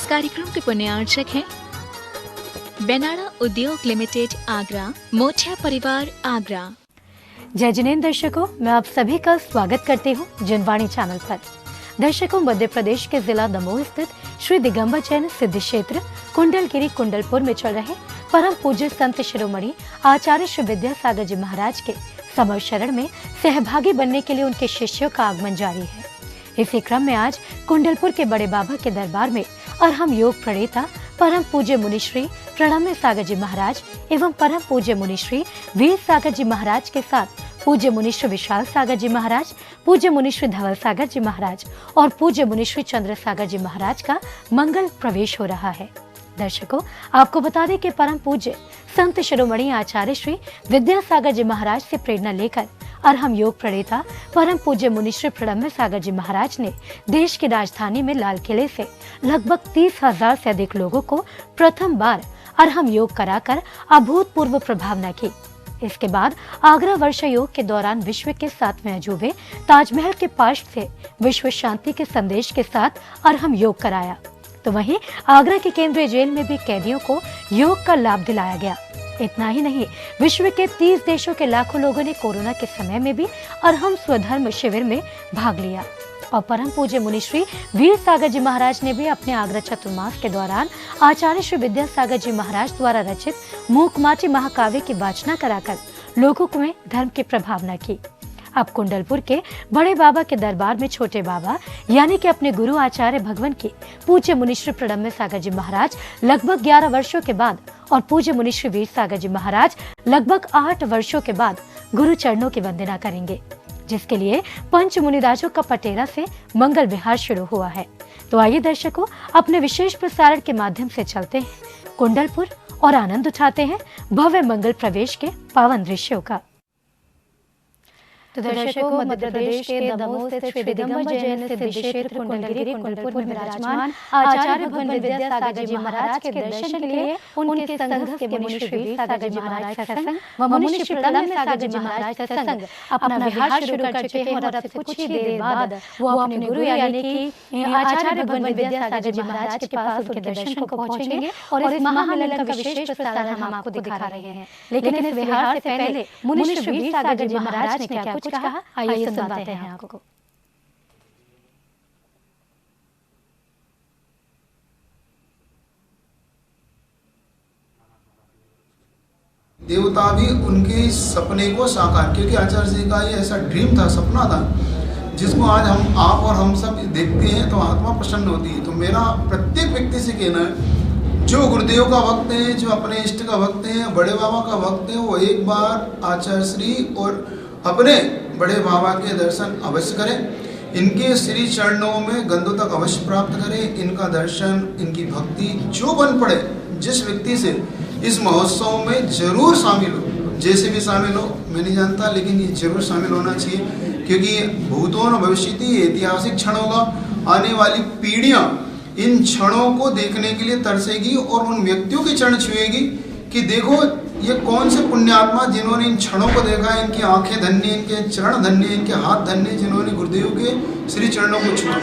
इस कार्यक्रम के पुण्यार्चक हैं बेनाड़ा उद्योग लिमिटेड आगरा, मोठिया परिवार आगरा। जय जिनेंद्र दर्शकों, मैं आप सभी का स्वागत करती हूँ जनवाणी चैनल पर। दर्शकों, मध्य प्रदेश के जिला दमोह स्थित श्री दिगंबर जैन सिद्ध क्षेत्र कुंडलगिरी कुंडलपुर में चल रहे परम पूज्य संत शिरोमणि आचार्य श्री विद्यासागर जी महाराज के समर शरण में सहभागी बनने के लिए उनके शिष्यों का आगमन जारी है। इसी क्रम में आज कुंडलपुर के बड़े बाबा के दरबार में अर्हम योग प्रणेता परम पूज्य मुनिश्री प्रणम्य सागर जी महाराज एवं परम पूज्य मुनिश्री वीर सागर जी महाराज के साथ पूज्य मुनिश्री विशाल सागर जी महाराज, पूज्य मुनिश्री धवल सागर जी महाराज और पूज्य मुनिश्री चंद्र सागर जी महाराज का मंगल प्रवेश हो रहा है। दर्शकों, आपको बता दें कि परम पूज्य संत शिरोमणि आचार्य श्री विद्यासागर जी महाराज से प्रेरणा लेकर अर्हम योग प्रणेता परम पूज्य मुनिश्री प्रणम्य सागर जी महाराज ने देश की राजधानी में लाल किले से लगभग 30,000 से अधिक लोगों को प्रथम बार अर्हम योग कराकर अभूतपूर्व प्रभावना की। इसके बाद आगरा वर्षा योग के दौरान विश्व के 7वें अजूबे ताजमहल के पार्श्व से विश्व शांति के संदेश के साथ अर्हम योग कराया। तो वहीं आगरा की केंद्रीय जेल में भी कैदियों को योग का लाभ दिलाया गया। इतना ही नहीं, विश्व के 30 देशों के लाखों लोगों ने कोरोना के समय में भी अर्हम स्वधर्म शिविर में भाग लिया। और परम पूज्य मुनिश्री वीर सागर जी महाराज ने भी अपने आगरा चतुर्मास के दौरान आचार्य श्री विद्यासागर जी महाराज द्वारा रचित मूकमाटी महाकाव्य की वाचना कराकर लोगों में धर्म की प्रभावना की। अब कुंडलपुर के बड़े बाबा के दरबार में छोटे बाबा यानी कि अपने गुरु आचार्य भगवान के पूज्य मुनिश्री प्रणम्य सागर जी महाराज लगभग 11 वर्षों के बाद और पूज्य मुनिश्री वीर सागर जी महाराज लगभग 8 वर्षों के बाद गुरु चरणों की वंदना करेंगे, जिसके लिए पंच मुनिराजों का पटेरा से मंगल विहार शुरू हुआ है। तो आइए दर्शकों, अपने विशेष प्रसारण के माध्यम से चलते हैं कुंडलपुर और आनंद उठाते हैं भव्य मंगल प्रवेश के पावन दृश्यों का। तो दर्शकों, मध्य प्रदेश के दमोह स्थित श्री दिगंबर जैन सिद्ध क्षेत्र कुंडलगिरी कुंडलपुर में विराजमान आचार्य भगवान विद्यासागर जी महाराज के दर्शन के लिए उनके संघ के मुनिश्री वीर सागर जी महाराज का संग व मुनिश्री प्रणम्य सागर जी महाराज का संग अपना विहार शुरू कर चुके हैं और अब से कुछ ही देर बाद वो अपने गुरु यानी कि आचार्य भगवान विद्यासागर जी महाराज के पास उनके दर्शन को पहुंचेंगे और इस महामिलन का विशेष प्रसारण हम आपको दिखा रहे हैं। लेकिन इस विहार से पहले मुनिश्री वीर सागर जी महाराज ने क्या कुछ कहा, आइए सुनवाते हैं आपको। देवता भी उनके सपने को साकार, क्योंकि आचार्य जी का ये ऐसा ड्रीम था, सपना था, जिसको आज हम आप और हम सब देखते हैं तो आत्मा प्रसन्न होती है। तो मेरा प्रत्येक व्यक्ति से कहना है, जो गुरुदेव का भक्त है, जो अपने इष्ट का भक्त है, बड़े बाबा का भक्त है, वो एक बार आचार्य श्री और अपने बड़े बाबा के दर्शन अवश्य करें। इनके श्री चरणों में गंधों तक अवश्य प्राप्त करें। इनका दर्शन, इनकी भक्ति जो बन पड़े, जिस व्यक्ति से इस महोत्सव में जरूर शामिल हो, जैसे भी शामिल हो मैं नहीं जानता, लेकिन ये जरूर शामिल होना चाहिए, क्योंकि भूतों न भविष्यति ऐतिहासिक क्षण होगा। आने वाली पीढ़ियां इन क्षणों को देखने के लिए तरसेगी और उन व्यक्तियों के चरण छुएगी कि देखो ये कौन से पुण्यात्मा जिन्होंने इन क्षणों को देखा, इनकी आंखें धन्य, इनके चरण धन्य, इनके हाथ धन्य, जिन्होंने गुरुदेव के श्री चरणों को छुआ।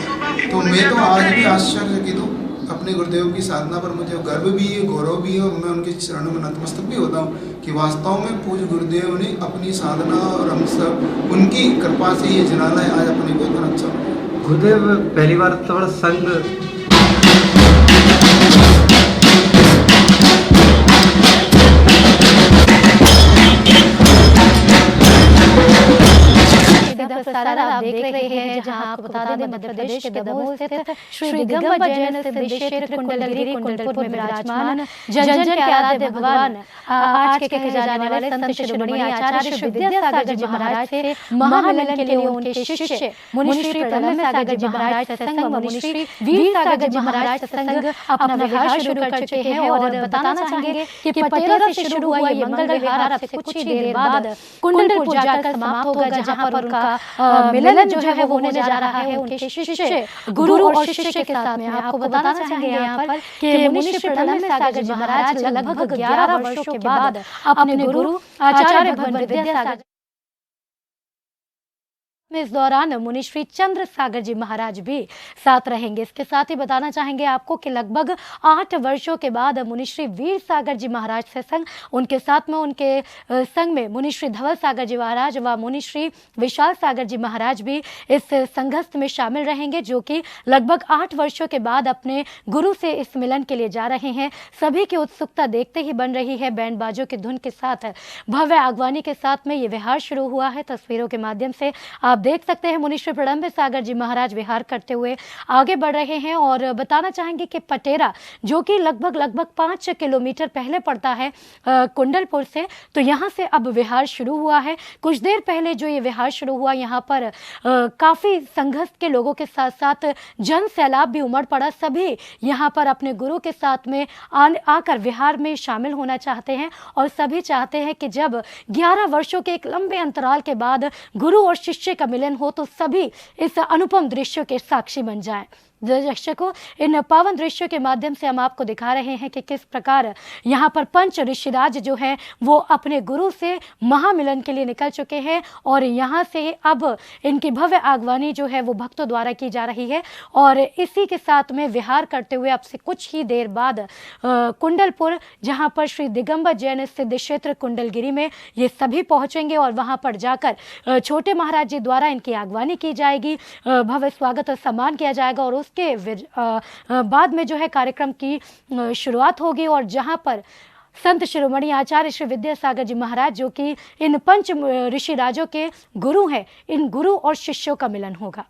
तो मैं तो आज भी आश्चर्यचकित हूँ अपने गुरुदेव की साधना पर। मुझे गर्व भी है, गौरव भी है और मैं उनके चरणों में नतमस्तक भी होता हूँ कि वास्तव में पूज्य गुरुदेव ने अपनी साधना और हम सब उनकी कृपा से ये जनाना है आज अपने को इतना अच्छा। गुरुदेव पहली बार तो संघ प्रसारण आप देख रहे हैं, जहां आपको बता दें मध्य प्रदेश के दमोह स्थित श्री दिगंबर जैन सिद्ध क्षेत्र कुंडलगिरी कुंडलपुर में विराजमान जन जन के आराध्य भगवान आज के कहे जाने वाले संत शिरोमणि आचार्य श्री विद्यासागर जी महाराज से महामिलन के लिए उनके शिष्य मुनिश्री प्रणम्य सागर जी महाराज का संग व मुनिश्री वीर सागर जी महाराज का संग अपना विहार शुरू कर चुके हैं। और बताना चाहेंगे कि पटेरा से शुरू हुआ ये मंगल विहार अब से कुछ ही देर बाद कुंडलपुर जाकर समाप्त होगा, जहां पर उनका मिलन जो है वो होने जा रहा है उनके शिष्य गुरु और शिष्य के साथ में। आपको बताना चाहेंगे यहाँ पर कि मुनिश्री प्रणम्य सागर जी महाराज लगभग 11 वर्षों के बाद अपने गुरु आचार्य भगवान विद्यासागर इस दौरान मुनि श्री चंद्र सागर जी महाराज भी साथ रहेंगे। इसके साथ ही बताना चाहेंगे आपको कि लगभग 8 वर्षों के बाद मुनि श्री वीर सागर जी महाराज से संग, उनके साथ में उनके संग में मुनि श्री धवल सागर जी महाराज व मुनि श्री विशाल सागर जी महाराज भी इस संघर्ष में शामिल रहेंगे, जो कि लगभग 8 वर्षों के बाद अपने गुरु से इस मिलन के लिए जा रहे हैं। सभी की उत्सुकता देखते ही बन रही है। बैंड बाजों की धुन के साथ भव्य आगवानी के साथ में ये विहार शुरू हुआ है। तस्वीरों के माध्यम से आप देख सकते हैं मुनि श्री प्रणम्ब सागर जी महाराज विहार करते हुए आगे बढ़ रहे हैं। और बताना चाहेंगे कि पटेरा, जो कि लगभग 5 किलोमीटर पहले पड़ता है कुंडलपुर से, तो यहाँ से अब विहार शुरू हुआ है। कुछ देर पहले जो ये विहार शुरू हुआ, यहाँ पर काफ़ी संघर्ष के लोगों के साथ साथ जन सैलाब भी उमड़ पड़ा। सभी यहाँ पर अपने गुरु के साथ में आकर विहार में शामिल होना चाहते हैं और सभी चाहते हैं कि जब 11 वर्षों के एक लंबे अंतराल के बाद गुरु और शिष्य का मिलन हो तो सभी इस अनुपम दृश्यों के साक्षी बन जाएं। दर्शकों, इन पावन दृश्यों के माध्यम से हम आपको दिखा रहे हैं कि किस प्रकार यहाँ पर पंच ऋषिराज जो है वो अपने गुरु से महामिलन के लिए निकल चुके हैं और यहाँ से अब इनकी भव्य आगवानी जो है वो भक्तों द्वारा की जा रही है। और इसी के साथ में विहार करते हुए अब से कुछ ही देर बाद कुंडलपुर, जहाँ पर श्री दिगंबर जैन सिद्ध क्षेत्र कुंडलगिरी में ये सभी पहुँचेंगे और वहाँ पर जाकर छोटे महाराज जी द्वारा इनकी आगवानी की जाएगी, भव्य स्वागत और सम्मान किया जाएगा और के बाद में जो है कार्यक्रम की शुरुआत होगी। और जहां पर संत शिरोमणि आचार्य श्री विद्यासागर जी महाराज, जो कि इन पंच ऋषि राजों के गुरु हैं, इन गुरु और शिष्यों का मिलन होगा।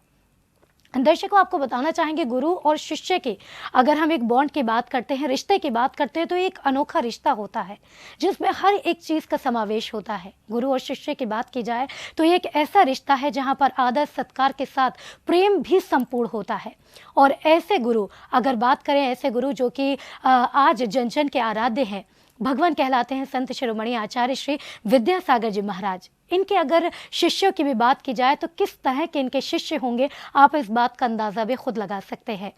दर्शकों, आपको बताना चाहेंगे गुरु और शिष्य की अगर हम एक बॉन्ड की बात करते हैं, रिश्ते की बात करते हैं, तो एक अनोखा रिश्ता होता है जिसमें हर एक चीज़ का समावेश होता है। गुरु और शिष्य की बात की जाए तो एक ऐसा रिश्ता है जहां पर आदर सत्कार के साथ प्रेम भी संपूर्ण होता है। और ऐसे गुरु, अगर बात करें ऐसे गुरु जो कि आज जन जन के आराध्य हैं, भगवान कहलाते हैं संत शिरोमणि आचार्य श्री विद्यासागर जी महाराज। इनके अगर शिष्यों की भी बात की जाए तो किस तरह के इनके शिष्य होंगे, आप इस बात का अंदाज़ा भी खुद लगा सकते हैं।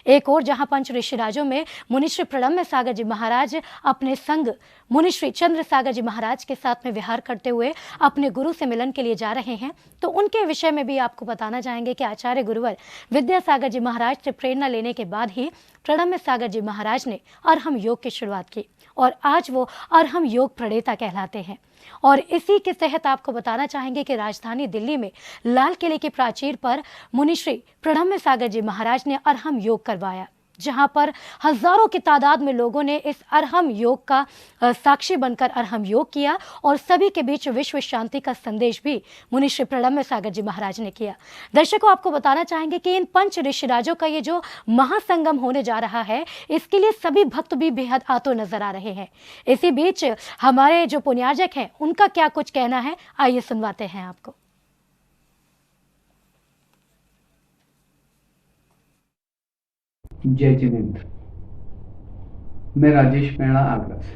एक और जहां पंच ऋषिराजों में मुनि श्री प्रणम्ब सागर जी महाराज अपने संग मुनि श्री चंद्र सागर जी महाराज के साथ में विहार करते हुए अपने गुरु से मिलन के लिए जा रहे हैं, तो उनके विषय में भी आपको बताना चाहेंगे कि आचार्य गुरुवर विद्यासागर जी महाराज से प्रेरणा लेने के बाद ही प्रणम्ब सागर जी महाराज ने अरहम योग की शुरुआत की और आज वो अरहम योग प्रणेता कहलाते हैं। और इसी के तहत आपको बताना चाहेंगे कि राजधानी दिल्ली में लाल किले की प्राचीर पर मुनि श्री प्रणम्ब सागर जी महाराज ने अरहम योग करवाया, जहां पर हजारों की तादाद में लोगों ने इस अरहम योग का साक्षी बनकर अरहम योग किया और सभी के बीच विश्व शांति का संदेश भी मुनि श्री प्रणम्ब सागर जी महाराज ने किया। दर्शकों, आपको बताना चाहेंगे कि इन पंच ऋषिराजों का ये जो महासंगम होने जा रहा है, इसके लिए सभी भक्त भी बेहद आतुर नजर आ रहे हैं। इसी बीच हमारे जो पुण्यार्जक हैं उनका क्या कुछ कहना है, आइए सुनवाते हैं आपको। जय जिनेंद्र। मैं राजेश मैणा आगरा से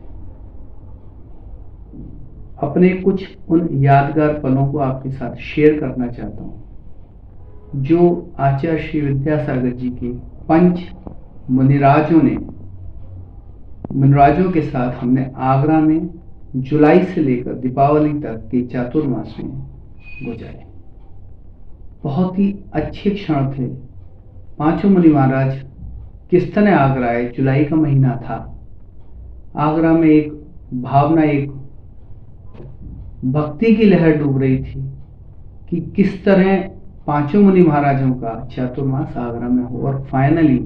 अपने कुछ उन यादगार पलों को आपके साथ शेयर करना चाहता हूं जो आचार्य श्री विद्यासागर जी के पंच मुनिराजों के साथ हमने आगरा में जुलाई से लेकर दीपावली तक के चातुर्मास में गुजारे। बहुत ही अच्छे क्षण थे। पांचों मुनि महाराज किस तरह आगरा आए, जुलाई का महीना था। आगरा में एक भावना, एक भक्ति की लहर डूब रही थी कि किस तरह पांचों मुनि महाराजों का चातुर्मास आगरा में हो। और फाइनली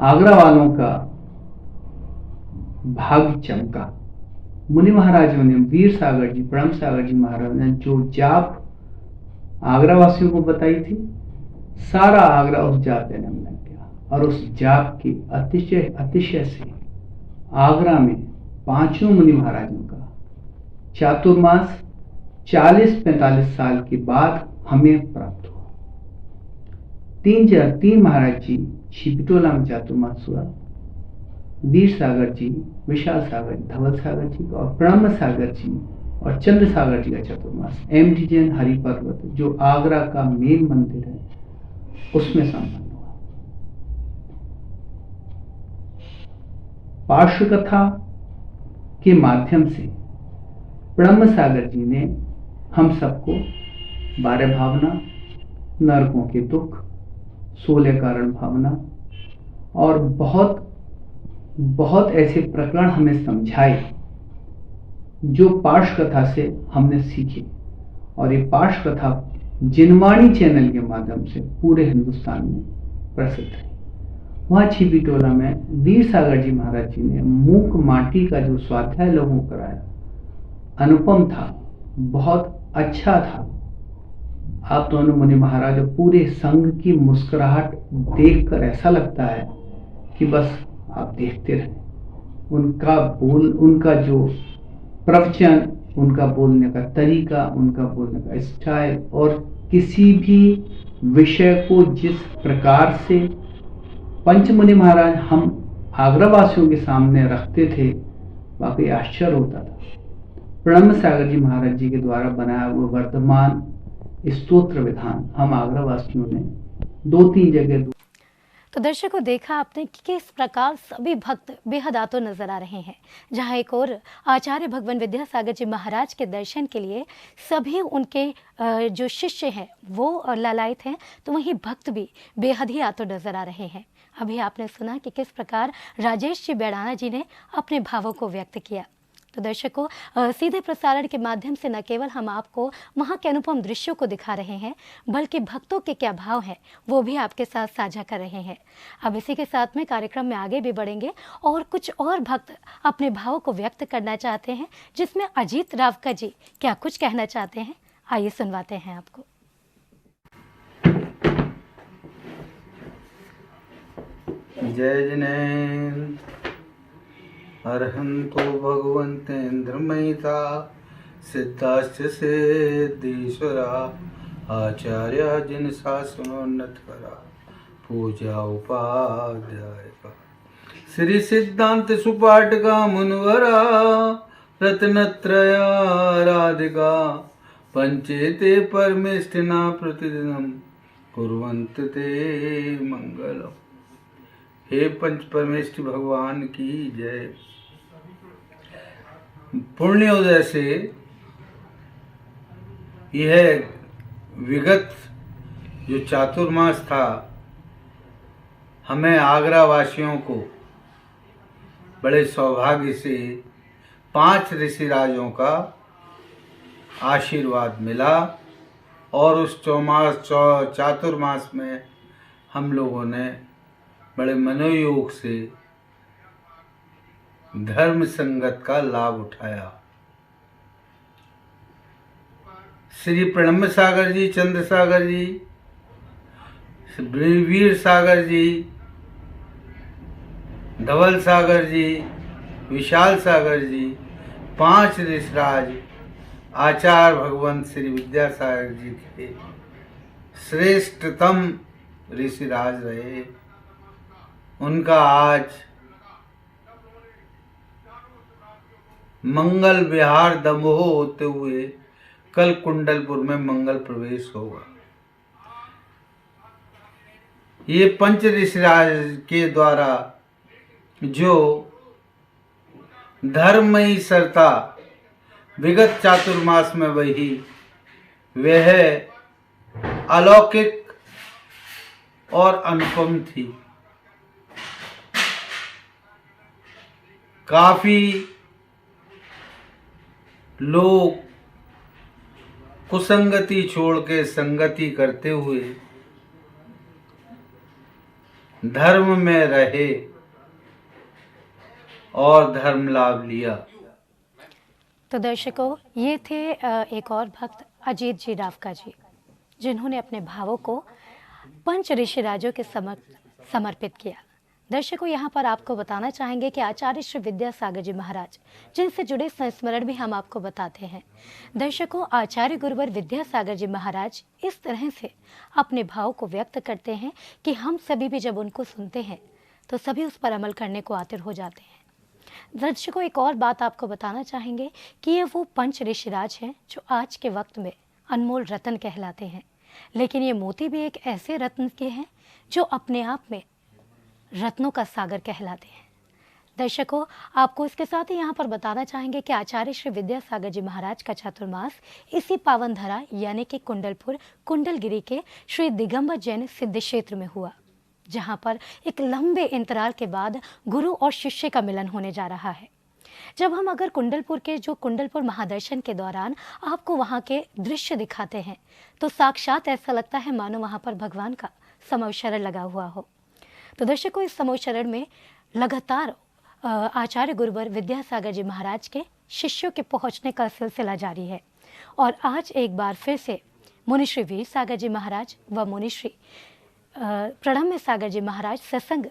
आगरा वालों का भाग्य चमका। मुनि महाराजों ने, वीर सागर जी, प्रणम्ब सागर जी महाराज ने जो जाप आगरा वासियों को बताई थी, सारा आगरा उस जाप देने में लग गया। और उस जाप की अतिशय से आगरा में पांचों मुनि महाराजों का चातुर्मास 40-45 साल के बाद हमें प्राप्त हुआ। तीन महाराज जी छिपटोला में चातुर्मास हुआ। वीर सागर जी, विशाल सागर जी, धवल सागर जी और प्रणम्ब सागर जी और चंद्र सागर जी का चातुर्मास MD जैन हरि पर्वत, जो आगरा का मेन मंदिर है, उसमें संपन्न हुआ। पार्श्व कथा के माध्यम से प्रणम्ब सागर जी ने हम सबको 12 भावना, नरकों के दुख, 16 कारण भावना और बहुत बहुत ऐसे प्रकरण हमें समझाए जो पार्श कथा से हमने सीखे। और ये पार्श कथा जिनवाणी चैनल के माध्यम से पूरे हिंदुस्तान में प्रसिद्ध है। वहाँ छिपी टोला में वीर सागर जी महाराज जी ने मूक माटी का जो स्वाध्याय लोगों को कराया, अनुपम था, बहुत अच्छा था। आप दोनों मुनि महाराज पूरे संघ की मुस्कुराहट देखकर ऐसा लगता है कि बस आप देखते रहें। उनका जो प्रवचन, उनका बोलने का तरीका, उनका बोलने का स्टाइल और किसी भी विषय को जिस प्रकार से पंचमुनि महाराज हम आगरा वासियों के सामने रखते थे, वाकई आश्चर्य होता था। ब्रह्म सागर जी महाराज जी के द्वारा बनाया हुआ वर्तमान स्तोत्र विधान हम आगरा वासियों ने 2-3 जगह। तो दर्शकों, देखा आपने कि किस प्रकार सभी भक्त बेहद आतुर नजर आ रहे हैं। जहां एक और आचार्य भगवान विद्यासागर जी महाराज के दर्शन के लिए सभी उनके जो शिष्य हैं वो लालायित हैं, तो वहीं भक्त भी बेहद ही आतुर नजर आ रहे हैं। अभी आपने सुना कि किस प्रकार राजेश जी बेड़ाना जी ने अपने भावों को व्यक्त किया। तो दर्शकों, सीधे प्रसारण के माध्यम से न केवल हम आपको वहाँ के अनुपम दृश्यों को दिखा रहे हैं, बल्कि भक्तों के क्या भाव हैं वो भी आपके साथ साझा कर रहे हैं। अब इसी के साथ में कार्यक्रम में आगे भी बढ़ेंगे और कुछ और भक्त अपने भावों को व्यक्त करना चाहते हैं, जिसमें अजीत रावका जी क्या कुछ कहना चाहते हैं, आइए सुनवाते हैं आपको। जय जिनेन्द्र अर्हंतो भगवन्तेन्द्रमयिता सिद्धाश्च सिद्धीश्वरा आचार्य जिन शासनोन्नत करा पूजा उपाध्याय का श्री सिद्धांत सुपाठका मुनवरा रत्नत्रया राधिका पंचेते परमेष्ठिना प्रतिदिनम कुर्वन्त ते मंगलम। हे पंच परमेष्ठि भगवान की जय। पुण्योदय से यह विगत जो चातुर्मास था, हमें आगरा वासियों को बड़े सौभाग्य से 5 ऋषिराजों का आशीर्वाद मिला और उस चातुर्मास में हम लोगों ने बड़े मनोयोग से धर्म संगत का लाभ उठाया। श्री ब्रह्म सागर जी, चंद्र सागर जी, वीर सागर जी, धवल सागर जी, विशाल सागर जी, 5 ऋषिराज आचार्य भगवान श्री विद्यासागर जी के श्रेष्ठतम ऋषिराज रहे। उनका आज मंगल विहार दमोह होते हुए कल कुंडलपुर में मंगल प्रवेश होगा। ये पंच ऋषिराज के द्वारा जो धर्ममयी सरता विगत चातुर्मास में वही वह अलौकिक और अनुपम थी। काफी लोग कुसंगति छोड़ के संगति करते हुए धर्म में रहे और धर्म लाभ लिया। तो दर्शकों, ये थे एक और भक्त अजीत जी रावका जी, जिन्होंने अपने भावों को पंच ऋषिराजों के समर्पित किया। दर्शकों, यहाँ पर आपको बताना चाहेंगे कि आचार्य श्री विद्यासागर जी महाराज, जिनसे जुड़े संस्मरण भी हम आपको बताते हैं। दर्शकों, आचार्य गुरुवर विद्यासागर जी महाराज इस तरह से अपने भाव को व्यक्त करते हैं कि हम सभी भी जब उनको सुनते हैं तो सभी उस पर अमल करने को आतुर हो जाते हैं। दर्शकों, एक और बात आपको बताना चाहेंगे कि ये वो पंच ऋषिराज हैं जो आज के वक्त में अनमोल रत्न कहलाते हैं, लेकिन ये मोती भी एक ऐसे रत्न के हैं जो अपने आप में रत्नों का सागर कहलाते हैं। दर्शकों, आपको इसके साथ ही यहाँ पर बताना चाहेंगे कि आचार्य श्री विद्यासागर जी महाराज का चातुर्मास इसी पावन धरा यानी कि कुंडलपुर कुंडलगिरी के श्री दिगंबर जैन सिद्ध क्षेत्र में हुआ, जहाँ पर एक लंबे अंतराल के बाद गुरु और शिष्य का मिलन होने जा रहा है। जब हम अगर कुंडलपुर के जो कुंडलपुर महादर्शन के दौरान आपको वहाँ के दृश्य दिखाते हैं तो साक्षात ऐसा लगता है मानो वहाँ पर भगवान का समव शरण लगा हुआ हो। तो दर्शकों, इस समव शरण में लगातार आचार्य गुरुवर विद्यासागर जी महाराज के शिष्यों के पहुंचने का सिलसिला जारी है और आज एक बार फिर से मुनिश्री वीर सागर जी महाराज व मुनिश्री प्रणम्य सागर जी महाराज सत्संग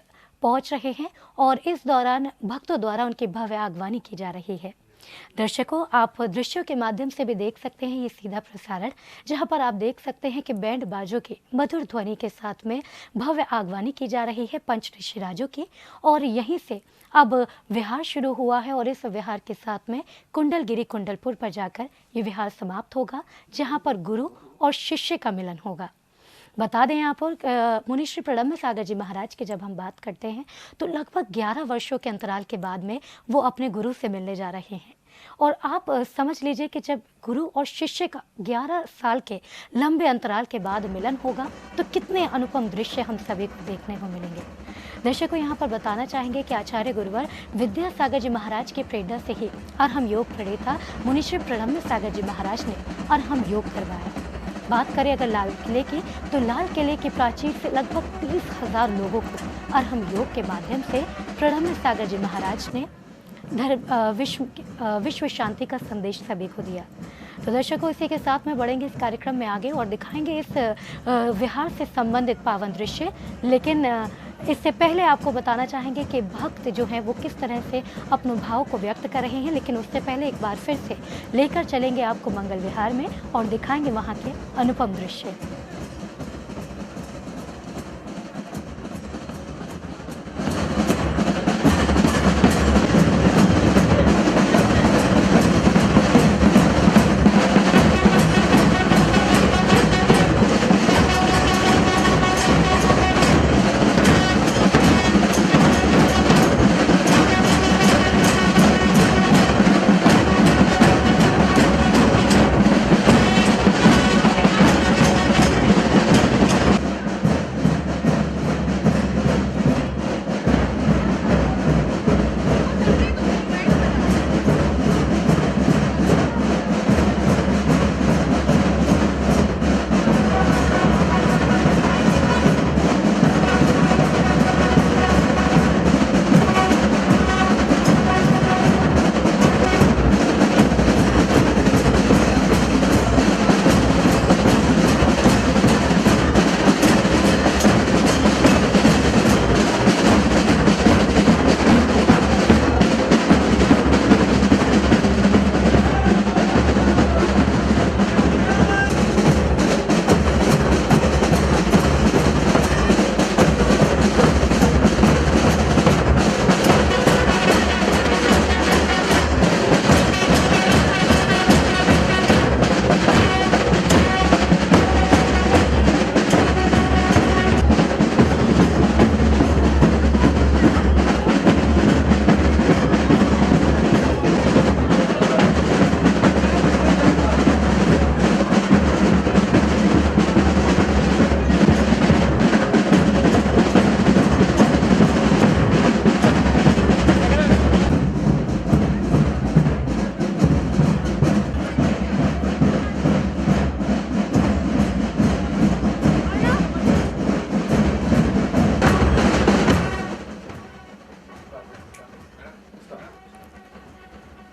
पहुंच रहे हैं और इस दौरान भक्तों द्वारा उनकी भव्य आगवानी की जा रही है। दर्शकों, आप दृश्यों के माध्यम से भी देख सकते हैं ये सीधा प्रसारण, जहां पर आप देख सकते हैं कि बैंड बाजों की मधुर ध्वनि के साथ में भव्य आगवानी की जा रही है पंच ऋषिराजों की, और यहीं से अब विहार शुरू हुआ है और इस विहार के साथ में कुंडलगिरी कुंडलपुर पर जाकर ये विहार समाप्त होगा, जहाँ पर गुरु और शिष्य का मिलन होगा। बता दें यहाँ पर मुनिश्री प्रणम्य सागर जी महाराज की जब हम बात करते हैं तो लगभग 11 वर्षों के अंतराल के बाद में वो अपने गुरु से मिलने जा रहे हैं। और आप समझ लीजिए कि जब गुरु और शिष्य का 11 साल के लंबे अंतराल के बाद मिलन होगा तो कितने अनुपम दृश्य हम सभी को देखने को मिलेंगे। दर्शकों, यहाँ पर बताना चाहेंगे कि आचार्य गुरुवर विद्यासागर जी महाराज की प्रेरणा से ही अर्हम योग प्रणेता मुनिश्री प्रणम्य सागर जी महाराज ने अर्हम योग करवाया। बात करें अगर लाल किले की, तो लाल किले की प्राचीर से लगभग 30,000 लोगों को अर्हम योग के माध्यम से प्रणम्य सागर जी महाराज ने विश्व शांति का संदेश सभी को दिया। तो दर्शकों, इसी के साथ में बढ़ेंगे इस कार्यक्रम में आगे और दिखाएंगे इस विहार से संबंधित पावन दृश्य। लेकिन इससे पहले आपको बताना चाहेंगे कि भक्त जो हैं वो किस तरह से अपने भाव को व्यक्त कर रहे हैं। लेकिन उससे पहले एक बार फिर से लेकर चलेंगे आपको मंगल विहार में और दिखाएंगे वहाँ के अनुपम दृश्य।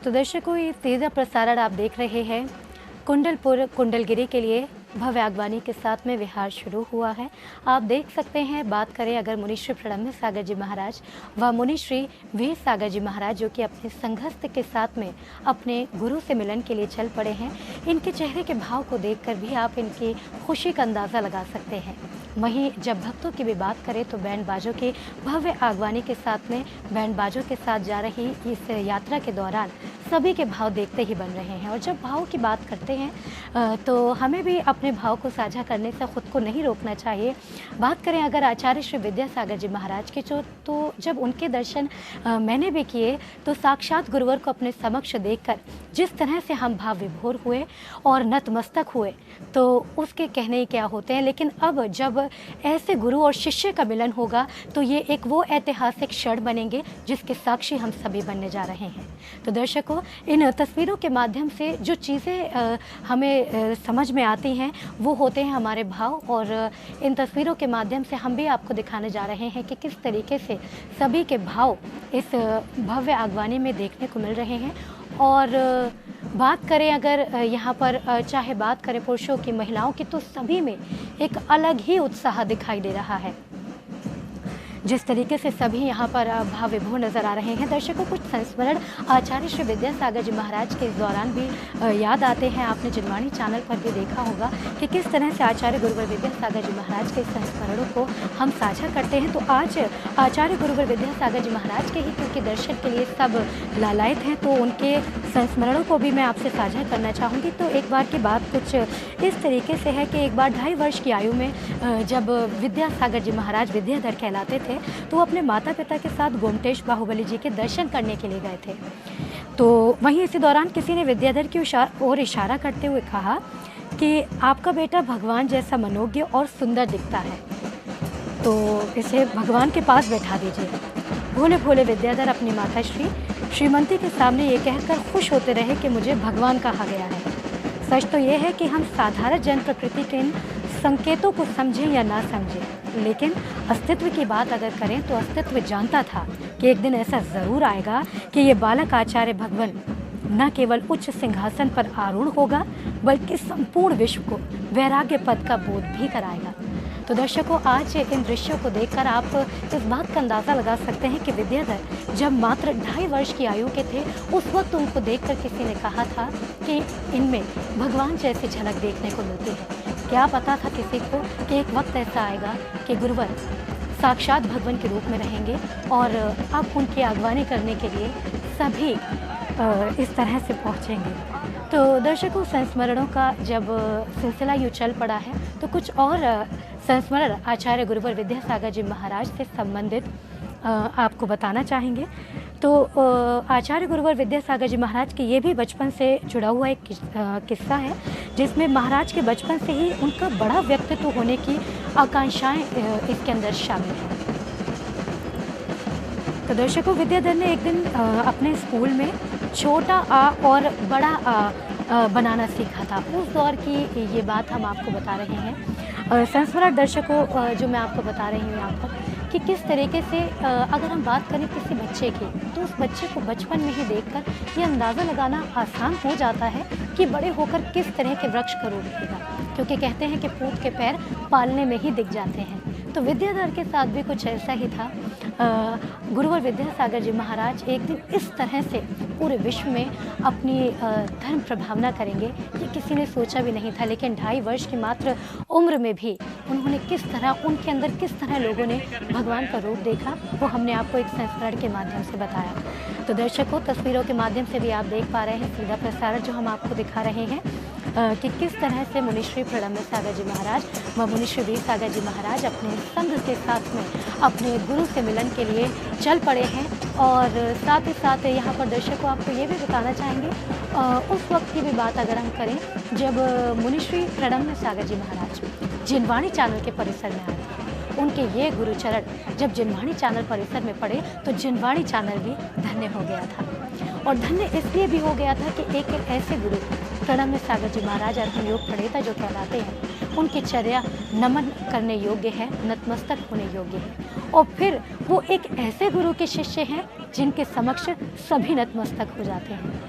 तो दर्शकों, ये तेज़ा प्रसारण आप देख रहे हैं कुंडलपुर कुंडलगिरी के लिए भव्य आगवानी के साथ में विहार शुरू हुआ है। आप देख सकते हैं, बात करें अगर मुनिश्री प्रणम्य सागर जी महाराज व मुनिश्री वीर सागर जी महाराज जो कि अपने संघस्थ के साथ में अपने गुरु से मिलन के लिए चल पड़े हैं, इनके चेहरे के भाव को देखकर भी आप इनकी खुशी का अंदाज़ा लगा सकते हैं। वहीं जब भक्तों की भी बात करें तो बैंड बाजों की भव्य आगवानी के साथ में बैंड बाजों के साथ जा रही इस यात्रा के दौरान सभी के भाव देखते ही बन रहे हैं। और जब भाव की बात करते हैं तो हमें भी अपने भाव को साझा करने से ख़ुद को नहीं रोकना चाहिए। बात करें अगर आचार्य श्री विद्यासागर जी महाराज के तो जब उनके दर्शन मैंने भी किए तो साक्षात गुरुवर को अपने समक्ष देखकर जिस तरह से हम भाव विभोर हुए और नतमस्तक हुए तो उसके कहने ही क्या होते हैं। लेकिन अब जब ऐसे गुरु और शिष्य का मिलन होगा तो ये एक वो ऐतिहासिक क्षण बनेंगे जिसके साक्षी हम सभी बनने जा रहे हैं। तो दर्शकों, इन तस्वीरों के माध्यम से जो चीज़ें हमें समझ में आती हैं वो होते हैं हमारे भाव, और इन तस्वीरों के माध्यम से हम भी आपको दिखाने जा रहे हैं कि किस तरीके से सभी के भाव इस भव्य आगवानी में देखने को मिल रहे हैं। और बात करें अगर यहाँ पर चाहे बात करें पुरुषों की, महिलाओं की, तो सभी में एक अलग ही उत्साह दिखाई दे रहा है। जिस तरीके से सभी यहाँ पर भाव विभोर नज़र आ रहे हैं। दर्शकों, कुछ संस्मरण आचार्य श्री विद्यासागर जी महाराज के इस दौरान भी याद आते हैं। आपने जिनवाणी चैनल पर भी देखा होगा कि किस तरह से आचार्य गुरुवर विद्यासागर जी महाराज के संस्मरणों को हम साझा करते हैं। तो आज आचार्य गुरुवर विद्यासागर जी महाराज के ही क्योंकि दर्शन के लिए सब लालायित हैं तो उनके संस्मरणों को भी मैं आपसे साझा करना चाहूँगी। तो एक बार की बात कुछ इस तरीके से है कि एक बार 2.5 वर्ष की आयु में जब विद्यासागर जी महाराज विद्याधर कहलाते थे तो वो अपने माता पिता के साथ गोमटेश बाहुबली जी के दर्शन करने के लिए गए थे। तो वहीं इसी दौरान किसी ने विद्याधर की ओर इशारा करते हुए कहा कि आपका बेटा भगवान जैसा मनोज्ञ और सुंदर दिखता है, तो इसे भगवान के पास बैठा दीजिए। भोले भोले विद्याधर अपनी माता श्रीमती के सामने ये कहकर खुश होते रहे कि मुझे भगवान कहा गया है। सच तो ये है कि हम साधारण जन प्रकृति के इन संकेतों को समझें या ना समझें, लेकिन अस्तित्व की बात अगर करें तो अस्तित्व जानता था कि एक दिन ऐसा ज़रूर आएगा कि ये बालक आचार्य भगवान न केवल उच्च सिंहासन पर आरूढ़ होगा बल्कि संपूर्ण विश्व को वैराग्य पद का बोध भी कराएगा। तो दर्शकों, आज इन दृश्यों को देखकर आप इस बात का अंदाज़ा लगा सकते हैं कि विद्याधर जब मात्र 2.5 वर्ष की आयु के थे उस वक्त उनको देखकर किसी ने कहा था कि इनमें भगवान जैसी झलक देखने को मिलती है। क्या पता था किसी को कि एक वक्त ऐसा आएगा कि गुरुवर साक्षात भगवान के रूप में रहेंगे और अब उनकी आगवानी करने के लिए सभी इस तरह से पहुंचेंगे। तो दर्शकों, संस्मरणों का जब सिलसिला यूँ चल पड़ा है तो कुछ और संस्मरण आचार्य गुरुवर विद्यासागर जी महाराज से संबंधित आपको बताना चाहेंगे। तो आचार्य गुरुवर विद्यासागर जी महाराज के ये भी बचपन से जुड़ा हुआ एक किस्सा है जिसमें महाराज के बचपन से ही उनका बड़ा व्यक्तित्व होने की आकांक्षाएं इसके अंदर शामिल हैं। तो दर्शकों, विद्याधर ने एक दिन अपने स्कूल में छोटा आ और बड़ा आ बनाना सीखा था। उस दौर की ये बात हम आपको बता रहे हैं। संस्मरण दर्शकों, जो मैं आपको बता रही हूँ यहाँ पर कि किस तरीके से अगर हम बात करें किसी बच्चे की तो उस बच्चे को बचपन में ही देखकर ये अंदाज़ा लगाना आसान हो जाता है कि बड़े होकर किस तरह के वृक्ष का रूप लेगा, क्योंकि कहते हैं कि पूत के पैर पालने में ही दिख जाते हैं। तो विद्याधर के साथ भी कुछ ऐसा ही था। गुरुवर विद्यासागर जी महाराज एक दिन इस तरह से पूरे विश्व में अपनी धर्म प्रभावना करेंगे ये किसी ने सोचा भी नहीं था। लेकिन 2.5 वर्ष की मात्र उम्र में भी उन्होंने किस तरह, उनके अंदर किस तरह लोगों ने भगवान का रूप देखा वो हमने आपको एक संस्मरण के माध्यम से बताया। तो दर्शकों, तस्वीरों के माध्यम से भी आप देख पा रहे हैं सीधा प्रसारण जो हम आपको दिखा रहे हैं कि किस तरह से मुनिश्री प्रणम्य सागर जी महाराज व मुनिश्री वीर सागर जी महाराज अपने संघ के साथ में अपने गुरु से मिलन के लिए चल पड़े हैं। और साथ ही साथ यहाँ पर दर्शकों आपको ये भी बताना चाहेंगे उस वक्त की भी बात अगर हम करें जब मुनिश्री प्रणम्य सागर जी महाराज जिनवाणी चैनल के परिसर में आए, उनके ये गुरुचरण जब जिनवाणी चैनल परिसर में पड़े तो जिनवाणी चैनल भी धन्य हो गया था। और धन्य इसलिए भी हो गया था कि एक ऐसे गुरु प्रणम्य सागर जी महाराज अर्थम योग प्रणेता जो कहलाते हैं, उनकी चर्या नमन करने योग्य है, नतमस्तक होने योग्य है। और फिर वो एक ऐसे गुरु के शिष्य हैं जिनके समक्ष सभी नतमस्तक हो जाते हैं।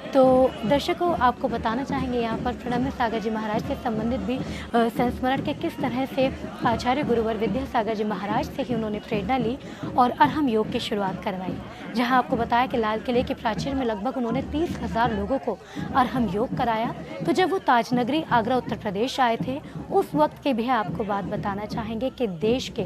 तो दर्शकों, आपको बताना चाहेंगे यहाँ पर प्रणम्य सागर जी महाराज से संबंधित भी संस्मरण के किस तरह से आचार्य गुरुवर विद्यासागर जी महाराज से ही उन्होंने प्रेरणा ली और अरहम योग की शुरुआत करवाई। जहाँ आपको बताया कि लाल किले के प्राचीर में लगभग उन्होंने 30,000 लोगों को अरहम योग कराया। तो जब वो ताजनगरी आगरा उत्तर प्रदेश आए थे उस वक्त की भी आपको बात बताना चाहेंगे कि देश के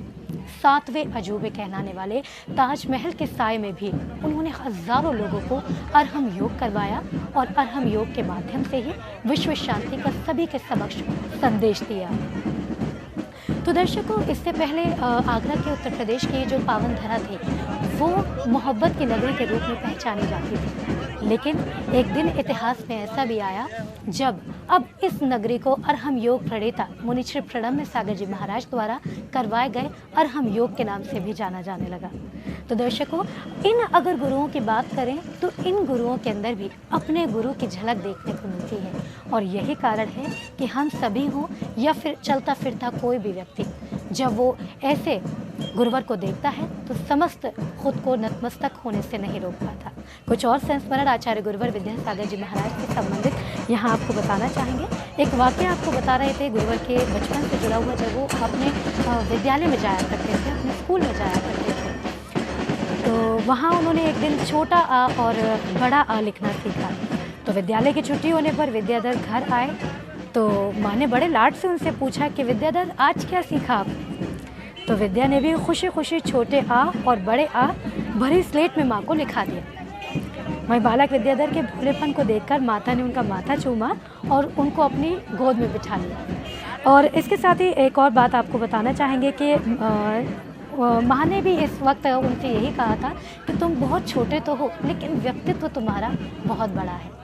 सातवें अजूबे कहलाने वाले ताजमहल के साए में भी उन्होंने हजारों लोगों को अरहम योग करवाया और अरहम योग के माध्यम से ही विश्व शांति का सभी के समक्ष संदेश दिया। तो दर्शकों, इससे पहले आगरा के उत्तर प्रदेश की जो पावन धरा थी वो मोहब्बत की नगरी के रूप में पहचानी जाती थी, लेकिन एक दिन इतिहास में ऐसा भी आया जब अब इस नगरी को अरहम योग प्रणेता मुनि श्री प्रणम्य सागर जी महाराज द्वारा करवाए गए अरहम योग के नाम से भी जाना जाने लगा। तो दर्शकों, इन अगर गुरुओं की बात करें तो इन गुरुओं के अंदर भी अपने गुरु की झलक देखने को मिलती है और यही कारण है कि हम सभी हों या फिर चलता फिरता कोई भी व्यक्ति जब वो ऐसे गुरुवर को देखता है तो समस्त खुद को नतमस्तक होने से नहीं रोक पाता। कुछ और संस्मरण आचार्य गुरुवर विद्यासागर जी महाराज से संबंधित यहाँ आपको बताना चाहेंगे। एक वाक्य आपको बता रहे थे गुरुवर के बचपन से जुड़ा हुआ, जब वो अपने विद्यालय में जाया करते थे, अपने स्कूल में जाया करते थे, तो वहाँ उन्होंने एक दिन छोटा आ और बड़ा आ लिखना सीखा। तो विद्यालय की छुट्टी होने पर विद्याधर घर आए तो माँ ने बड़े लाड से उनसे पूछा कि विद्याधर आज क्या सीखा आपने? तो विद्या ने भी खुशी खुशी छोटे आ और बड़े आ भरी स्लेट में माँ को लिखा दिया। वहीं बालक विद्याधर के भोलेपन को देखकर माता ने उनका माथा चूमा और उनको अपनी गोद में बिठा लिया। और इसके साथ ही एक और बात आपको बताना चाहेंगे कि माँ ने भी इस वक्त उनसे यही कहा था कि तुम बहुत छोटे तो हो लेकिन व्यक्तित्व तुम्हारा बहुत बड़ा है।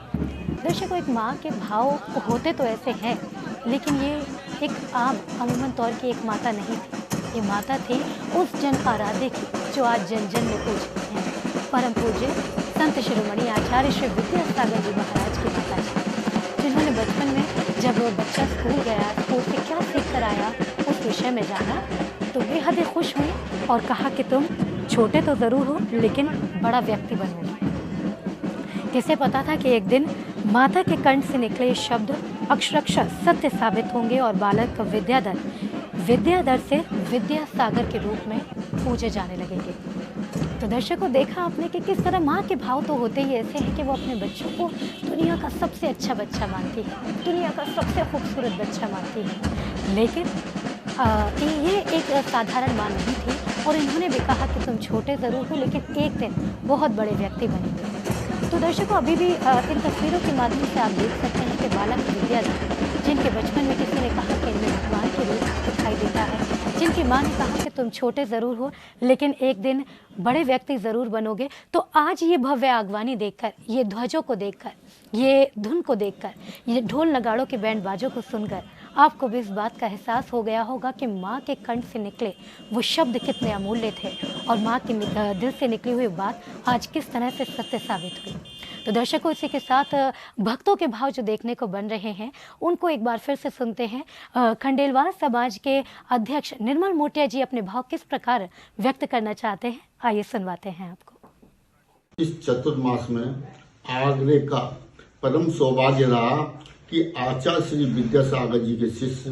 दर्शकों, एक माँ के भाव होते तो ऐसे हैं, लेकिन ये एक आम अमूमन तौर की एक माता नहीं थी। ये माता थी उस जन आराध्य की जो आज जन जन में पूजते हैं, परम पूज्य संत शिरोमणि आचार्य श्री विद्यासागर जी महाराज की माता जी, जिन्होंने बचपन में जब वो बच्चा स्कूल गया, स्कूल से क्या सीख कर आया उस विषय में जाना तो बेहद खुश हुई और कहा कि तुम छोटे तो ज़रूर हो लेकिन बड़ा व्यक्ति बनोगे। किसे पता था कि एक दिन माता के कंठ से निकले शब्द अक्षरशः सत्य साबित होंगे और बालक विद्याधर से विद्यासागर के रूप में पूजे जाने लगेंगे। तो दर्शकों, देखा आपने कि किस तरह माँ के भाव तो होते ही ऐसे हैं कि वो अपने बच्चों को दुनिया का सबसे अच्छा बच्चा मानती है, दुनिया का सबसे खूबसूरत बच्चा मानती है। लेकिन ये एक साधारण माँ नहीं थी और इन्होंने भी कहा कि तुम छोटे ज़रूर हो लेकिन एक दिन बहुत बड़े व्यक्ति बनेंगे। तो दर्शकों, अभी भी इन तस्वीरों के माध्यम से आप देख सकते हैं कि बालक विद्याधर, जिनके बचपन में किसी ने कहा कि इनमें भगवान के रूप दिखाई देता है, जिनकी माँ ने कहा कि तुम छोटे ज़रूर हो लेकिन एक दिन बड़े व्यक्ति ज़रूर बनोगे, तो आज ये भव्य आगवानी देखकर, ये ध्वजों को देखकर, ये धुन को देखकर, ये ढोल नगाड़ों के बैंड बाजों को सुनकर आपको भी इस बात का एहसास हो गया होगा कि माँ के कंठ से निकले वो शब्द कितने अमूल्य थे और माँ के दिल से निकली हुई बात आज किस तरह से सत्य साबित हुई। तो दर्शकों, इसी के साथ भक्तों के भाव जो देखने को बन रहे हैं उनको एक बार फिर से सुनते हैं। खंडेलवाल समाज के अध्यक्ष निर्मल मोटिया जी अपने भाव किस प्रकार व्यक्त करना चाहते हैं, आइए सुनवाते हैं आपको। इस चतुर्मास में आगरे का परम सौभाग्य रहा कि आचार्य श्री विद्यासागर जी के शिष्य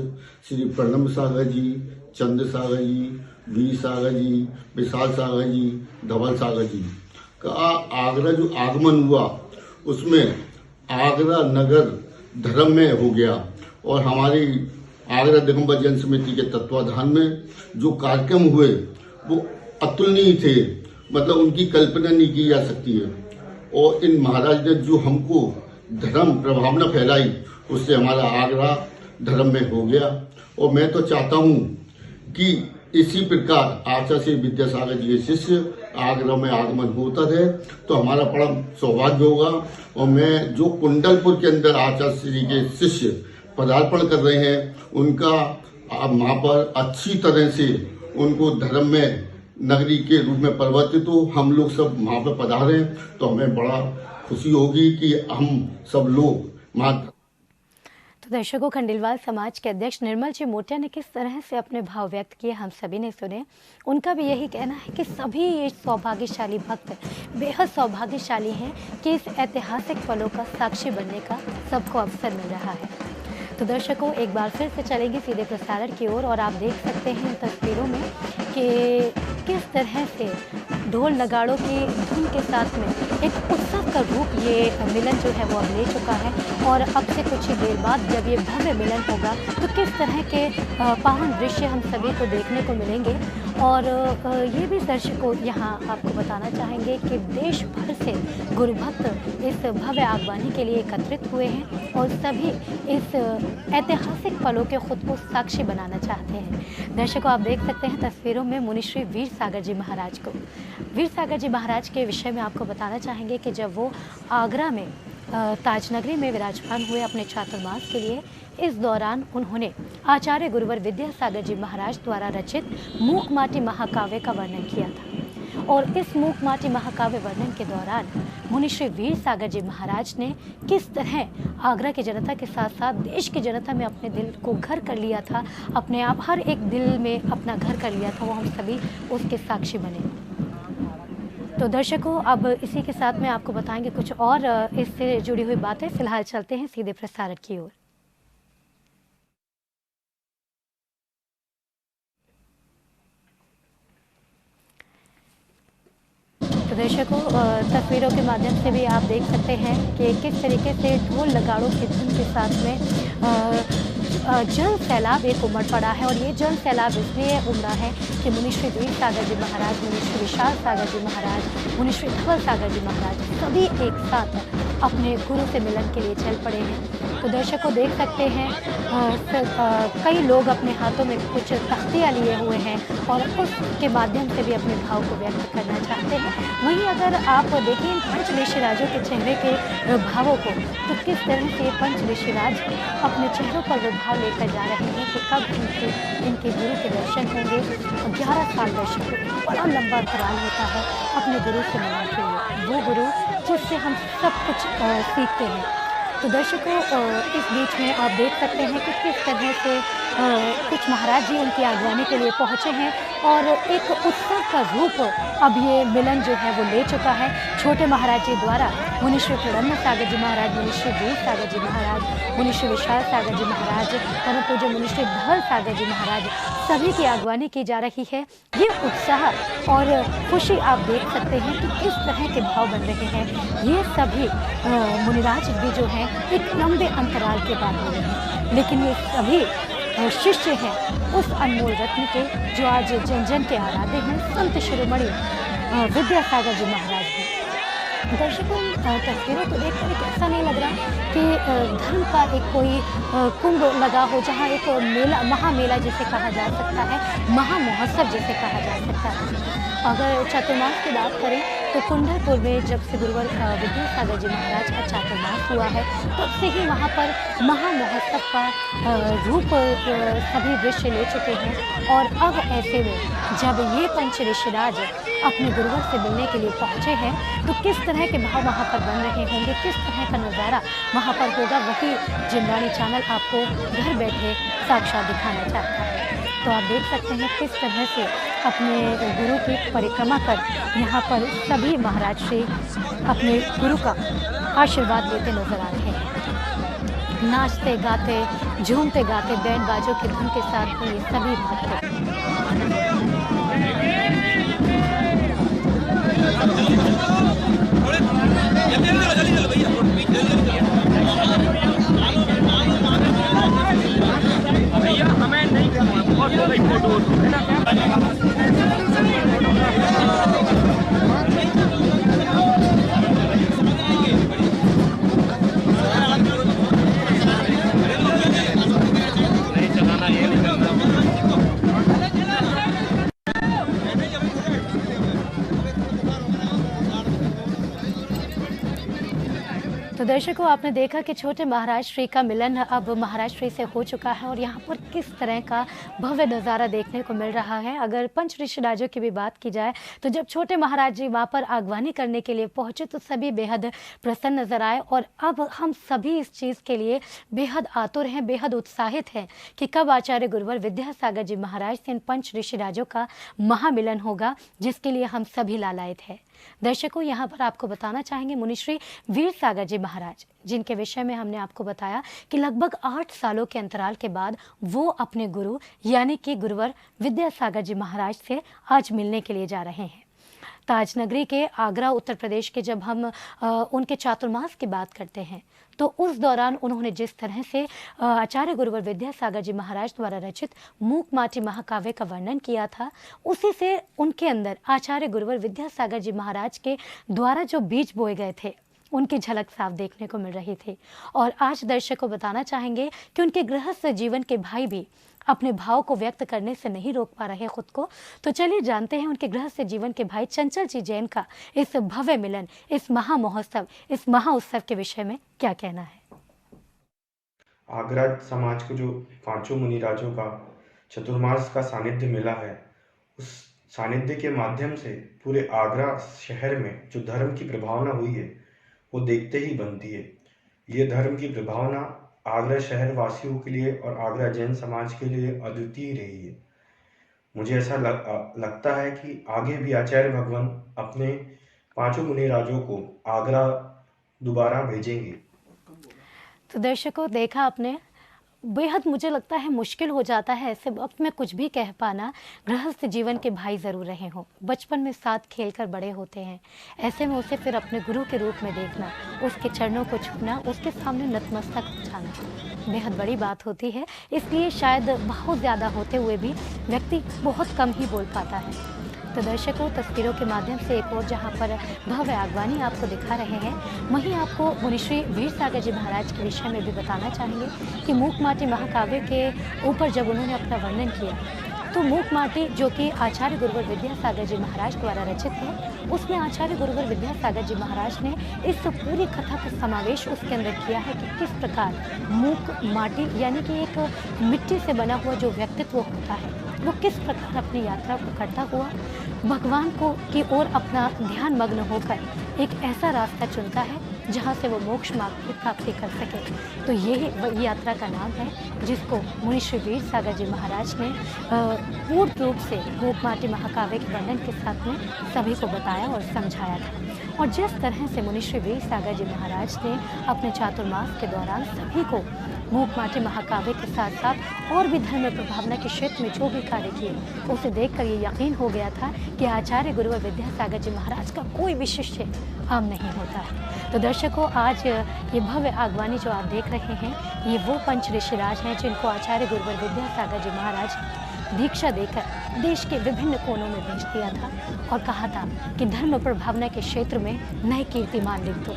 श्री प्रणम्य सागर जी, चंद्र सागर जी, वीर सागर जी, विशाल सागर जी, धवल सागर जी का आगरा जो आगमन हुआ उसमें आगरा नगर धर्म में हो गया और हमारी आगरा दिगंबर जैन समिति के तत्वाधान में जो कार्यक्रम हुए वो अतुलनीय थे, मतलब उनकी कल्पना नहीं की जा सकती है। और इन महाराज ने जो हमको धर्म प्रभावना फैलाई उससे हमारा आगरा धर्म में हो गया। और मैं तो चाहता हूँ कि इसी प्रकार आचार्य श्री विद्यासागर जी के शिष्य आगरा में आगमन होता रहे तो हमारा बड़ा सौभाग्य होगा। और मैं जो कुंडलपुर के अंदर आचार्य श्री के शिष्य पदार्पण कर रहे हैं उनका वहाँ पर अच्छी तरह से उनको धर्म में नगरी के रूप में परिवर्तित हो, हम लोग सब वहाँ पर पधारें तो हमें बड़ा खुशी होगी कि हम सब लोग वहाँ। तो दर्शकों, खंडेलवाल समाज के अध्यक्ष निर्मल जी मोटिया ने किस तरह से अपने भाव व्यक्त किए हम सभी ने सुने। उनका भी यही कहना है कि सभी ये सौभाग्यशाली भक्त बेहद सौभाग्यशाली हैं कि इस ऐतिहासिक पलों का साक्षी बनने का सबको अवसर मिल रहा है। तो दर्शकों, एक बार फिर से चलेंगे सीधे प्रसारण की ओर और आप देख सकते हैं इन तस्वीरों में कि किस तरह से ढोल नगाड़ों की धुन के साथ में एक उत्सव का रूप ये मिलन जो है वो अब ले चुका है। और अब से कुछ ही देर बाद जब ये भव्य मिलन होगा तो किस तरह के पावन दृश्य हम सभी को देखने को मिलेंगे और ये भी दर्शकों यहाँ आपको बताना चाहेंगे कि देश भर से गुरु भक्त इस भव्य आगवानी के लिए एकत्रित हुए हैं और सभी इस ऐतिहासिक पलों के खुद को साक्षी बनाना चाहते हैं। दर्शकों, आप देख सकते हैं तस्वीरों में मुनिश्री वीर सागर जी महाराज को। वीर सागर जी महाराज के विषय में आपको बताना चाहेंगे कि जब वो आगरा में ताजनगरी में विराजमान हुए अपने चातुर्मास के लिए, इस दौरान उन्होंने आचार्य गुरुवर विद्यासागर जी महाराज द्वारा रचित मूक माटी महाकाव्य का वर्णन किया था। और इस मूक माटी महाकाव्य वर्णन के दौरान मुनिश्री वीर सागर जी महाराज ने किस तरह आगरा की जनता के साथ साथ देश की जनता में अपने दिल को घर कर लिया था, अपने आप हर एक दिल में अपना घर कर लिया था, वो हम सभी उसके साक्षी बने। तो दर्शकों, अब इसी के साथ में आपको बताएंगे कुछ और इससे जुड़ी हुई बातें। फिलहाल चलते हैं सीधे प्रसारण की ओर। तो दर्शकों, तस्वीरों के माध्यम से भी आप देख सकते हैं कि किस तरीके से ढोल नगाड़ों की धुन के साथ में जल सैलाब एक उमड़ पड़ा है। और ये जल सैलाब इसलिए उमड़ा है कि मुनिश्री वीर सागर जी महाराज, मुनिश्री विशाल सागर जी महाराज, मुनिश्री धवल सागर जी महाराज सभी एक साथ अपने गुरु से मिलन के लिए चल पड़े हैं। तो दर्शकों देख सकते हैं कई लोग अपने हाथों में कुछ तख्तियाँ लिए हुए हैं और उसके माध्यम से भी अपने भाव को व्यक्त करना चाहते हैं। वहीं अगर आप देखें इन पंच ऋषिराजों के चेहरे के भावों को, तो किस तरह से पंच ऋषिराज अपने चेहरों पर वो भाव लेकर जा रहे हैं कि कब इनके गुरु के दर्शन होंगे। 11 साल दर्शकों, बड़ा लंबा अंतराल होता है अपने गुरु से मिलने के लिए, वो गुरु जिससे हम सब कुछ सीखते हैं। तो दर्शकों, इस बीच में आप देख सकते हैं कि किस तरह से कुछ महाराज जी उनकी आगवानी के लिए पहुंचे हैं और एक उत्सव का रूप अब ये मिलन जो है वो ले चुका है। छोटे महाराज जी द्वारा मुनिश्री प्रणम्य सागर जी महाराज, मुनिश्री वीर सागर जी महाराज, मुनिश्री विशाल सागर जी महाराज, परम पूज्य मुनिश्री धवल सागर जी महाराज, सभी की आगवानी की जा रही है। ये उत्साह और खुशी आप देख सकते हैं कि किस तरह के भाव बन रहे हैं। ये सभी मुनिराज भी जो हैं एक लंबे अंतराल के बाद हुए हैं, लेकिन ये सभी शिष्य हैं उस अनमोल रत्न के जो आज जन जन के आराध्य हैं, संत शिरोमणि विद्यासागर जी महाराज हैं। दर्शकों, तस्वीरों को देखकर ऐसा नहीं लग रहा कि धर्म का एक कोई कुंभ लगा हो, जहाँ एक मेला, महामेला जिसे कहा जा सकता है, महामहोत्सव जिसे कहा जा सकता है। अगर चातुर्मास की बात करें तो कुंडलपुर में जब से गुरुवर विद्यासागर जी महाराज का चातुर्मास हुआ है, तब से ही वहाँ पर महामहोत्सव का रूप सभी दृश्य ले चुके हैं। और अब ऐसे में जब ये पंच ऋषिराज अपने गुरुवर से मिलने के लिए पहुँचे हैं, तो किस तरह के भाव वहाँ पर बन रहे होंगे, किस तरह का नज़ारा वहाँ पर होगा, वही जिनवाणी चैनल आपको घर बैठे साक्षात दिखाना चाहता है। तो आप देख सकते हैं किस तरह से अपने गुरु की परिक्रमा कर यहाँ पर सभी महाराज श्री अपने गुरु का आशीर्वाद लेते नजर आ रहे हैं। नाचते गाते, झूमते गाते, बैंड बाजों की धुन के साथ ये सभी भक्त तो दर्शकों, आपने देखा कि छोटे महाराज श्री का मिलन अब महाराज श्री से हो चुका है और यहाँ पर किस तरह का भव्य नज़ारा देखने को मिल रहा है। अगर पंच ऋषिराजों की भी बात की जाए तो जब छोटे महाराज जी वहाँ पर आगवानी करने के लिए पहुँचे तो सभी बेहद प्रसन्न नजर आए। और अब हम सभी इस चीज़ के लिए बेहद आतुर हैं, बेहद उत्साहित हैं कि कब आचार्य गुरुवर विद्यासागर जी महाराज से इन पंच ऋषिराजों का महामिलन होगा, जिसके लिए हम सभी लालायित हैं। दर्शकों, यहाँ पर आपको बताना चाहेंगे मुनिश्री वीर सागर जी महाराज, जिनके विषय में हमने आपको बताया कि लगभग 8 सालों के अंतराल के बाद वो अपने गुरु यानी कि गुरुवर विद्यासागर जी महाराज से आज मिलने के लिए जा रहे हैं। ताजनगरी के आगरा उत्तर प्रदेश के जब हम उनके चातुर्मास की बात करते हैं तो उस दौरान उन्होंने जिस तरह से आचार्य गुरुवर विद्यासागर जी महाराज द्वारा रचित मूक माटी महाकाव्य का वर्णन किया था, उसी से उनके अंदर आचार्य गुरुवर विद्यासागर जी महाराज के द्वारा जो बीज बोए गए थे उनकी झलक साफ देखने को मिल रही थी। और आज दर्शक को बताना चाहेंगे कि उनके गृहस्थ जीवन के भाई भी अपने भाव को व्यक्त करने से नहीं रोक पा रहे खुद को। तो चलिए जानते हैं उनके गृहस्थ जीवन के भाई चंचल जी जैन का इस भव्य मिलन, इस महा महोत्सव, इस महा उत्सव के विषय में क्या कहना है। आगरा समाज को जो पांचों मुनिराजों का चतुर्मास का सानिध्य मिला है, उस सानिध्य के माध्यम से पूरे आगरा शहर में जो धर्म की प्रभावना हुई है वो देखते ही बनती है। ये धर्म की प्रभावना आगरा शहर वासियों के लिए और आगरा जैन समाज के लिए अद्वितीय रही है। मुझे ऐसा लगता है कि आगे भी आचार्य भगवान अपने पांचों मुनिराजों को आगरा दोबारा भेजेंगे। तो दर्शकों, देखा आपने, बेहद मुझे लगता है मुश्किल हो जाता है ऐसे वक्त में कुछ भी कह पाना। गृहस्थ जीवन के भाई ज़रूर रहे हों, बचपन में साथ खेलकर बड़े होते हैं, ऐसे में उसे फिर अपने गुरु के रूप में देखना, उसके चरणों को छूना, उसके सामने नतमस्तक हो जाना बेहद बड़ी बात होती है। इसलिए शायद बहुत ज़्यादा होते हुए भी व्यक्ति बहुत कम ही बोल पाता है। तो दर्शकों, तस्वीरों के माध्यम से एक और जहां पर भव्य आगवानी आपको दिखा रहे हैं, वहीं आपको मुनिश्री वीर सागर जी महाराज के विषय में भी बताना चाहेंगे कि मूक माटी महाकाव्य के ऊपर जब उन्होंने अपना वर्णन किया तो मूक माटी जो कि आचार्य गुरुवर विद्यासागर जी महाराज द्वारा रचित है, उसमें आचार्य गुरुवर विद्यासागर जी महाराज ने इस पूरी कथा का समावेश उसके अंदर किया है कि किस प्रकार मूक माटी यानी कि एक मिट्टी से बना हुआ जो व्यक्तित्व होता है वो किस प्रकार अपनी यात्रा को करता हुआ भगवान को की ओर अपना ध्यान मग्न होकर एक ऐसा रास्ता चुनता है जहाँ से वो मोक्ष मार्ग की प्राप्ति कर सके। तो यही यात्रा का नाम है जिसको मुनिश्री वीर सागर जी महाराज ने पूर्ण रूप से मूक माटी महाकाव्य के वर्णन के साथ में सभी को बताया और समझाया था। और जिस तरह से मुनिश्री वीर सागर जी महाराज ने अपने चातुर्मास के दौरान सभी को मूक माटी महाकाव्य के साथ साथ और भी धर्म प्रभावना के क्षेत्र में जो भी कार्य किए, उसे देखकर ये यकीन हो गया था कि आचार्य गुरुवर विद्यासागर जी महाराज का कोई भी शिष्य आम नहीं होता है। तो दर्शकों, आज ये भव्य आगवानी जो आप देख रहे हैं, ये वो पंच ऋषिराज हैं जिनको आचार्य गुरुवर विद्यासागर जी महाराज दीक्षा देकर देश के विभिन्न कोनों में भेज दिया था और कहा था कि धर्म प्रभावना के क्षेत्र में नए कीर्तिमान लिख दो।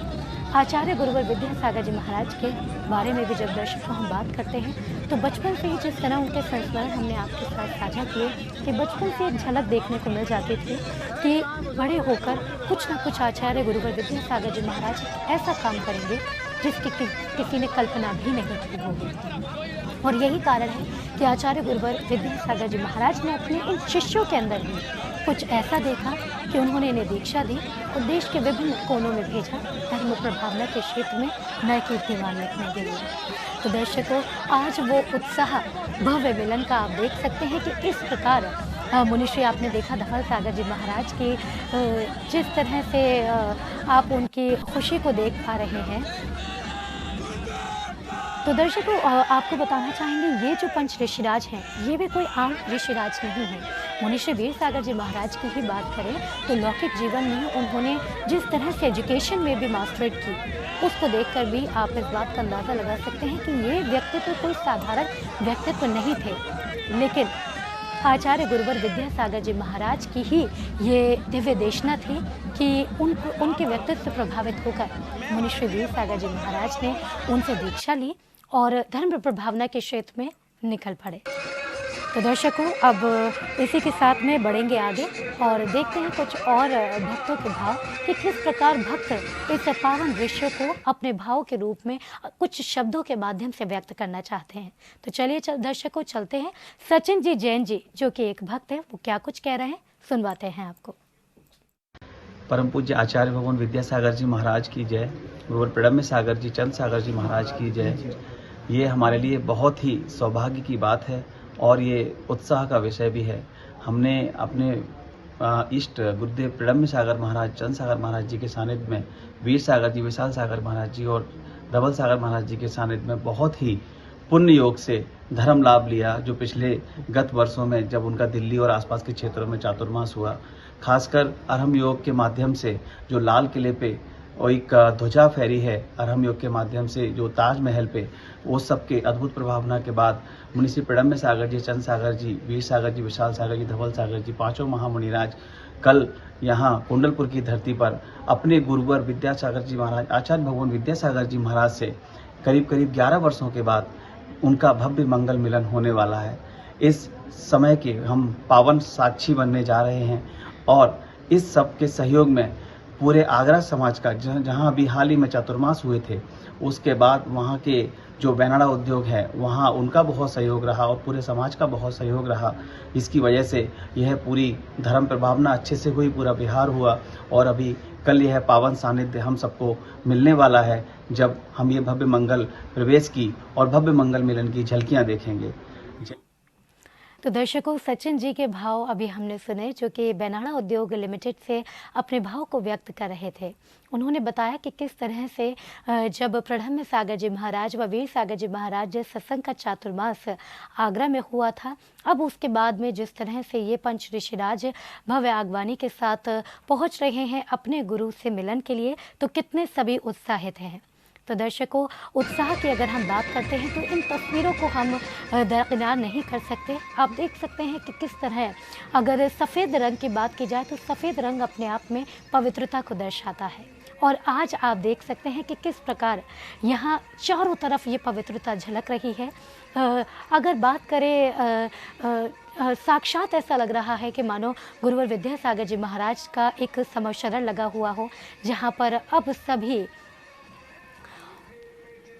आचार्य गुरुवर विद्यासागर जी महाराज के बारे में भी जब दर्शकों हम बात करते हैं तो बचपन से ही जिस तरह उनके संस्मरण हमने आपके साथ साझा किए कि बचपन से एक झलक देखने को मिल जाती थी कि बड़े होकर कुछ ना कुछ आचार्य गुरुवर विद्यासागर जी महाराज ऐसा काम करेंगे जिसकी किसी ने कल्पना भी नहीं की होगी। और यही कारण है कि आचार्य गुरुवर विद्यासागर जी महाराज ने अपने इन शिष्यों के अंदर भी कुछ ऐसा देखा कि उन्होंने इन्हें दीक्षा दी और देश के विभिन्न कोनों में भेजा धर्म प्रभावना के क्षेत्र में नए कीर्तिमान लिखने के लिए। तो दर्शकों, आज वो उत्साह भव्य मिलन का आप देख सकते हैं कि इस प्रकार मुनिश्री आपने देखा धवल सागर जी महाराज की जिस तरह से आप उनकी खुशी को देख पा रहे हैं। तो दर्शकों, आपको बताना चाहेंगे ये जो पंच ऋषिराज हैं ये भी कोई आम ऋषिराज नहीं है। मुनिश्री वीर सागर जी महाराज की ही बात करें तो लौकिक जीवन में उन्होंने जिस तरह से एजुकेशन में भी मास्टरेट की, उसको देखकर भी आप इस बात का अंदाज़ा लगा सकते हैं कि ये व्यक्तित्व कोई साधारण व्यक्तित्व नहीं थे, लेकिन आचार्य गुरुवर विद्यासागर जी महाराज की ही ये दिव्य देशना थी कि उनके व्यक्तित्व से प्रभावित होकर मुनिश्री वीर सागर जी महाराज ने उनसे दीक्षा ली और धर्म प्रभावना के क्षेत्र में निकल पड़े। तो दर्शकों, अब इसी के साथ में बढ़ेंगे आगे और देखते हैं कुछ और भक्तों के भाव कि किस प्रकार भक्त इस पावन दृश्य को अपने भाव के रूप में कुछ शब्दों के माध्यम से व्यक्त करना चाहते हैं। तो चलिए दर्शकों, चलते हैं सचिन जी जैन जी जो कि एक भक्त है, वो क्या कुछ कह रहे हैं सुनवाते हैं आपको। परम पूज्य आचार्य भगवान विद्यासागर जी महाराज की जय, गुरुवर प्रणम्य सागर जी चंद सागर जी महाराज की जय। ये हमारे लिए बहुत ही सौभाग्य की बात है और ये उत्साह का विषय भी है। हमने अपने इष्ट गुरुदेव प्रणम्य सागर महाराज चंद सागर महाराज जी के सानिध्य में वीर सागर जी, विशाल सागर महाराज जी और धवल सागर महाराज जी के सानिध्य में बहुत ही पुण्य योग से धर्म लाभ लिया। जो पिछले गत वर्षों में जब उनका दिल्ली और आसपास के क्षेत्रों में चातुर्मास हुआ खासकर अरहम योग के माध्यम से जो लाल किले पे और एक ध्वजा फेरी है अरहम योग के माध्यम से जो ताजमहल पे, वो सब के अद्भुत प्रभावना के बाद मुनि श्री प्रणम्य सागर जी, चंद सागर जी, वीर सागर जी, विशाल सागर जी, धवल सागर जी, पांचों महामुनिराज कल यहाँ कुंडलपुर की धरती पर अपने गुरुवर विद्यासागर जी महाराज, आचार्य भगवान विद्यासागर जी महाराज से करीब करीब 11 वर्षों के बाद उनका भव्य मंगल मिलन होने वाला है। इस समय के हम पावन साक्षी बनने जा रहे हैं और इस सब के सहयोग में पूरे आगरा समाज का, जहां अभी हाल ही में चातुर्मास हुए थे, उसके बाद वहां के जो बैनाड़ा उद्योग है वहां उनका बहुत सहयोग रहा और पूरे समाज का बहुत सहयोग रहा। इसकी वजह से यह पूरी धर्म प्रभावना अच्छे से हुई, पूरा विहार हुआ और अभी कल यह पावन सानिध्य हम सबको मिलने वाला है जब हम ये भव्य मंगल प्रवेश की और भव्य मंगल मिलन की झलकियां देखेंगे। तो दर्शकों, सचिन जी के भाव अभी हमने सुने, जो कि बैनाड़ा उद्योग लिमिटेड से अपने भाव को व्यक्त कर रहे थे। उन्होंने बताया कि किस तरह से जब प्रणम्य सागर जी महाराज व वीर सागर जी महाराज सत्संग का चातुर्मास आगरा में हुआ था, अब उसके बाद में जिस तरह से ये पंच ऋषिराज भव्य आगवानी के साथ पहुंच रहे हैं अपने गुरु से मिलन के लिए, तो कितने सभी उत्साहित हैं। तो दर्शकों, उत्साह की अगर हम बात करते हैं तो इन तस्वीरों को हम दरकिनार नहीं कर सकते। आप देख सकते हैं कि किस तरह अगर सफ़ेद रंग की बात की जाए तो सफ़ेद रंग अपने आप में पवित्रता को दर्शाता है और आज आप देख सकते हैं कि किस प्रकार यहाँ चारों तरफ ये पवित्रता झलक रही है। अगर बात करें साक्षात ऐसा लग रहा है कि मानो गुरुवर विद्यासागर जी महाराज का एक समवशरण लगा हुआ हो, जहाँ पर अब सभी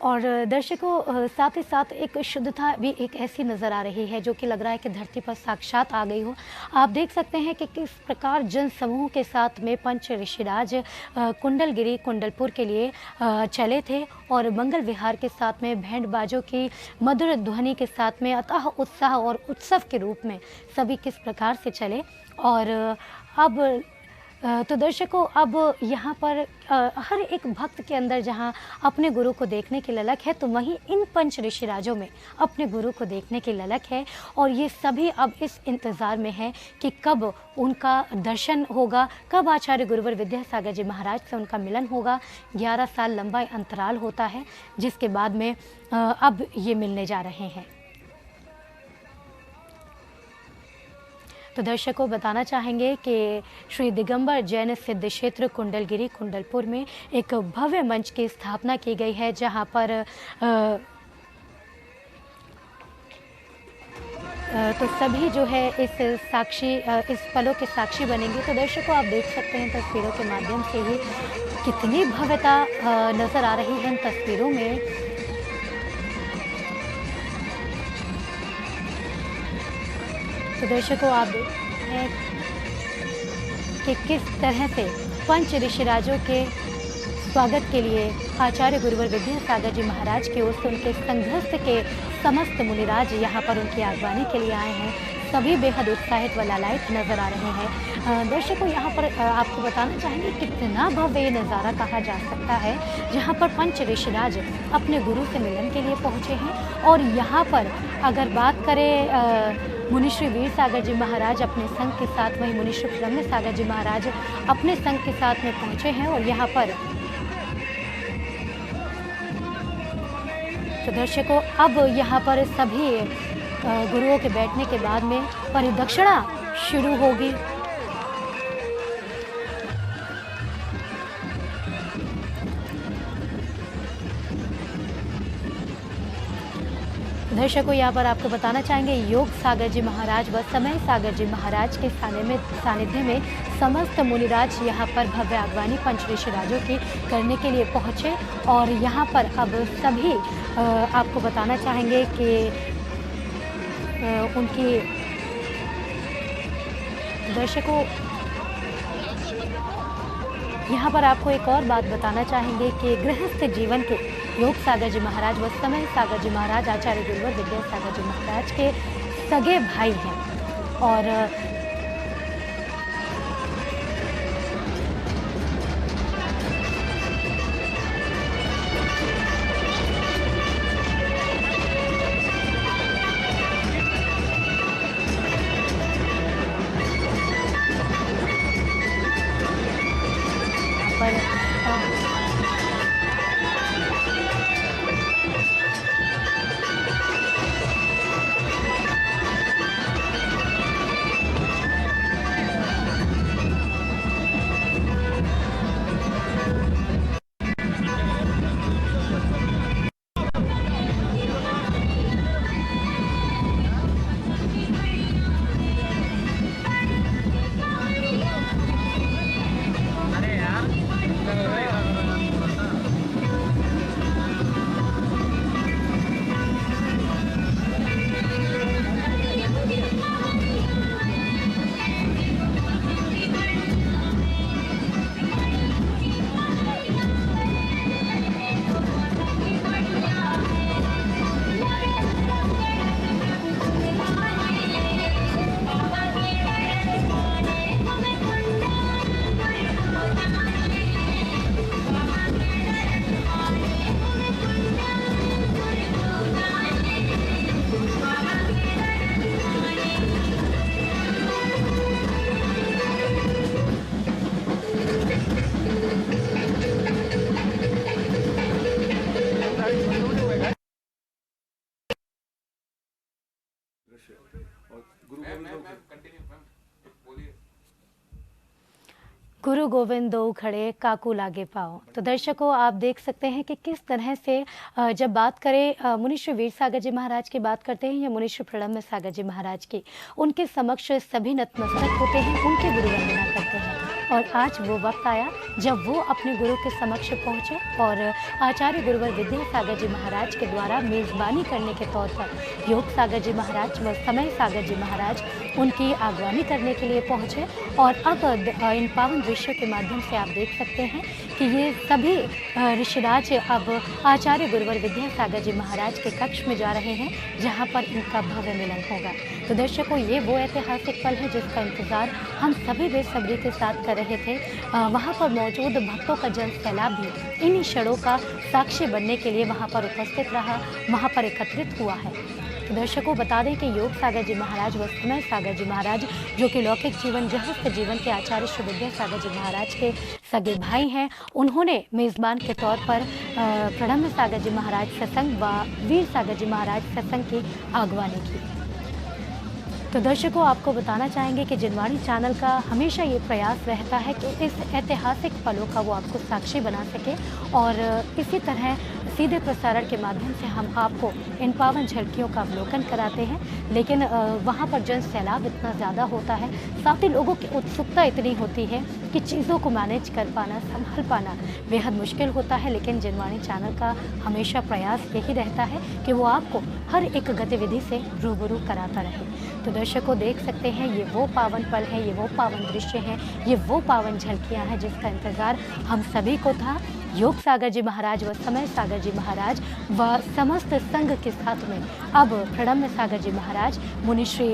और दर्शकों साथ ही साथ एक शुद्धता भी एक ऐसी नज़र आ रही है जो कि लग रहा है कि धरती पर साक्षात आ गई हो। आप देख सकते हैं कि किस प्रकार जन समूह के साथ में पंच ऋषिराज कुंडलगिरी कुंडलपुर के लिए चले थे और मंगल विहार के साथ में बैंड बाजों की मधुर ध्वनि के साथ में अतः उत्साह और उत्सव के रूप में सभी किस प्रकार से चले। और अब तो दर्शकों, अब यहाँ पर हर एक भक्त के अंदर जहाँ अपने गुरु को देखने की ललक है, तो वहीं इन पंच ऋषिराजों में अपने गुरु को देखने की ललक है और ये सभी अब इस इंतज़ार में हैं कि कब उनका दर्शन होगा, कब आचार्य गुरुवर विद्यासागर जी महाराज से उनका मिलन होगा। 11 साल लंबा अंतराल होता है जिसके बाद में अब ये मिलने जा रहे हैं। तो दर्शकों, बताना चाहेंगे कि श्री दिगंबर जैन सिद्ध क्षेत्र कुंडलगिरी कुंडलपुर में एक भव्य मंच की स्थापना की गई है, जहां पर तो सभी जो है इस पलों के साक्षी बनेंगे। तो दर्शकों, आप देख सकते हैं तस्वीरों के माध्यम से ही कितनी भव्यता नज़र आ रही है इन तस्वीरों में। तो दर्शकों, आप देखते हैं कि किस तरह से पंच ऋषिराजों के स्वागत के लिए आचार्य गुरुवर विद्यासागर जी महाराज की ओर से उनके संघर्ष के समस्त मुनिराज यहाँ पर उनकी आगवानी के लिए आए हैं। सभी बेहद उत्साहित व लालायित नज़र आ रहे हैं। दर्शकों, यहाँ पर आपको बताना चाहेंगे कितना भव्य ये नज़ारा कहा जा सकता है, जहाँ पर पंच ऋषिराज अपने गुरु से मिलन के लिए पहुँचे हैं। और यहाँ पर अगर बात करें मुनि श्री वीर सागर जी महाराज अपने संघ के साथ, वहीं मुनि श्री प्रणम्य सागर जी महाराज अपने संघ के साथ में पहुँचे हैं। और यहाँ पर तो दर्शकों, अब यहाँ पर सभी गुरुओं के बैठने के बाद में परिदक्षिणा शुरू होगी। दर्शकों, यहाँ पर आपको बताना चाहेंगे योग सागर जी महाराज व समय सागर जी महाराज के सानिध्य में समस्त मुनिराज यहाँ पर भव्य आगवानी पंच ऋषिराजों की करने के लिए पहुँचे। और यहाँ पर अब सभी आपको बताना चाहेंगे कि उनकी दर्शकों, यहाँ पर आपको एक और बात बताना चाहेंगे कि गृहस्थ जीवन के योग सागर जी महाराज व समय सागर जी महाराज आचार्य गुरुवर विद्यासागर जी महाराज के सगे भाई हैं। और गुरु गोविंद दो खड़े काकू लागे पाओ। तो दर्शकों, आप देख सकते हैं कि किस तरह से जब बात करें मुनिश्री वीर सागर जी महाराज की बात करते हैं या मुनिश्री प्रणम्य सागर जी महाराज की, उनके समक्ष सभी नतमस्तक होते हैं, उनके गुरु वंदना करते हैं। और आज वो वक्त आया जब वो अपने गुरु के समक्ष पहुँचे और आचार्य गुरुवर विद्यासागर जी महाराज के द्वारा मेज़बानी करने के तौर पर योग सागर जी महाराज व समय सागर जी महाराज उनकी आगवानी करने के लिए पहुँचे। और अब इन पावन दृश्यों के माध्यम से आप देख सकते हैं कि ये सभी ऋषिराज अब आचार्य गुरुवर विद्यासागर जी महाराज के कक्ष में जा रहे हैं, जहाँ पर इनका भव्य मिलन होगा। तो दर्शकों, ये वो ऐतिहासिक पल है जिसका इंतज़ार हम सभी बेसब्री के साथ कर रहे थे। वहाँ पर मौजूद भक्तों का जन सैलाब भी इन्हीं क्षणों का साक्षी बनने के लिए वहाँ पर उपस्थित रहा, वहाँ पर एकत्रित हुआ है। तो दर्शकों, बता दें कि योग सागर जी महाराज व समय सागर जी महाराज, जो कि लौकिक जीवन गृहस्थ जीवन के आचार्य श्री विद्यासागर जी महाराज के सगे भाई हैं, उन्होंने मेज़बान के तौर पर प्रणम्य सागर जी महाराज सत्संग व वीर सागर जी महाराज सत्संग की आगवानी की। तो दर्शकों, आपको बताना चाहेंगे कि जिनवाणी चैनल का हमेशा ये प्रयास रहता है कि इस ऐतिहासिक पलों का वो आपको साक्षी बना सके और इसी तरह सीधे प्रसारण के माध्यम से हम आपको इन पावन झलकियों का अवलोकन कराते हैं। लेकिन वहाँ पर जन सैलाब इतना ज़्यादा होता है, साथ ही लोगों की उत्सुकता इतनी होती है कि चीज़ों को मैनेज कर पाना, संभाल पाना बेहद मुश्किल होता है। लेकिन जिनवाणी चैनल का हमेशा प्रयास यही रहता है कि वो आपको हर एक गतिविधि से रूबरू कराता रहे। तो दर्शकों, देख सकते हैं ये वो पावन पल है, ये वो पावन दृश्य हैं, ये वो पावन झलकियाँ हैं जिसका इंतज़ार हम सभी को था। योग सागर जी महाराज व समय सागर जी महाराज व समस्त संघ के साथ में अब प्रणम्य सागर जी महाराज, मुनिश्री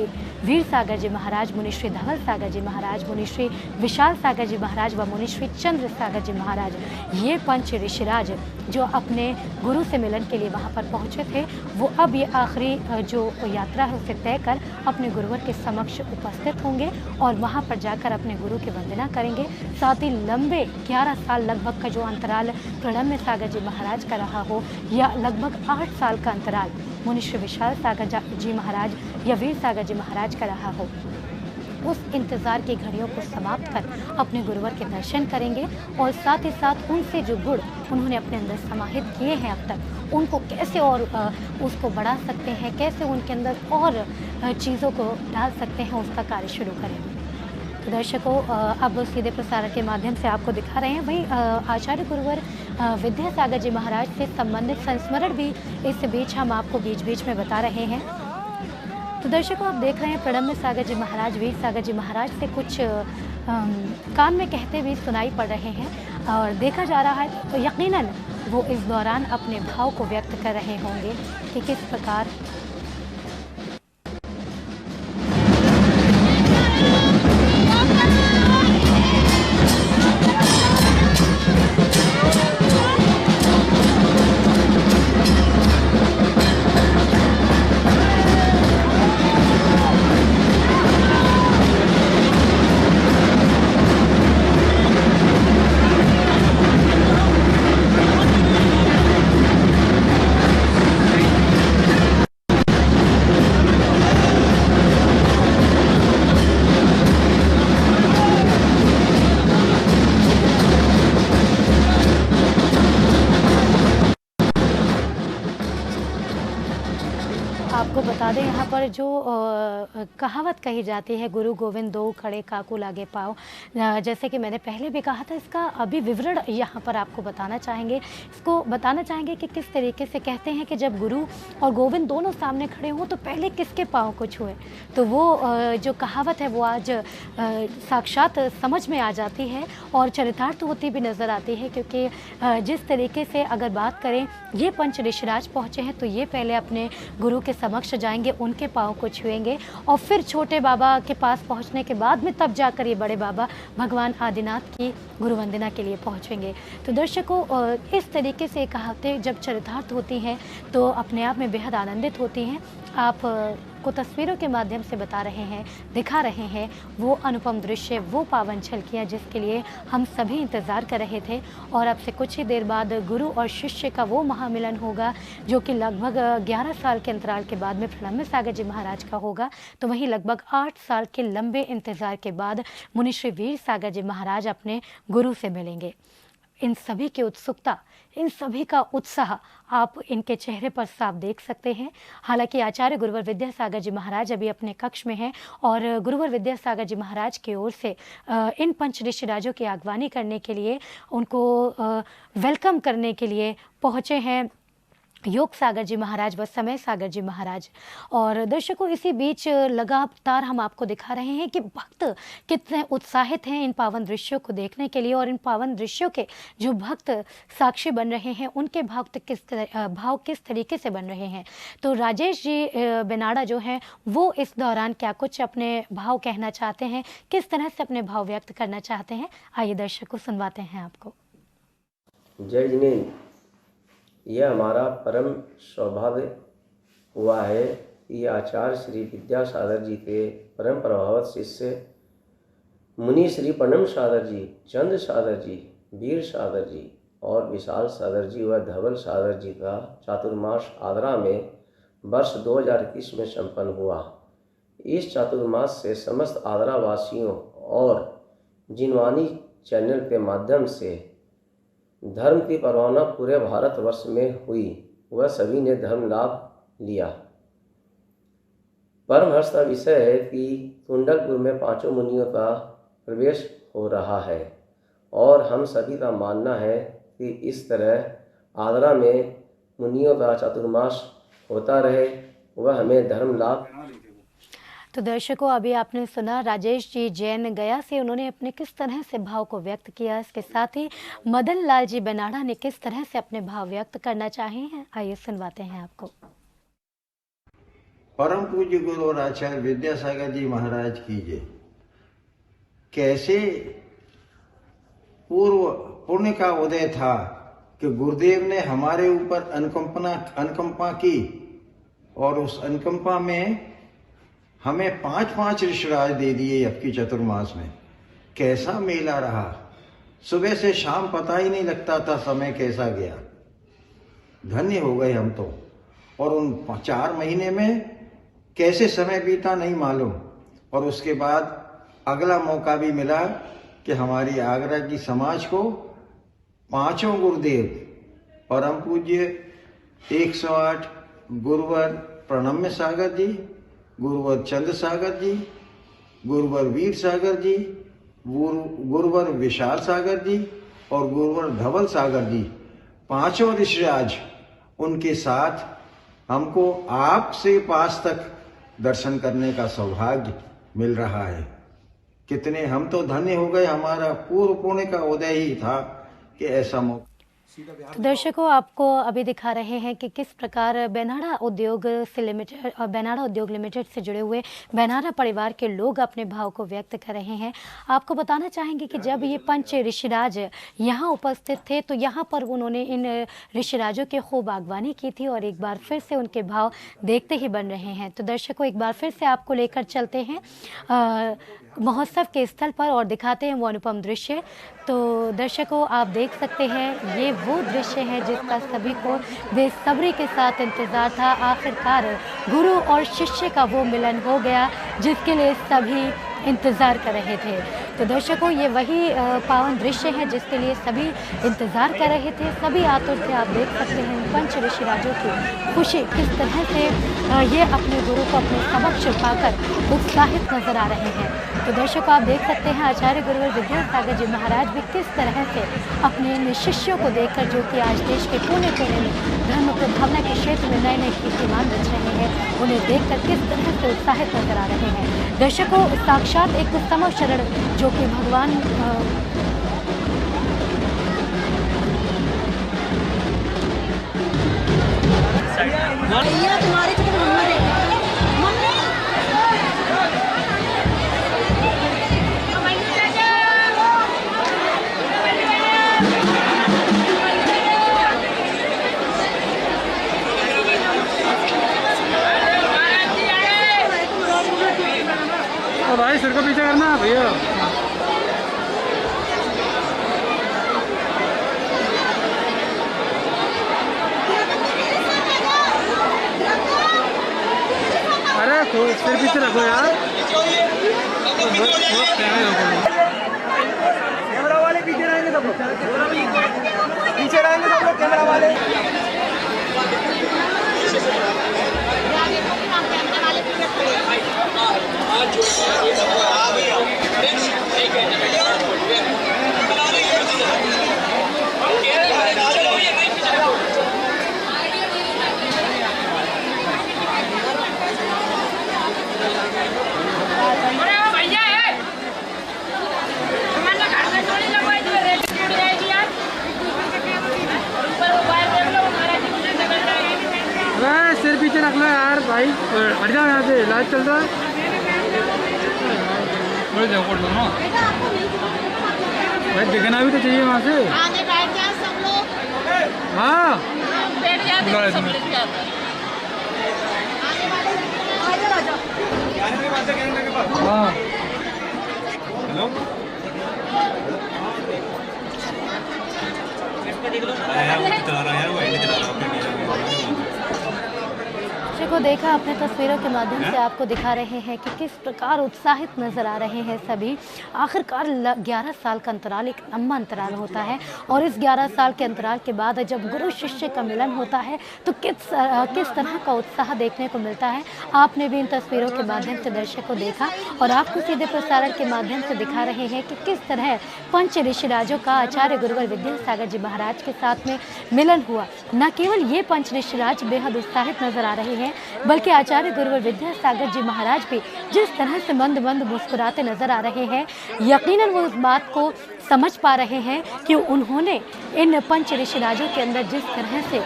वीर सागर जी महाराज, मुनिश्री धवल सागर जी महाराज, मुनिश्री विशाल सागर जी महाराज व मुनिश्री चंद्र सागर जी महाराज, ये पंच ऋषिराज जो अपने गुरु से मिलन के लिए वहाँ पर पहुँचे थे, वो अब ये आखिरी जो यात्रा है उसे तय कर अपने गुरुवर के समक्ष उपस्थित होंगे और वहाँ पर जाकर अपने गुरु की वंदना करेंगे। साथ ही लंबे 11 साल लगभग का जो अंतराल प्रणम्य सागर जी महाराज का रहा हो या लगभग 8 साल का अंतराल मुनिश्री विशाल सागर जी महाराज या वीर सागर जी महाराज का रहा हो, उस इंतज़ार की घड़ियों को समाप्त कर अपने गुरुवर के दर्शन करेंगे और साथ ही साथ उनसे जो गुण उन्होंने अपने अंदर समाहित किए हैं अब तक, उनको कैसे और उसको बढ़ा सकते हैं, कैसे उनके अंदर और चीज़ों को डाल सकते हैं, उसका कार्य शुरू करेंगे। तो दर्शकों, अब सीधे प्रसारण के माध्यम से आपको दिखा रहे हैं वही आचार्य गुरुवर विद्यासागर जी महाराज से संबंधित संस्मरण भी इस बीच हम आपको बीच बीच में बता रहे हैं। तो दर्शकों, आप देख रहे हैं प्रणम्य सागर जी महाराज वीर सागर जी महाराज से कुछ कान में कहते हुए सुनाई पड़ रहे हैं और देखा जा रहा है तो यकीनन वो इस दौरान अपने भाव को व्यक्त कर रहे होंगे कि किस प्रकार आपको बता दें, यहाँ पर जो कहावत कही जाती है गुरु गोविंद दो खड़े काकू लागे पाओ, जैसे कि मैंने पहले भी कहा था, इसका अभी विवरण यहाँ पर आपको बताना चाहेंगे। इसको बताना चाहेंगे कि किस तरीके से कहते हैं कि जब गुरु और गोविंद दोनों सामने खड़े हों तो पहले किसके पाँव को छुए। तो वो जो कहावत है वो आज साक्षात समझ में आ जाती है और चरितार्थ होती भी नज़र आती है, क्योंकि जिस तरीके से अगर बात करें ये पंच ऋषिराज पहुँचे हैं तो ये पहले अपने गुरु के समक्ष जाएंगे, उनके पाँव को छुएंगे और फिर छोटे बाबा के पास पहुंचने के बाद में तब जाकर ये बड़े बाबा भगवान आदिनाथ की गुरु वंदना के लिए पहुंचेंगे। तो दर्शकों, इस तरीके से कहावतें जब चरितार्थ होती हैं तो अपने आप में बेहद आनंदित होती हैं। आप आपको तस्वीरों के माध्यम से बता रहे हैं, दिखा रहे हैं वो अनुपम दृश्य, वो पावन झलकियाँ जिसके लिए हम सभी इंतज़ार कर रहे थे। और अब से कुछ ही देर बाद गुरु और शिष्य का वो महामिलन होगा जो कि लगभग 11 साल के अंतराल के बाद में प्रणम्य सागर जी महाराज का होगा। तो वहीं लगभग 8 साल के लंबे इंतज़ार के बाद मुनि श्री वीर सागर जी महाराज अपने गुरु से मिलेंगे। इन सभी की उत्सुकता, इन सभी का उत्साह आप इनके चेहरे पर साफ देख सकते हैं। हालांकि आचार्य गुरुवर विद्यासागर जी महाराज अभी अपने कक्ष में हैं और गुरुवर विद्यासागर जी महाराज की ओर से इन पंच ऋषिराजों की अगवानी करने के लिए, उनको वेलकम करने के लिए पहुँचे हैं योग सागर जी महाराज व समय सागर जी महाराज। और दर्शकों, इसी बीच लगातार हम आपको दिखा रहे हैं कि भक्त कितने उत्साहित हैं इन पावन दृश्यों को देखने के लिए, और इन पावन दृश्यों के जो भक्त साक्षी बन रहे हैं उनके भाव किस तरीके से बन रहे हैं। तो राजेश जी बेनाड़ा जो हैं वो इस दौरान क्या कुछ अपने भाव कहना चाहते हैं, किस तरह से अपने भाव व्यक्त करना चाहते हैं, आइए दर्शकों सुनवाते हैं आपको। जय जिनेन्द्र, यह हमारा परम सौभाग्य हुआ है कि आचार्य श्री विद्यासागर जी के परम प्रभावित शिष्य मुनि श्री प्रणम्य सागर जी, चंद सागर जी, वीर सागर जी और विशाल सागर जी व धवल सागर जी का चातुर्मास आगरा में वर्ष 2021 में संपन्न हुआ। इस चातुर्मास से समस्त आगरा वासियों और जिनवानी चैनल के माध्यम से धर्म की परवाना पूरे भारतवर्ष में हुई, वह सभी ने धर्म लाभ लिया। परम हर्ष का विषय है कि कुंडलपुर में 5 मुनियों का प्रवेश हो रहा है और हम सभी का मानना है कि इस तरह आगरा में मुनियों का चातुर्मास होता रहे, वह हमें धर्म लाभ। तो दर्शकों, अभी आपने सुना राजेश जी जैन गया से उन्होंने अपने किस तरह से भाव को व्यक्त किया। इसके साथ ही मदन लाल जी बेनाड़ा ने किस तरह से अपने भाव व्यक्त करना चाहे हैं, आइए सुनवाते हैं आपको। परम पूज्य गुरु और आचार्य विद्यासागर जी महाराज की जय। कैसे पूर्व पुण्य का उदय था कि गुरुदेव ने हमारे ऊपर अनुकंपा की और उस अनुकंपा में हमें 5 ऋषिराज दे दिए। अब की चतुर्मास में कैसा मेला रहा, सुबह से शाम पता ही नहीं लगता था समय कैसा गया। धन्य हो गए हम तो। और उन 4 महीने में कैसे समय बीता नहीं मालूम। और उसके बाद अगला मौका भी मिला कि हमारी आगरा की समाज को 5 गुरुदेव परम पूज्य 108 गुरुवर प्रणम्य सागर जी, गुरुवर चंद सागर जी, गुरुवर वीर सागर जी, गुरुवर विशाल सागर जी और गुरुवर धवल सागर जी, 5 ऋषिराज उनके साथ हमको आपसे पास तक दर्शन करने का सौभाग्य मिल रहा है। कितने हम तो धन्य हो गए। हमारा पूर्व पुण्य का उदय ही था कि ऐसा मौका। तो दर्शकों, आपको अभी दिखा रहे हैं कि किस प्रकार बेनाड़ा उद्योग लिमिटेड से जुड़े हुए बेनाड़ा परिवार के लोग अपने भाव को व्यक्त कर रहे हैं। आपको बताना चाहेंगे कि जब ये पंच ऋषिराज यहाँ उपस्थित थे तो यहाँ पर उन्होंने इन ऋषिराजों की खूब आगवानी की थी और एक बार फिर से उनके भाव देखते ही बन रहे हैं। तो दर्शकों, एक बार फिर से आपको लेकर चलते हैं महोत्सव के स्थल पर और दिखाते हैं वो अनुपम दृश्य। तो दर्शकों, आप देख सकते हैं ये वो दृश्य है जिसका सभी को बेसब्री के साथ इंतज़ार था। आखिरकार गुरु और शिष्य का वो मिलन हो गया जिसके लिए सभी इंतज़ार कर रहे थे। तो दर्शकों, ये वही पावन दृश्य है जिसके लिए सभी इंतज़ार कर रहे थे, सभी आतुर थे। आप देख सकते हैं पंच ऋषिराजों की खुशी किस तरह से ये अपने गुरु को अपने समक्ष पाकर उत्साहित नजर आ रहे हैं। तो दर्शकों, आप देख सकते हैं आचार्य गुरुवर विद्यासागर जी महाराज भी किस तरह से अपने इन शिष्यों को देखकर, जो कि आज देश के कोने कोने में धर्म प्रभावना के क्षेत्र में नए नए कीर्तिमान रच रहे हैं, उन्हें देखकर किस तरह से उत्साहित नजर आ रहे हैं। दर्शकों, साक्षात एक उत्तम शरण जो कि भगवान भाई सिर को पीछे करना भैया। अरे सिर पीछे रखो यार। कैमरा वाले पीछे रहेंगे सब लोग, पीछे रहेंगे सब लोग कैमरा वाले। सिर पीछे रख लो यार भाई, हट जाओ यहाँ से, लाइव चल रहा है। भाई दिखना भी तो चाहिए वहाँ से। हाँ हाँ को देखा अपने तस्वीरों के माध्यम से आपको दिखा रहे हैं कि किस प्रकार उत्साहित नजर आ रहे हैं सभी। आखिरकार 11 साल का अंतराल एक लंबा अंतराल होता है और इस 11 साल के अंतराल के बाद जब गुरु शिष्य का मिलन होता है तो किस तरह का उत्साह देखने को मिलता है। आपने भी इन तस्वीरों के माध्यम से दर्शक को देखा और आपको सीधे प्रसारण के माध्यम से दिखा रहे हैं कि किस तरह पंच ऋषिराजों का आचार्य गुरुवर विद्यासागर जी महाराज के साथ में मिलन हुआ। न केवल ये पंच ऋषिराज बेहद उत्साहित नजर आ रहे हैं बल्कि आचार्य गुरुवर विद्यासागर जी महाराज भी जिस तरह से मंद मंद मुस्कुराते नजर आ रहे हैं, यकीनन वो इस बात को समझ पा रहे हैं कि उन्होंने इन पंच ऋषिराजों के अंदर जिस तरह से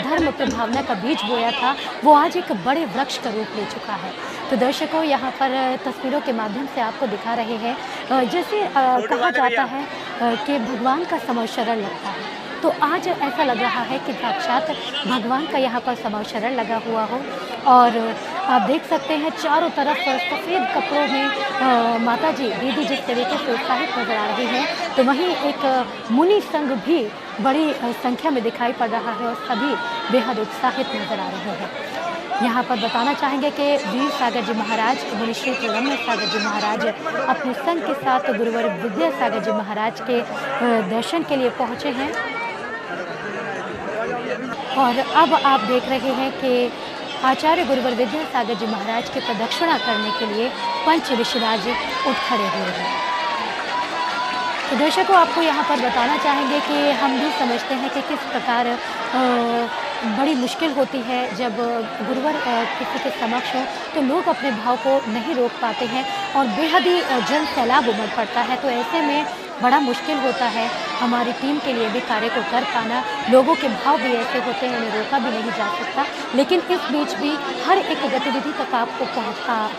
धर्म प्रभावना का बीज बोया था वो आज एक बड़े वृक्ष का रूप ले चुका है। तो दर्शकों यहाँ पर तस्वीरों के माध्यम से आपको दिखा रहे हैं, जैसे कहा जाता है कि भगवान का समवशरण लगता है, तो आज ऐसा लग रहा है कि साक्षात भगवान का यहाँ पर समवशरण लगा हुआ हो। और आप देख सकते हैं चारों तरफ सफ़ेद कपड़ों में माता जी दीदी जिस तरीके से उत्साहित नजर आ रही हैं, तो वहीं एक मुनि संघ भी बड़ी संख्या में दिखाई पड़ रहा है और सभी बेहद उत्साहित नजर आ रहे हैं। यहाँ पर बताना चाहेंगे कि वीर सागर जी महाराज मुनि श्री प्रणम्य सागर जी महाराज अपने संघ के साथ गुरुवर विद्यासागर जी महाराज के दर्शन के लिए पहुँचे हैं और अब आप देख रहे हैं कि आचार्य गुरुवर विद्यासागर जी महाराज की प्रदक्षिणा करने के लिए पंच ऋषिराज उठ खड़े हुए हैं। तो दर्शकों आपको यहाँ पर बताना चाहेंगे कि हम भी समझते हैं कि किस प्रकार बड़ी मुश्किल होती है जब गुरुवर किसी के समक्ष हो तो लोग अपने भाव को नहीं रोक पाते हैं और बेहद ही जन सैलाब उमड़ पड़ता है। तो ऐसे में बड़ा मुश्किल होता है हमारी टीम के लिए भी कार्य को कर पाना। लोगों के भाव भी ऐसे होते हैं, उन्हें रोका भी नहीं जा सकता, लेकिन इस बीच भी हर एक गतिविधि तक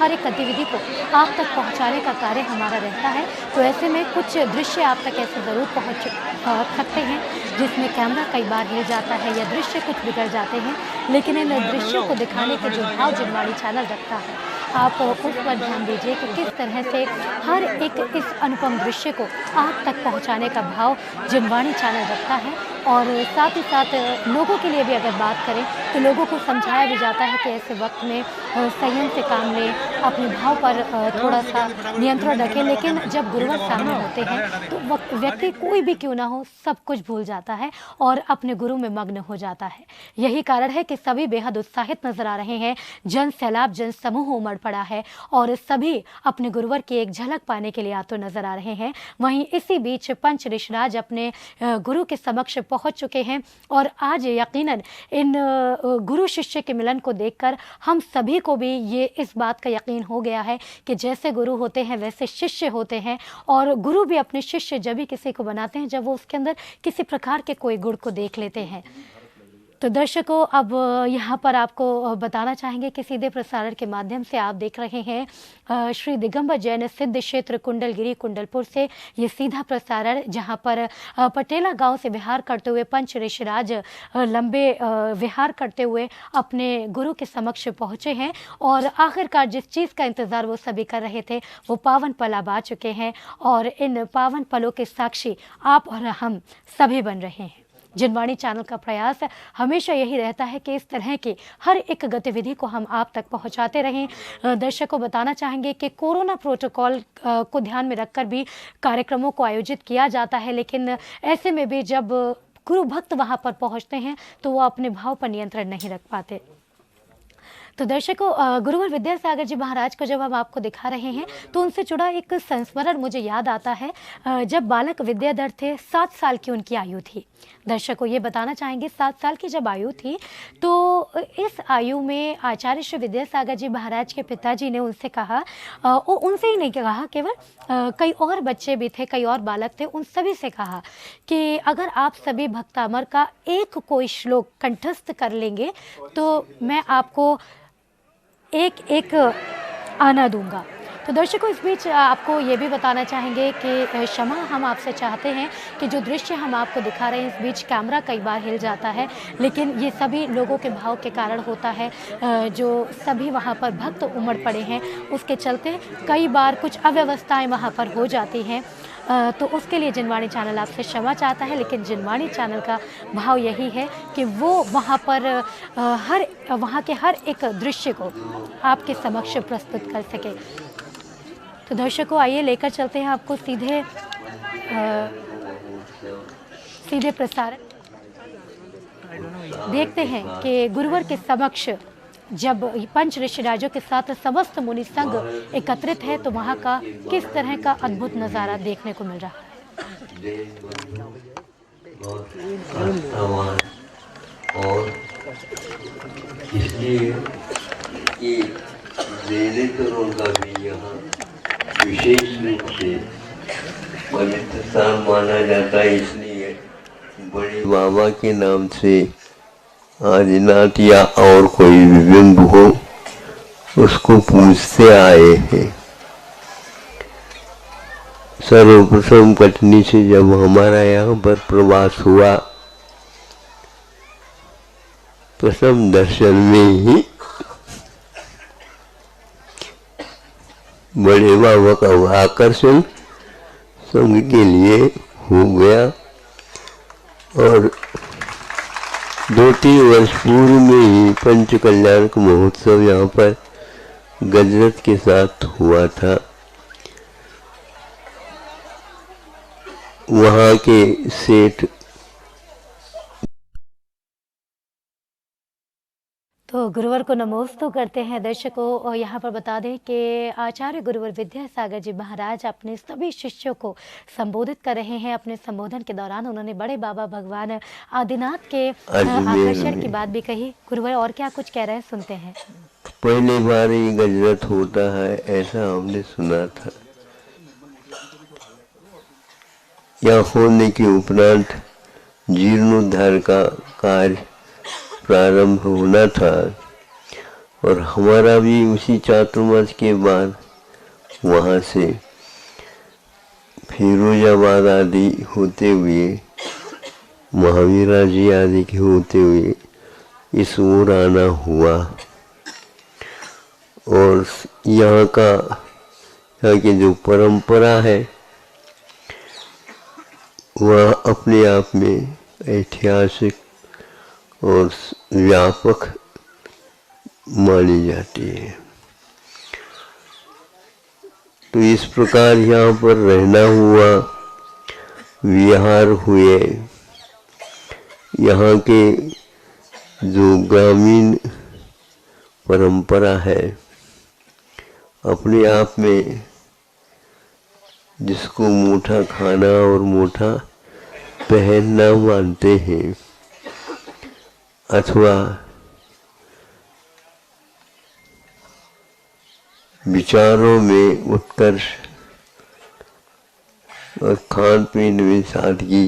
हर एक गतिविधि को आप तक पहुंचाने का कार्य हमारा रहता है। तो ऐसे में कुछ दृश्य आप तक ऐसे ज़रूर पहुंच सकते हैं जिसमें कैमरा कई बार हिल जाता है या दृश्य कुछ बिगड़ जाते हैं, लेकिन इन दृश्यों को दिखाने के जो भाव जिनवाणी चैनल रखता है आप उस पर ध्यान दीजिए कि किस तरह से हर एक इस अनुपम दृश्य को आप तक पहुंचाने का भाव जिनवाणी चैनल रखता है। और साथ ही साथ लोगों के लिए भी अगर बात करें तो लोगों को समझाया भी जाता है कि ऐसे वक्त में संयम से काम लें, अपने भाव पर थोड़ा सा नियंत्रण रखें। लेकिन जब गुरुवर सामने होते हैं तो व्यक्ति कोई भी क्यों ना हो सब कुछ भूल जाता है और अपने गुरु में मग्न हो जाता है। यही कारण है कि सभी बेहद उत्साहित नजर आ रहे हैं, जन सैलाब जन समूह उमड़ पड़ा है और सभी अपने गुरुवर की एक झलक पाने के लिए आतुर नजर आ रहे हैं। वहीं इसी बीच पंच ऋषिराज अपने गुरु के समक्ष पहुंच चुके हैं और आज यकीनन इन गुरु शिष्य के मिलन को देखकर हम सभी को भी ये इस बात का यकीन हो गया है कि जैसे गुरु होते हैं वैसे शिष्य होते हैं और गुरु भी अपने शिष्य जब भी किसी को बनाते हैं जब वो उसके अंदर किसी प्रकार के कोई गुण को देख लेते हैं। तो दर्शकों, अब यहाँ पर आपको बताना चाहेंगे कि सीधे प्रसारण के माध्यम से आप देख रहे हैं श्री दिगंबर जैन सिद्ध क्षेत्र कुंडलगिरी कुंडलपुर से ये सीधा प्रसारण, जहाँ पर पटेला गांव से विहार करते हुए पंच ऋषिराज लंबे विहार करते हुए अपने गुरु के समक्ष पहुँचे हैं और आखिरकार जिस चीज़ का इंतज़ार वो सभी कर रहे थे वो पावन पल अब आ चुके हैं और इन पावन पलों के साक्षी आप और हम सभी बन रहे हैं। जिनवाणी चैनल का प्रयास हमेशा यही रहता है कि इस तरह की हर एक गतिविधि को हम आप तक पहुंचाते रहें। दर्शकों, बताना चाहेंगे कि कोरोना प्रोटोकॉल को ध्यान में रखकर भी कार्यक्रमों को आयोजित किया जाता है, लेकिन ऐसे में भी जब गुरु भक्त वहां पर पहुंचते हैं तो वो अपने भाव पर नियंत्रण नहीं रख पाते। तो दर्शकों, गुरुवर विद्यासागर जी महाराज को जब हम आपको दिखा रहे हैं तो उनसे जुड़ा एक संस्मरण मुझे याद आता है। जब बालक विद्याधर थे, 7 साल की उनकी आयु थी। दर्शकों, ये बताना चाहेंगे 7 साल की जब आयु थी तो इस आयु में आचार्य श्री विद्यासागर जी महाराज के पिताजी ने उनसे कहा, उनसे ही नहीं कहा केवल, कई और बच्चे भी थे, कई और बालक थे, उन सभी से कहा कि अगर आप सभी भक्तामर का एक कोई श्लोक कंठस्थ कर लेंगे तो मैं आपको एक आना दूंगा। तो दर्शकों, इस बीच आपको ये भी बताना चाहेंगे कि क्षमा हम आपसे चाहते हैं कि जो दृश्य हम आपको दिखा रहे हैं, इस बीच कैमरा कई बार हिल जाता है, लेकिन ये सभी लोगों के भाव के कारण होता है। जो सभी वहाँ पर भक्त उमड़ पड़े हैं उसके चलते कई बार कुछ अव्यवस्थाएं वहाँ पर हो जाती हैं, तो उसके लिए जिनवाणी चैनल आपसे क्षमा चाहता है। लेकिन जिनवाणी चैनल का भाव यही है कि वो वहाँ पर वहाँ के हर एक दृश्य को आपके समक्ष प्रस्तुत कर सके। तो दर्शकों, आइए लेकर चलते हैं आपको सीधे प्रसारण। देखते हैं कि गुरुवर के समक्ष जब पंच ऋषिराजों के साथ समस्त मुनि संघ एकत्रित है तो वहाँ का किस तरह का अद्भुत नज़ारा देखने को मिल रहा है। और इसलिए कि देनेतरों का भी यहाँ विशेष रूप से पवित्र स्थान माना जाता है, इसलिए बड़े बाबा के नाम से आदिनाथ या और कोई भी बिंब हो उसको पूजते आए हैं। सर्वप्रथम कटनी से जब हमारा यहाँ पर प्रवास हुआ, प्रथम दर्शन में ही बड़े बाबा का आकर्षण संघ के लिए हो गया और 2-3 वर्ष पूर्व में ही पंच कल्याण महोत्सव यहाँ पर गजरत के साथ हुआ था। वहाँ के सेठ तो गुरुवर को नमोस्तु करते हैं। दर्शकों, यहाँ पर बता दें कि आचार्य गुरुवर विद्यासागर जी महाराज अपने सभी शिष्यों को संबोधित कर रहे हैं। अपने संबोधन के दौरान उन्होंने बड़े बाबा भगवान आदिनाथ के आकर्षण की बात भी कही। गुरुवर और क्या कुछ कह रहे हैं, सुनते हैं। पहली बार ही गजरत होता है ऐसा हमने सुना था। यहाँ होने के उपरांत जीर्णोद्धार का कार्य प्रारंभ होना था और हमारा भी उसी चातुर्मास के बाद वहाँ से फिरोजाबाद आदि होते हुए, महावीरा जी आदि के होते हुए इस ओर आना हुआ और यहाँ की जो परंपरा है वह अपने आप में ऐतिहासिक और व्यापक मानी जाती है। तो इस प्रकार यहाँ पर रहना हुआ, विहार हुए। यहाँ के जो ग्रामीण परंपरा है अपने आप में, जिसको मोटा खाना और मोटा पहनना मानते हैं अथवा विचारों में उत्कर्ष और खान पीन में सादगी,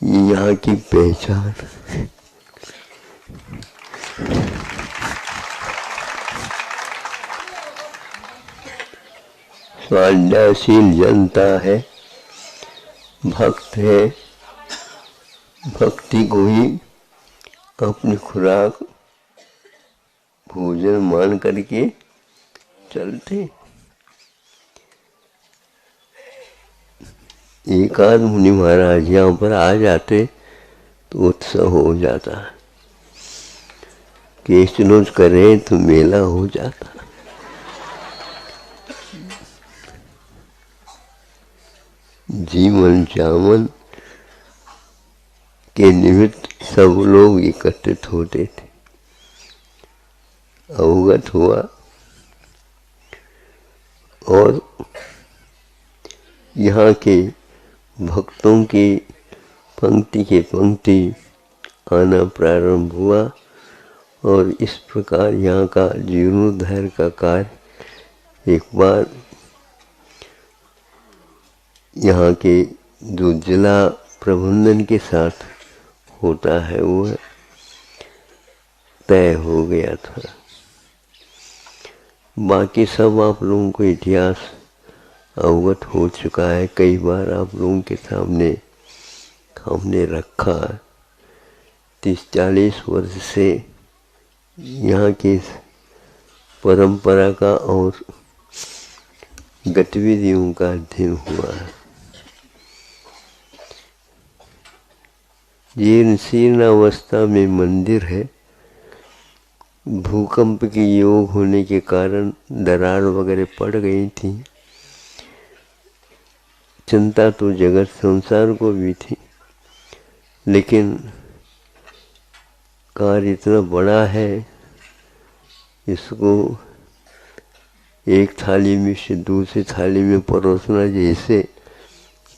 ये यहाँ की पहचान स्वाध्यायशील जनता है, भक्त है, भक्ति को ही अपनी खुराक भोजन मान करके चलते। एक आध मुनि महाराज यहाँ पर आ जाते तो उत्सव हो जाता, केशनोज करें तो मेला हो जाता। जीवन जामन के निमित्त सब लोग एकत्रित होते थे। अवगत हुआ और यहाँ के भक्तों की पंक्ति के पंक्ति आना प्रारंभ हुआ और इस प्रकार यहाँ का जीर्णोद्धार का कार्य एक बार यहाँ के जो जिला प्रबंधन के साथ होता है वो तय हो गया था। बाकी सब आप लोगों को इतिहास अवगत हो चुका है, कई बार आप लोगों के सामने हमने रखा। 30-40 वर्ष से यहाँ की परंपरा का और गतिविधियों का अध्ययन हुआ है। जीर्ण शीर्ण अवस्था में मंदिर है। भूकंप के योग होने के कारण दरार वगैरह पड़ गई थी। चिंता तो जगत संसार को भी थी, लेकिन कार्य इतना बड़ा है, इसको एक थाली में से दूसरी थाली में परोसना जैसे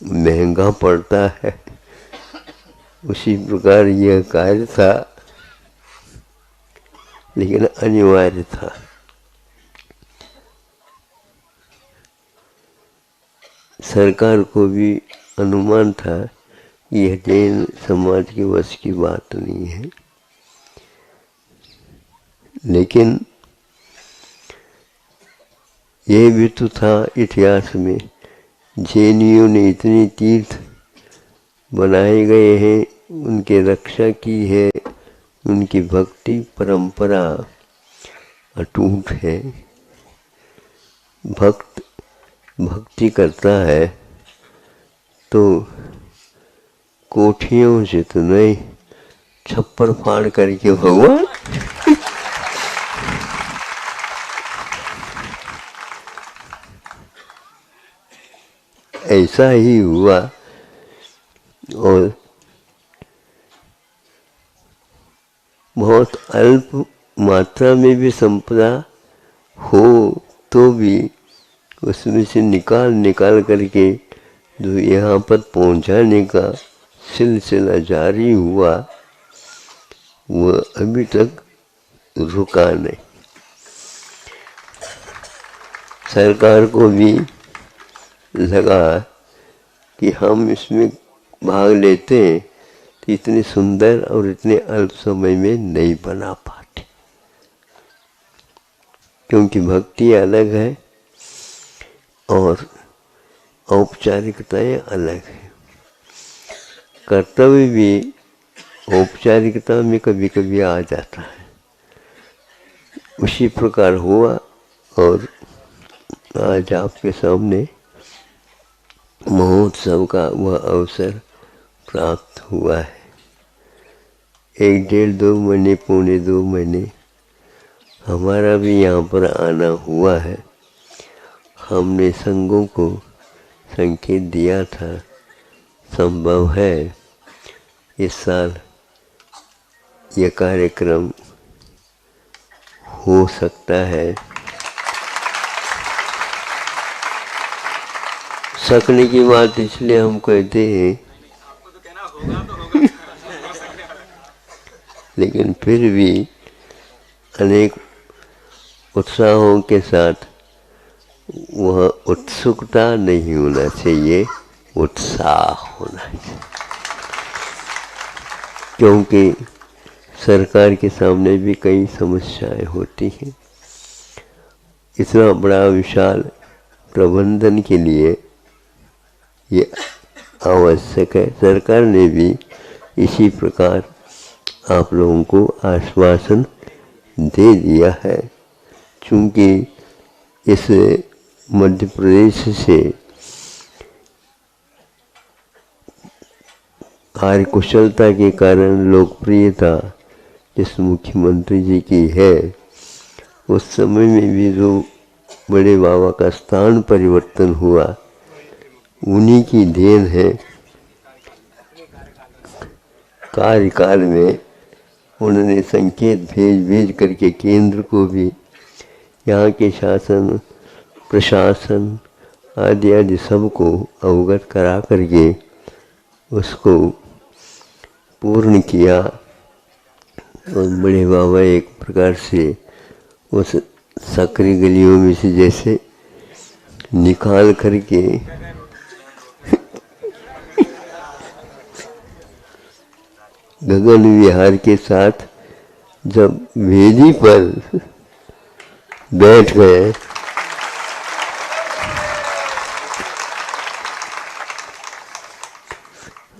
महंगा पड़ता है, उसी प्रकार यह कार्य था, लेकिन अनिवार्य था। सरकार को भी अनुमान था कि यह जैन समाज के वश की बात नहीं है, लेकिन यह भी तो था इतिहास में, जैनियों ने इतने तीर्थ बनाए गए हैं, उनके रक्षा की है, उनकी भक्ति परंपरा अटूट है। भक्त भक्ति करता है तो कोठियों से तो नहीं, छप्पर फाड़ करके भगवान ऐसा ही हुआ। और बहुत अल्प मात्रा में भी संपदा हो तो भी उसमें से निकाल करके जो यहाँ पर पहुँचाने का सिलसिला जारी हुआ, वो अभी तक रुका नहीं। सरकार को भी लगा कि हम इसमें भाग लेते हैं तो इतने सुंदर और इतने अल्प समय में नहीं बना पाते, क्योंकि भक्ति अलग है और औपचारिकताएं अलग है। कर्तव्य भी औपचारिकता में कभी कभी आ जाता है, उसी प्रकार हुआ। और आज आपके सामने महोत्सव का वह अवसर प्राप्त हुआ है। 1-1.5-2 महीने, 1.25-2 महीने हमारा भी यहाँ पर आना हुआ है। हमने संघों को संकेत दिया था, संभव है इस साल यह कार्यक्रम हो सकता है। सकने की बात इसलिए हम कहते हैं लेकिन फिर भी अनेक उत्साहों के साथ वह उत्सुकता नहीं होना चाहिए, उत्साह होना चाहिए, क्योंकि सरकार के सामने भी कई समस्याएं होती हैं। इतना बड़ा विशाल प्रबंधन के लिए ये आवश्यक है। सरकार ने भी इसी प्रकार आप लोगों को आश्वासन दे दिया है। चूँकि इस मध्य प्रदेश से कार्यकुशलता के कारण लोकप्रियता जिस मुख्यमंत्री जी की है, उस समय में भी जो बड़े बाबा का स्थान परिवर्तन हुआ, उन्हीं की देन है। कार्यकाल में उन्होंने संकेत भेज करके केंद्र को भी यहाँ के शासन प्रशासन आदि सबको अवगत करा करके उसको पूर्ण किया। और बड़े बाबा एक प्रकार से उस सकरी गलियों में से जैसे निकाल करके गगन विहार के साथ जब वेदी पर बैठ गए,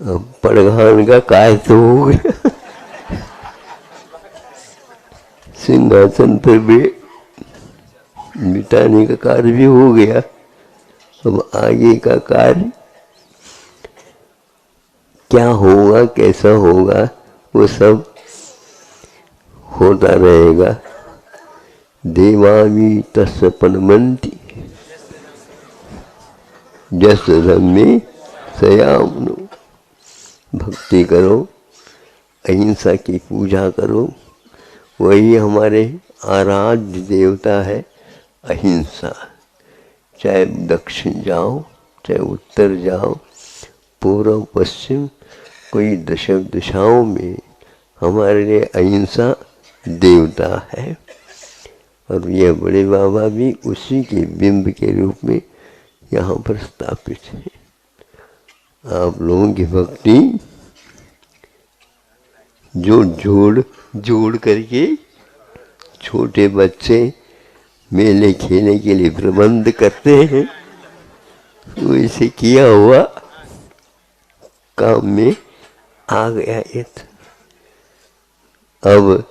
अब पड़घान का कार्य तो हो गया, सिंहासन पर भी मिटाने का कार्य भी हो गया। अब आगे का कार्य क्या होगा, कैसा होगा, वो सब होता रहेगा। देवामी तस्य पनमन्ति जस धम्मे सयामनो। भक्ति करो, अहिंसा की पूजा करो, वही हमारे आराध्य देवता है अहिंसा। चाहे दक्षिण जाओ, चाहे उत्तर जाओ, पूर्व पश्चिम, कोई दिशाओं में हमारे लिए अहिंसा देवता है। और यह बड़े बाबा भी उसी के बिंब के रूप में यहाँ पर स्थापित है। आप लोगों की भक्ति जो जोड़ करके छोटे बच्चे मेले खेलने के लिए प्रबंध करते हैं, वो इसे किया हुआ काम में आ गया। अब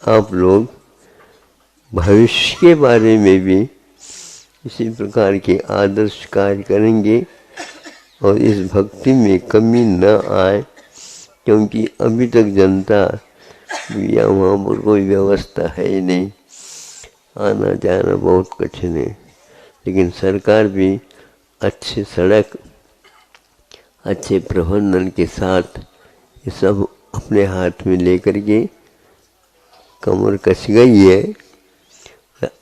आप लोग भविष्य के बारे में भी इसी प्रकार के आदर्श कार्य करेंगे और इस भक्ति में कमी न आए, क्योंकि अभी तक जनता या वहाँ पर कोई व्यवस्था है ही नहीं, आना जाना बहुत कठिन है। लेकिन सरकार भी अच्छे सड़क, अच्छे प्रबंधन के साथ ये सब अपने हाथ में लेकर के कमर कस गई है।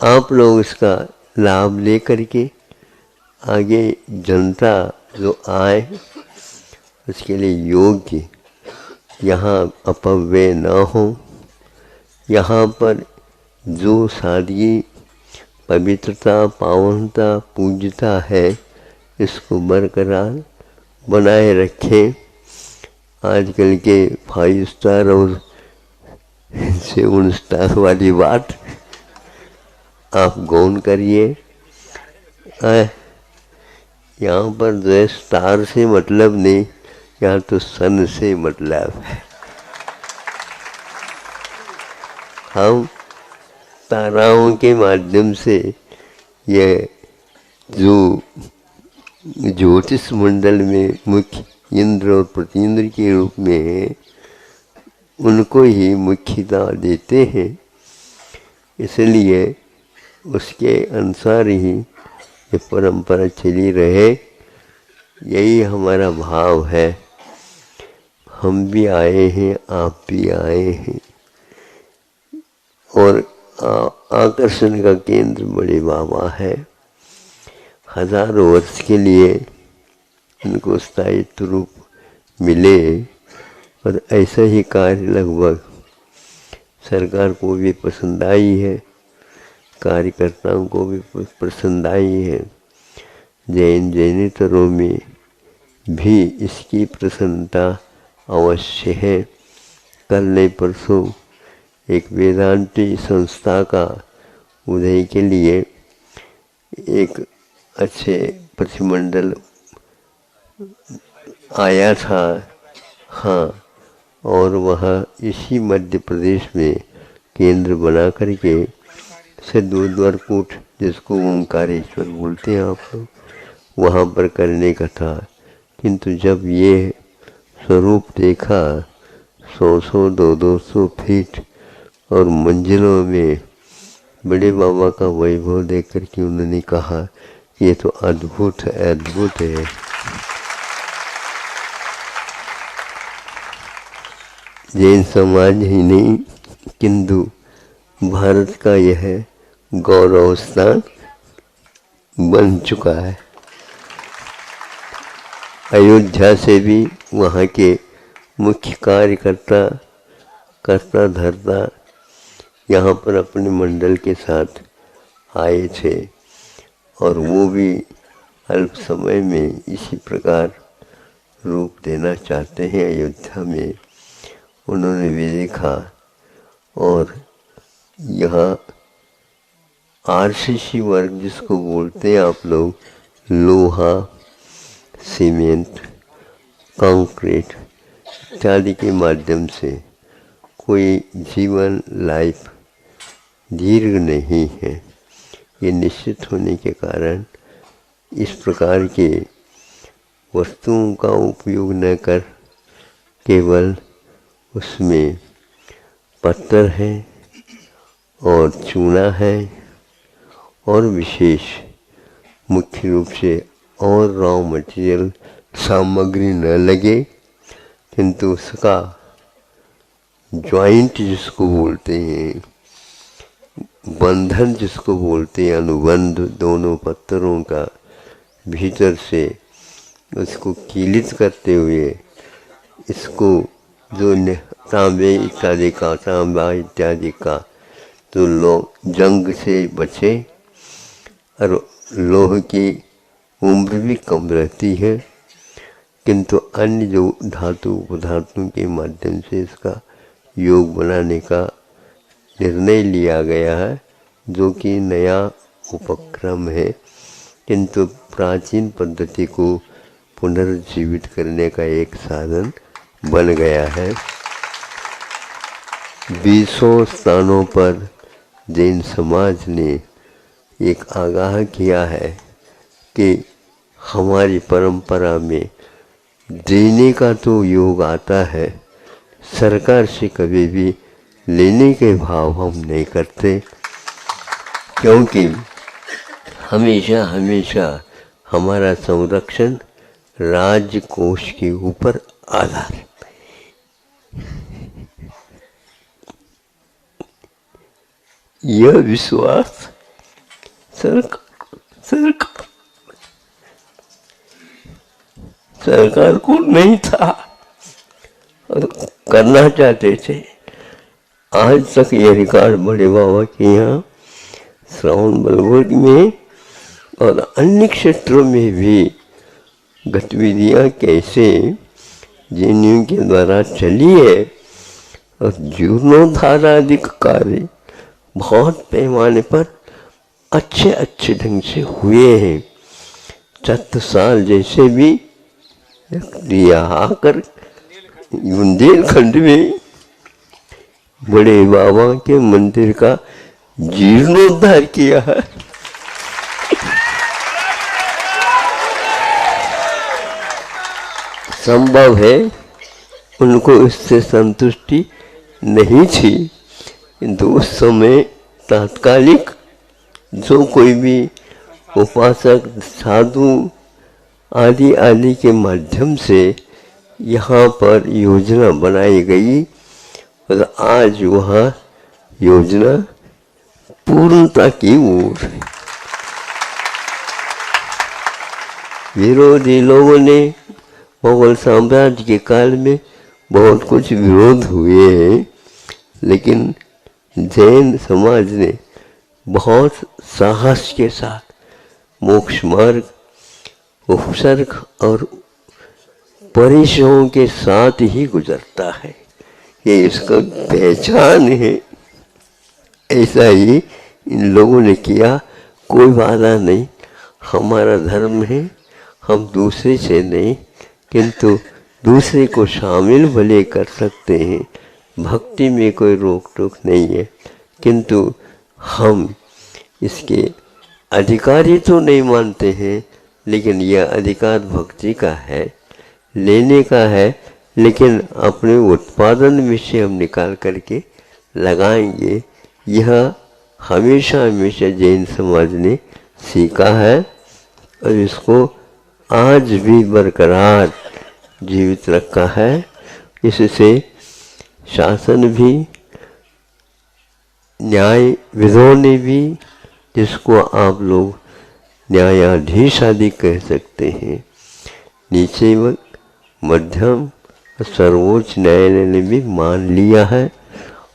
आप लोग इसका लाभ ले करके आगे जनता जो आए उसके लिए योग्य यहाँ अपव्यय न हो। यहाँ पर जो सादगी, पवित्रता, पावनता, पूज्यता है, इसको बरकरार बनाए रखें। आजकल के 5 स्टार और 7 स्टार वाली बात आप गौन करिए। यहाँ पर जो है स्टार से मतलब नहीं, यहाँ तो सन से मतलब है। हम ताराओं के माध्यम से यह जो ज्योतिष मंडल में मुख्य इंद्र और प्रतीन्द्र के रूप में है, उनको ही मुख्यता देते हैं। इसलिए उसके अनुसार ही ये परंपरा चली रहे, यही हमारा भाव है। हम भी आए हैं, आप भी आए हैं, और आकर्षण का केंद्र बड़े बाबा है। हजारों वर्ष के लिए उनको स्थायित्व रूप मिले, और ऐसा ही कार्य लगभग सरकार को भी पसंद आई है, कार्यकर्ताओं को भी पसंद आई है। जैनेतरों में भी इसकी प्रसन्नता अवश्य है। कल नहीं परसों एक वेदांती संस्था का उदय के लिए एक अच्छे प्रतिमंडल आया था। हाँ, और वह इसी मध्य प्रदेश में केंद्र बना करके सिद्धोद्वारकूट, जिसको ओंकारेश्वर बोलते हैं आप लोग, वहाँ पर करने का था। किंतु जब ये स्वरूप देखा 100-100, 200-200 फीट और मंजिलों में बड़े बाबा का वैभव देख कर के उन्होंने कहा ये तो अद्भुत है, अद्भुत है। जैन समाज ही नहीं किंतु भारत का यह गौरव स्थान बन चुका है। अयोध्या से भी वहाँ के मुख्य कार्यकर्ता करता धरता यहाँ पर अपने मंडल के साथ आए थे और वो भी अल्प समय में इसी प्रकार रूप देना चाहते हैं। अयोध्या में उन्होंने भी देखा और यहाँ आरसीसी वर्ग जिसको बोलते हैं आप लोग, लोहा, सीमेंट, कंक्रीट इत्यादि के माध्यम से कोई जीवन लाइफ दीर्घ नहीं है। ये निश्चित होने के कारण इस प्रकार के वस्तुओं का उपयोग न कर केवल उसमें पत्थर है और चूना है और विशेष मुख्य रूप से और रॉ मटेरियल सामग्री न लगे, किंतु उसका जॉइंट जिसको बोलते हैं, बंधन जिसको बोलते हैं, अनुबंध दोनों पत्थरों का भीतर से उसको कीलित करते हुए इसको जो तांबे इत्यादि का, तांबा इत्यादि का तो लोग जंग से बचे और लोह की उम्र भी कम रहती है, किंतु अन्य जो धातु पदार्थों के माध्यम से इसका योग बनाने का निर्णय लिया गया है, जो कि नया उपक्रम है, किंतु प्राचीन पद्धति को पुनर्जीवित करने का एक साधन बन गया है। 20 स्थानों पर जैन समाज ने एक आगाह किया है कि हमारी परंपरा में देने का तो योग आता है, सरकार से कभी भी लेने के भाव हम नहीं करते, क्योंकि हमेशा हमेशा हमारा संरक्षण राज्य कोष के ऊपर आधारित है। यह विश्वास सरकार को नहीं था और करना चाहते थे। आज तक ये रिकॉर्ड बड़े बाबा के यहाँ श्रवण बेलगोर में और अन्य क्षेत्रों में भी गतिविधियाँ कैसे जैनियों के द्वारा चली है और जीर्णोद्धार आदि कार्य बहुत पैमाने पर अच्छे अच्छे ढंग से हुए हैं। छत्रसाल जैसे भी दिया आकर बुंदेलखंड में बड़े बाबा के मंदिर का जीर्णोद्धार किया है। संभव है उनको इससे संतुष्टि नहीं थी, किंतु उस समय तात्कालिक जो कोई भी उपासक साधु आदि आदि के माध्यम से यहाँ पर योजना बनाई गई और आज वह योजना पूर्णता की ओर है। विरोधी लोगों ने मुगल साम्राज्य के काल में बहुत कुछ विरोध हुए हैं, लेकिन जैन समाज ने बहुत साहस के साथ मोक्ष मार्ग, उपसर्ग और परिश्रम के साथ ही गुजरता है। ये इसका पहचान है। ऐसा ही इन लोगों ने किया। कोई बाधा नहीं, हमारा धर्म है, हम दूसरे से नहीं, किंतु दूसरे को शामिल भले कर सकते हैं, भक्ति में कोई रोक टोक नहीं है, किंतु हम इसके अधिकारी तो नहीं मानते हैं, लेकिन यह अधिकार भक्ति का है, लेने का है, लेकिन अपने उत्पादन में से हम निकाल करके लगाएंगे। यह हमेशा हमेशा जैन समाज ने सीखा है और इसको आज भी बरकरार जीवित रखा है। इससे शासन भी, न्यायविदों ने भी, जिसको आप लोग न्यायाधीश आदि कह सकते हैं, नीचे मध्यम और सर्वोच्च न्यायालय ने भी मान लिया है।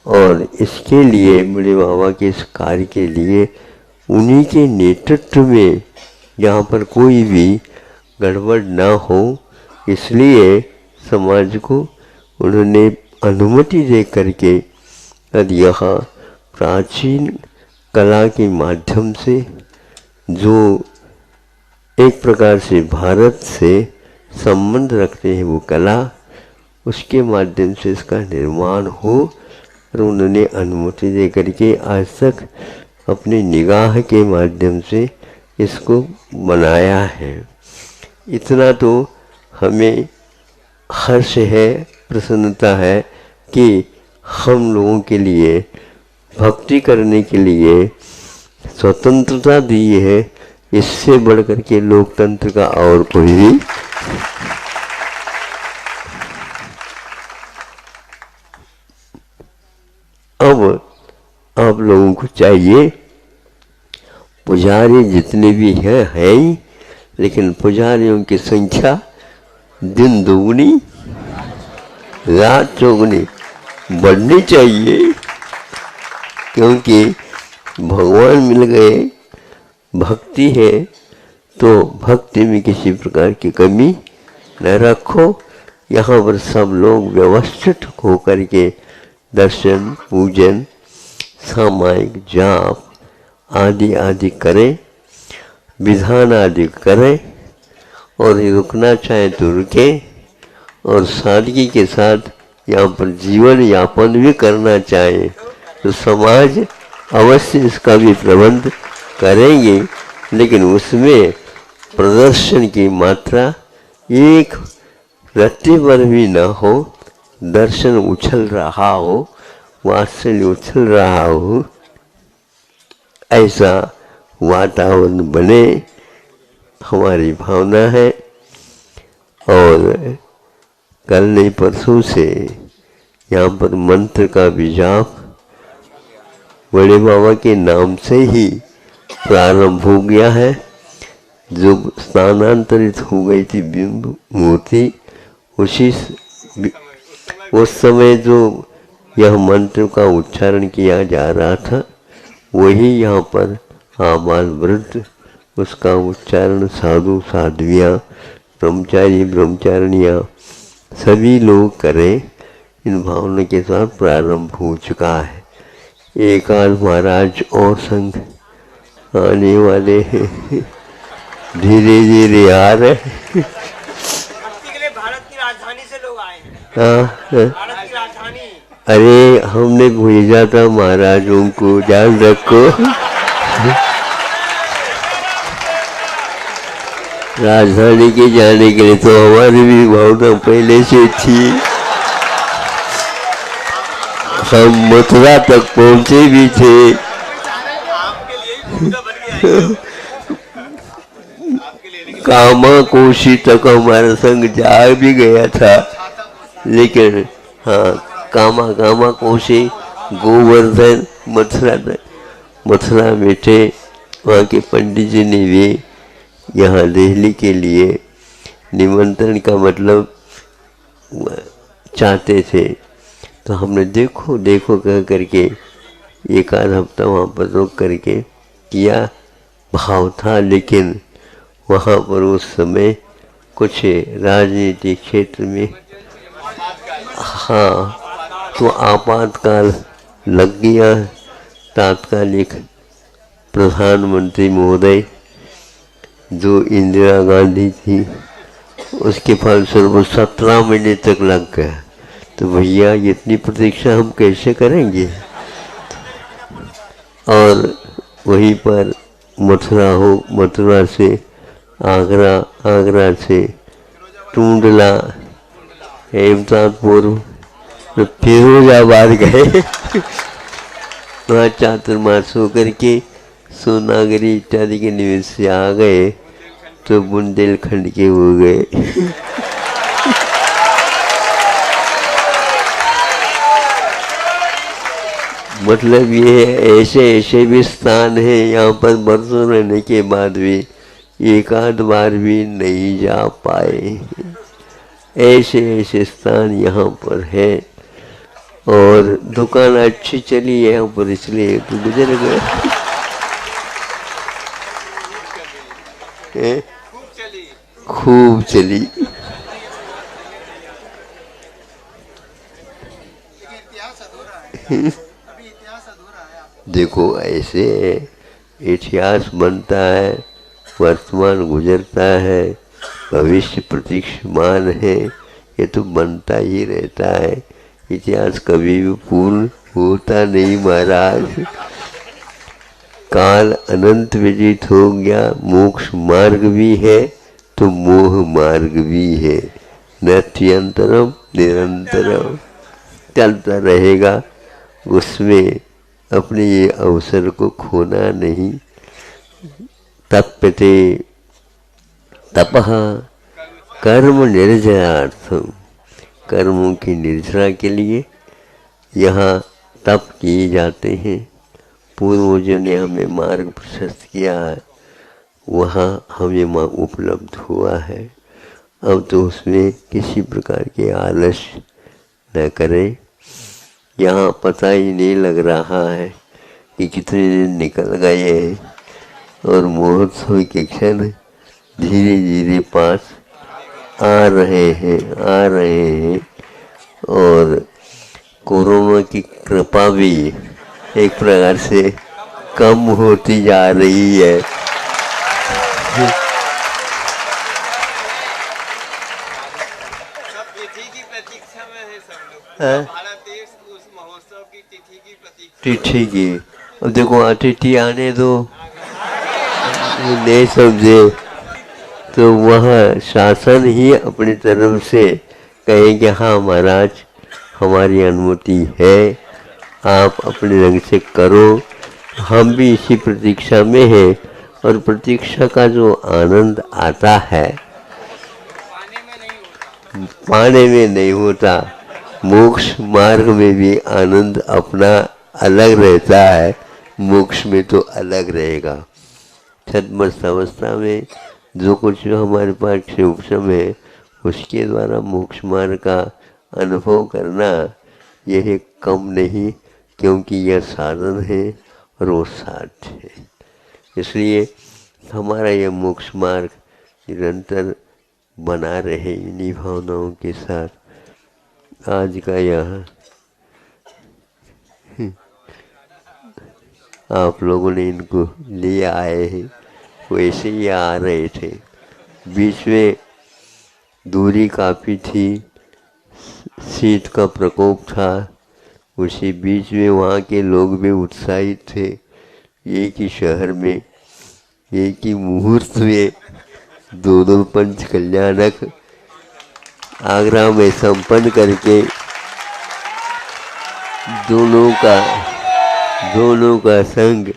और इसके लिए बड़े बाबा के इस कार्य के लिए उन्हीं के नेतृत्व में यहाँ पर कोई भी गड़बड़ ना हो, इसलिए समाज को उन्होंने अनुमति दे करके और यहाँ प्राचीन कला के माध्यम से जो एक प्रकार से भारत से संबंध रखते हैं वो कला, उसके माध्यम से इसका निर्माण हो, और उन्होंने अनुमति दे करके आज तक अपनी निगाह के माध्यम से इसको बनाया है। इतना तो हमें हर्ष है, प्रसन्नता है कि हम लोगों के लिए भक्ति करने के लिए स्वतंत्रता दी है। इससे बढ़कर के लोकतंत्र का और कोई भी अब आप लोगों को चाहिए, पुजारी जितने भी हैं ही, लेकिन पुजारियों की संख्या दिन दोगुनी रात चौगुनी बढ़नी चाहिए, क्योंकि भगवान मिल गए, भक्ति है तो भक्ति में किसी प्रकार की कमी न रखो। यहाँ पर सब लोग व्यवस्थित होकर के दर्शन, पूजन, सामायिक जाप आदि आदि करें, विधान आदि करें, और रुकना चाहे तो रुके, और सादगी के साथ यहाँ पर जीवन यापन भी करना चाहे तो समाज अवश्य इसका भी प्रबंध करेंगे, लेकिन उसमें प्रदर्शन की मात्रा एक रत्ती पर भी न हो, दर्शन उछल रहा हो, वात्सल्य उछल रहा हो, ऐसा वातावरण बने, हमारी भावना है। और कल नहीं परसों से यहाँ पर मंत्र का भी जाप बड़े बाबा के नाम से ही प्रारंभ हो गया है। जो स्थानांतरित हो गई थी बिंब मूर्ति, उस समय जो यह मंत्र का उच्चारण किया जा रहा था, वही यहाँ पर आबाल वृद्ध उसका उच्चारण, साधु साध्वियाँ, ब्रह्मचारी ब्रह्मचारिणियाँ सभी लोग करें। इन भावना के साथ प्रारंभ हो चुका है। एक आध महाराज और संघ आने वाले हैं, धीरे धीरे आ रहे। भारत की राजधानी से लोग आए हैं। भारत की राजधानी, अरे हमने भेजा था महाराजों को, ध्यान रखो। राजधानी के जाने के लिए तो हमारी भी भावना पहले से थी। हम मथुरा तक पहुंचे भी थे। कामाकोशी तक हमारा संग जा भी गया था, लेकिन हाँ कामाकोशी, गोवर्धन, मथुरा में थे। वहाँ के पंडित जी ने भी यहाँ दिल्ली के लिए निमंत्रण का मतलब चाहते थे, तो हमने देखो देखो कह करके एक आध हफ्ता वहाँ पर रुक करके किया। भाव था, लेकिन वहाँ पर उस समय कुछ राजनीतिक क्षेत्र में हाँ तो आपातकाल लग गया। तात्कालिक प्रधानमंत्री महोदय जो इंदिरा गांधी थी उसके फलस्वरूप 17 महीने तक लग गया। तो भैया इतनी प्रतीक्षा हम कैसे करेंगे। और वहीं पर मथुरा से आगरा, आगरा से टूंडला, हेमतापुर, तो फिरोजाबाद गए। वहाँ चातुर्मास होकर के सोनागिरी इत्यादि के निवेश से आ गए तो बुंदेलखंड के हो गए। मतलब ये ऐसे ऐसे भी स्थान हैं यहाँ पर बरसों रहने के बाद भी एक आध बार भी नहीं जा पाए। ऐसे ऐसे स्थान यहाँ पर है और दुकान अच्छी चली है यहाँ पर, इसलिए तो गुजर गए। खूब चली। देखो ऐसे इतिहास बनता है, वर्तमान गुजरता है, भविष्य प्रतीक्षमान है, ये तो बनता ही रहता है। इतिहास कभी भी पूर्ण होता नहीं महाराज। काल अनंत व्यतीत हो गया, मोक्ष मार्ग भी है तो मोह मार्ग भी है। नत्यंतरम निरंतरम चलता रहेगा, उसमें अपने ये अवसर को खोना नहीं। तप्यते तपः कर्म निर्जरार्थम, कर्मों की निर्जरा के लिए यहाँ तप किए जाते हैं। पूर्वजों ने हमें मार्ग प्रशस्त किया है, वहाँ हमें उपलब्ध हुआ है। अब तो उसमें किसी प्रकार के आलस्य न करें। यहाँ पता ही नहीं लग रहा है कि कितने दिन निकल गए हैं और महोत्सव के क्षण धीरे धीरे पास आ रहे हैं और कोरोना की कृपा भी एक प्रकार से कम होती जा रही है। तिथि की, अब देखो अतिथि आने दो, नहीं समझे तो वह शासन ही अपनी तरफ से कहे कि हाँ महाराज हमारी अनुमति है, आप अपने रंग से करो। हम भी इसी प्रतीक्षा में हैं और प्रतीक्षा का जो आनंद आता है पाने में नहीं होता। मोक्ष मार्ग में भी आनंद अपना अलग रहता है, मोक्ष में तो अलग रहेगा। छद्मस्त अवस्था में जो कुछ हमारे पास क्षोभम है उसके द्वारा मोक्ष मार्ग का अनुभव करना यह कम नहीं, क्योंकि यह साधन है और वो साध्य है। इसलिए हमारा यह मोक्ष मार्ग निरंतर बना रहे इन्हीं भावनाओं के साथ। आज का यह आप लोगों ने इनको ले आए हैं, वैसे ही आ रहे थे। बीच में दूरी काफ़ी थी, शीत का प्रकोप था, उसी बीच में वहाँ के लोग भी उत्साहित थे। एक ही शहर में एक ही मुहूर्त में दो पंच कल्याणक आगरा में संपन्न करके दोनों का संग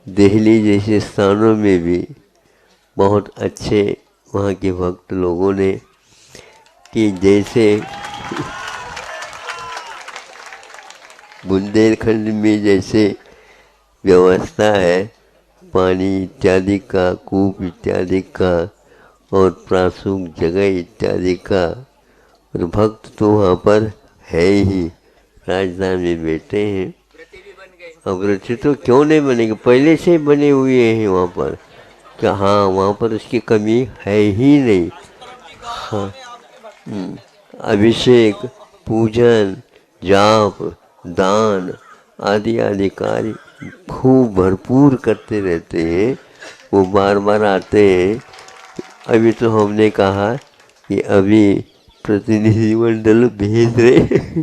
दिल्ली जैसे स्थानों में भी बहुत अच्छे वहाँ के भक्त लोगों ने कि जैसे बुंदेलखंड में जैसे व्यवस्था है पानी इत्यादि का, कूप इत्यादि का और प्रासूक जगह इत्यादि का, और भक्त तो वहाँ पर है ही, राजधानी में बैठे हैं। अब व्रती तो क्यों नहीं बनेंगे, पहले से बने हुए हैं वहाँ पर, कि हाँ वहाँ पर उसकी कमी है ही नहीं। हाँ, अभिषेक, पूजन, जाप, दान आदि आदि कार्य खूब भरपूर करते रहते हैं, वो बार बार आते हैं। अभी तो हमने कहा कि अभी प्रतिनिधिमंडल भेज रहे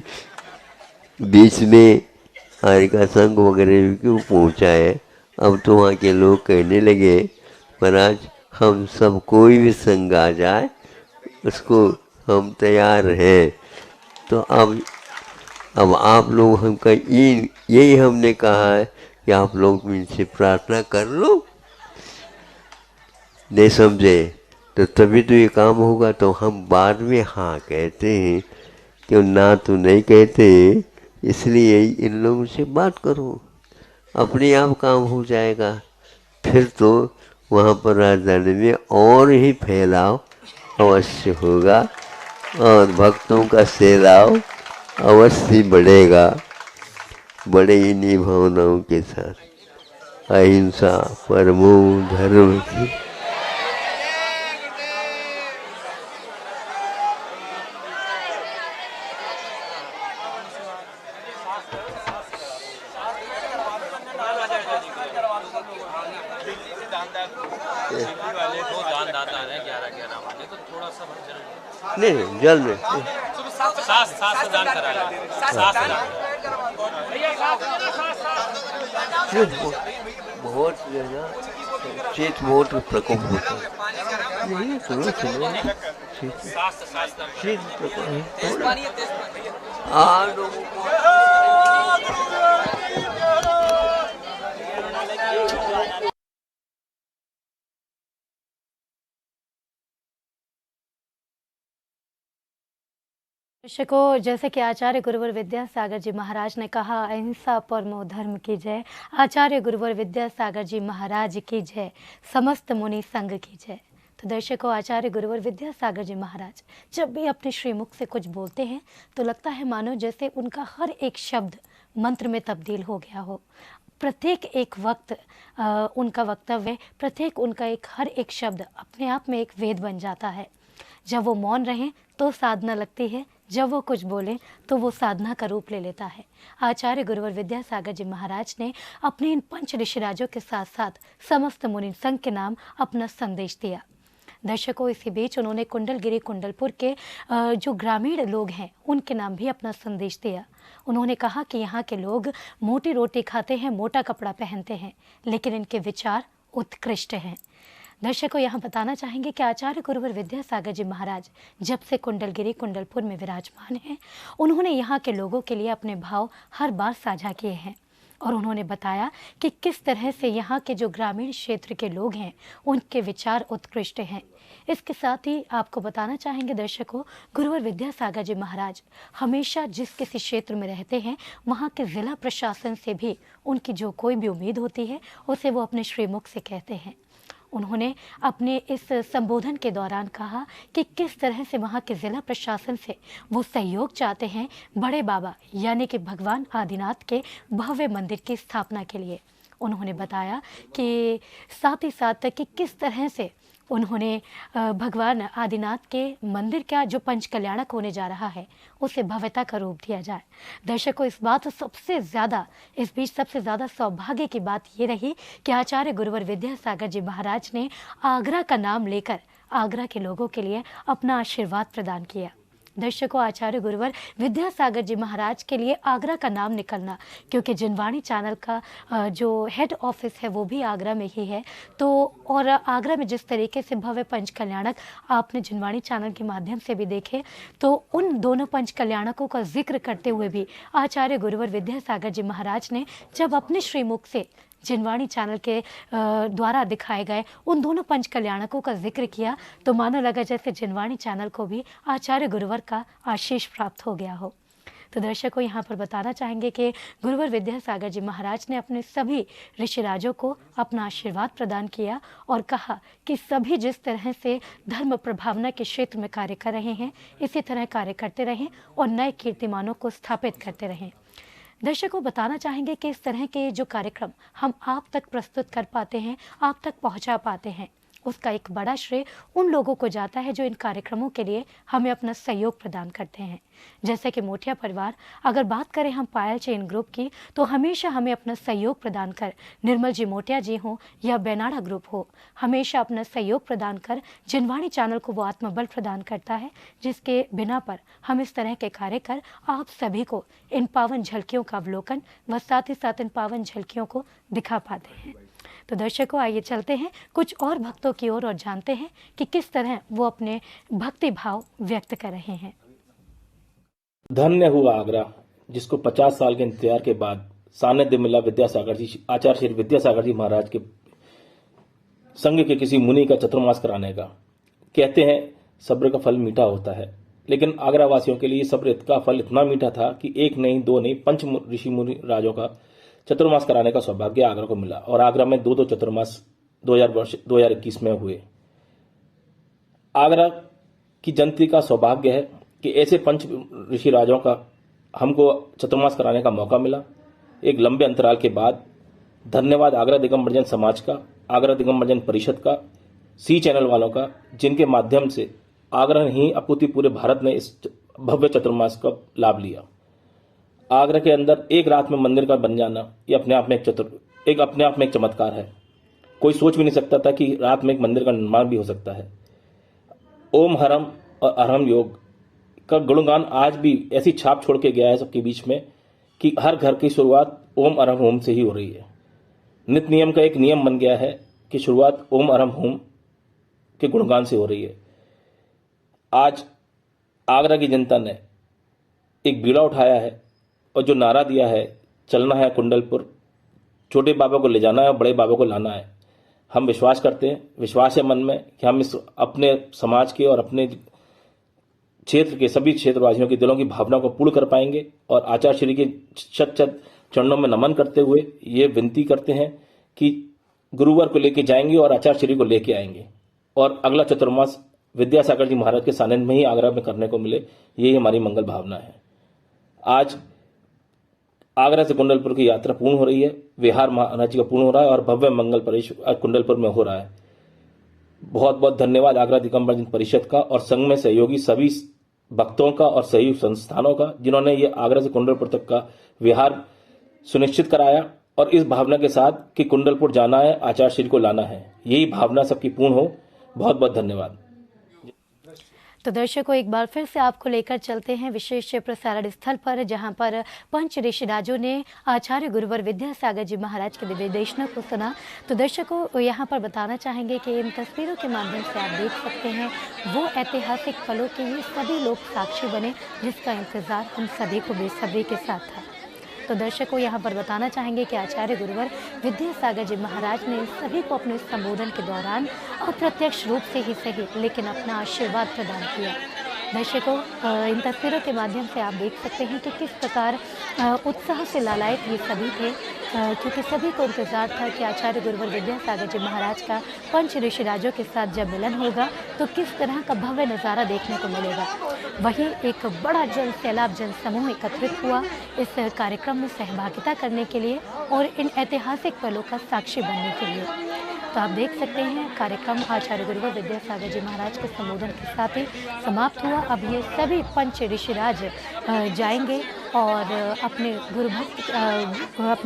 बीच में हारिका संघ वगैरह भी क्यों पहुँचा है। अब तो वहाँ के लोग कहने लगे महाराज हम सब कोई भी संघ आ जाए उसको हम तैयार हैं। तो अब आप लोग हमका यही हमने कहा है कि आप लोग इनसे प्रार्थना कर लो, नहीं समझे तो तभी तो ये काम होगा। तो हम बाद में हाँ कहते हैं, क्यों ना तो नहीं कहते, इसलिए इन लोगों से बात करो, अपने आप काम हो जाएगा। फिर तो वहाँ पर राजधानी में और ही फैलाव अवश्य होगा और भक्तों का सैलाव अवश्य बढ़ेगा। बड़े इन्हीं भावनाओं के साथ अहिंसा परमो धर्म की नहीं जल में बहुत जो है ना शीत बहुत प्रकोप होता है। नहीं सुनो सुनो शीत प्रकोप लोगों को दर्शकों, जैसे कि आचार्य गुरुवर विद्यासागर जी महाराज ने कहा, अहिंसा परमो धर्म की जय। आचार्य गुरुवर विद्यासागर जी महाराज की जय, समस्त मुनि संघ की जय। तो दर्शकों, आचार्य गुरुवर विद्यासागर जी महाराज जब भी अपने श्रीमुख से कुछ बोलते हैं तो लगता है मानो जैसे उनका हर एक शब्द मंत्र में तब्दील हो गया हो। प्रत्येक एक वक्त उनका वक्तव्य, प्रत्येक उनका हर एक शब्द अपने आप में एक वेद बन जाता है। जब वो मौन रहें तो साधना लगती है, जब वो कुछ बोलें तो वो साधना का रूप ले लेता है। आचार्य गुरुवर विद्यासागर जी महाराज ने अपने इन पंच ऋषिराजों के साथ साथ समस्त मुनि संघ के नाम अपना संदेश दिया। दर्शकों, इसी बीच उन्होंने कुंडलगिरी कुंडलपुर के जो ग्रामीण लोग हैं उनके नाम भी अपना संदेश दिया। उन्होंने कहा कि यहाँ के लोग मोटी रोटी खाते हैं, मोटा कपड़ा पहनते हैं, लेकिन इनके विचार उत्कृष्ट हैं। दर्शकों, यहाँ बताना चाहेंगे कि आचार्य गुरुवर विद्यासागर जी महाराज जब से कुंडलगिरी कुंडलपुर में विराजमान हैं, उन्होंने यहाँ के लोगों के लिए अपने भाव हर बार साझा किए हैं और उन्होंने बताया कि किस तरह से यहाँ के जो ग्रामीण क्षेत्र के लोग हैं उनके विचार उत्कृष्ट हैं। इसके साथ ही आपको बताना चाहेंगे दर्शकों, गुरुवर विद्यासागर जी महाराज हमेशा जिस किसी क्षेत्र में रहते हैं वहाँ के ज़िला प्रशासन से भी उनकी जो कोई भी उम्मीद होती है उसे वो अपने श्रीमुख से कहते हैं। उन्होंने अपने इस संबोधन के दौरान कहा कि किस तरह से वहाँ के ज़िला प्रशासन से वो सहयोग चाहते हैं बड़े बाबा यानी कि भगवान आदिनाथ के भव्य मंदिर की स्थापना के लिए। उन्होंने बताया कि साथ ही साथ कि किस तरह से उन्होंने भगवान आदिनाथ के मंदिर का जो पंच कल्याणक होने जा रहा है उसे भव्यता का रूप दिया जाए। दर्शकों, इस बीच सबसे ज़्यादा सौभाग्य की बात ये रही कि आचार्य गुरुवर विद्यासागर जी महाराज ने आगरा का नाम लेकर आगरा के लोगों के लिए अपना आशीर्वाद प्रदान किया। दर्शकों, आचार्य गुरुवर विद्यासागर जी महाराज के लिए आगरा का नाम निकलना, क्योंकि जिनवाणी चैनल का जो हेड ऑफिस है वो भी आगरा में ही है, तो और आगरा में जिस तरीके से भव्य पंच कल्याणक आपने जिनवाणी चैनल के माध्यम से भी देखे, तो उन दोनों पंच कल्याणकों का जिक्र करते हुए भी आचार्य गुरुवर विद्यासागर जी महाराज ने जब अपने श्रीमुख से जिनवाणी चैनल के द्वारा दिखाए गए उन दोनों पंच कल्याणकों का जिक्र किया तो मानो लगा जैसे जिनवाणी चैनल को भी आचार्य गुरुवर का आशीष प्राप्त हो गया हो। तो दर्शकों, यहाँ पर बताना चाहेंगे कि गुरुवर विद्यासागर जी महाराज ने अपने सभी ऋषिराजों को अपना आशीर्वाद प्रदान किया और कहा कि सभी जिस तरह से धर्म प्रभावना के क्षेत्र में कार्य कर रहे हैं इसी तरह कार्य करते रहें और नए कीर्तिमानों को स्थापित करते रहें। दर्शकों, बताना चाहेंगे कि इस तरह के जो कार्यक्रम हम आप तक प्रस्तुत कर पाते हैं, आप तक पहुंचा पाते हैं, उसका एक बड़ा श्रेय उन लोगों को जाता है जो इन कार्यक्रमों के लिए हमें अपना सहयोग प्रदान करते हैं। जैसे कि मोटिया परिवार, अगर बात करें हम पायल चेन ग्रुप की, तो हमेशा हमें अपना सहयोग प्रदान कर, निर्मल जी मोटिया जी हो या बेनाड़ा ग्रुप हो, हमेशा अपना सहयोग प्रदान कर जिनवाणी चैनल को वो आत्मबल प्रदान करता है जिसके बिना पर हम इस तरह के कार्य कर आप सभी को इन पावन झलकियों का अवलोकन व साथ ही साथ इन पावन झलकियों को दिखा पाते हैं। तो दर्शकों, आइए चलते हैं कुछ और भक्तों की ओर और जानते हैं कि किस तरह वो अपने भक्ति भाव व्यक्त कर रहे हैं। धन्य हुआ आगरा, जिसको 50 साल के इंतजार के बाद सानिध्य मिला विद्यासागर जी, आचार्य श्री विद्यासागर जी महाराज के संग के किसी मुनि का चतुर्मास कराने का। कहते हैं सब्र का फल मीठा होता है, लेकिन आगरा वासियों के लिए सब्र का फल इतना मीठा था कि एक नहीं, दो नहीं, 5 ऋषि मुनि राजों का चतुर्मास कराने का सौभाग्य आगरा को मिला और आगरा में 2 चतुर्मास 2021 में हुए। आगरा की जनता का सौभाग्य है कि ऐसे 5 ऋषि राजाओं का हमको चतुर्मास कराने का मौका मिला एक लंबे अंतराल के बाद। धन्यवाद आगरा दिगंबर जैन समाज का, आगरा दिगंबर जैन परिषद का, सी चैनल वालों का, जिनके माध्यम से आगरा नहीं अपितु पूरे भारत ने इस भव्य चतुर्मास का लाभ लिया। आगरा के अंदर एक रात में मंदिर का बन जाना ये अपने आप में एक चमत्कार है। कोई सोच भी नहीं सकता था कि रात में एक मंदिर का निर्माण भी हो सकता है। ओम हरम और अरहम योग का गुणगान आज भी ऐसी छाप छोड़ के गया है सबके बीच में कि हर घर की शुरुआत ओम अरहम होम से ही हो रही है। नित्य नियम का एक नियम बन गया है कि शुरुआत ओम अरहम होम के गुणगान से हो रही है। आज आगरा की जनता ने एक बीड़ा उठाया है और जो नारा दिया है, चलना है कुंडलपुर, छोटे बाबा को ले जाना है और बड़े बाबा को लाना है। हम विश्वास करते हैं, विश्वास है मन में कि हम इस अपने समाज के और अपने क्षेत्र के सभी क्षेत्रवासियों के दिलों की भावना को पूर्ण कर पाएंगे और आचार्य श्री के शत चरणों में नमन करते हुए ये विनती करते हैं कि गुरुवार को लेके जाएंगे और आचार्य श्री को लेके आएंगे और अगला चतुर्मास विद्यासागर जी महाराज के सानिध्य में ही आगरा में करने को मिले, यही हमारी मंगल भावना है। आज आगरा से कुंडलपुर की यात्रा पूर्ण हो रही है, विहार महाराज जी का पूर्ण हो रहा है और भव्य मंगल परिषद कुंडलपुर में हो रहा है। बहुत बहुत धन्यवाद आगरा दिगंबर जैन परिषद का और संघ में सहयोगी सभी भक्तों का और सहयोग संस्थानों का, जिन्होंने ये आगरा से कुंडलपुर तक का विहार सुनिश्चित कराया और इस भावना के साथ कि कुंडलपुर जाना है, आचार्य श्री को लाना है, यही भावना सबकी पूर्ण हो। बहुत बहुत धन्यवाद। तो दर्शकों, एक बार फिर से आपको लेकर चलते हैं विशेष प्रसारण स्थल पर, जहां पर 5 ऋषिराजों ने आचार्य गुरुवर विद्यासागर जी महाराज के दिव्य देशना को सुना। तो दर्शकों, यहां पर बताना चाहेंगे कि इन तस्वीरों के माध्यम से आप देख सकते हैं वो ऐतिहासिक पलों के ये सभी लोग साक्षी बने जिसका इंतजार हम सभी को बेसब्री के साथ था। तो दर्शकों, यहाँ पर बताना चाहेंगे कि आचार्य गुरुवर विद्यासागर जी महाराज ने सभी को अपने संबोधन के दौरान अप्रत्यक्ष रूप से ही सही लेकिन अपना आशीर्वाद प्रदान किया। दर्शकों, इन तस्वीरों के माध्यम से आप देख सकते हैं कि किस प्रकार उत्साह से लालायित ये सभी थे, क्योंकि सभी को इंतजार था कि आचार्य गुरुवर विद्यासागर जी महाराज का 5 ऋषिराजों के साथ जब मिलन होगा तो किस तरह का भव्य नज़ारा देखने को मिलेगा। वहीं एक बड़ा जन सैलाब जन समूह एकत्रित हुआ इस कार्यक्रम में सहभागिता करने के लिए और इन ऐतिहासिक पलों का साक्षी बनने के लिए। तो आप देख सकते हैं कार्यक्रम आचार्य गुरुवर विद्यासागर जी महाराज के संबोधन के साथ ही समाप्त हुआ। अब ये सभी 5 ऋषिराज जाएंगे और अपने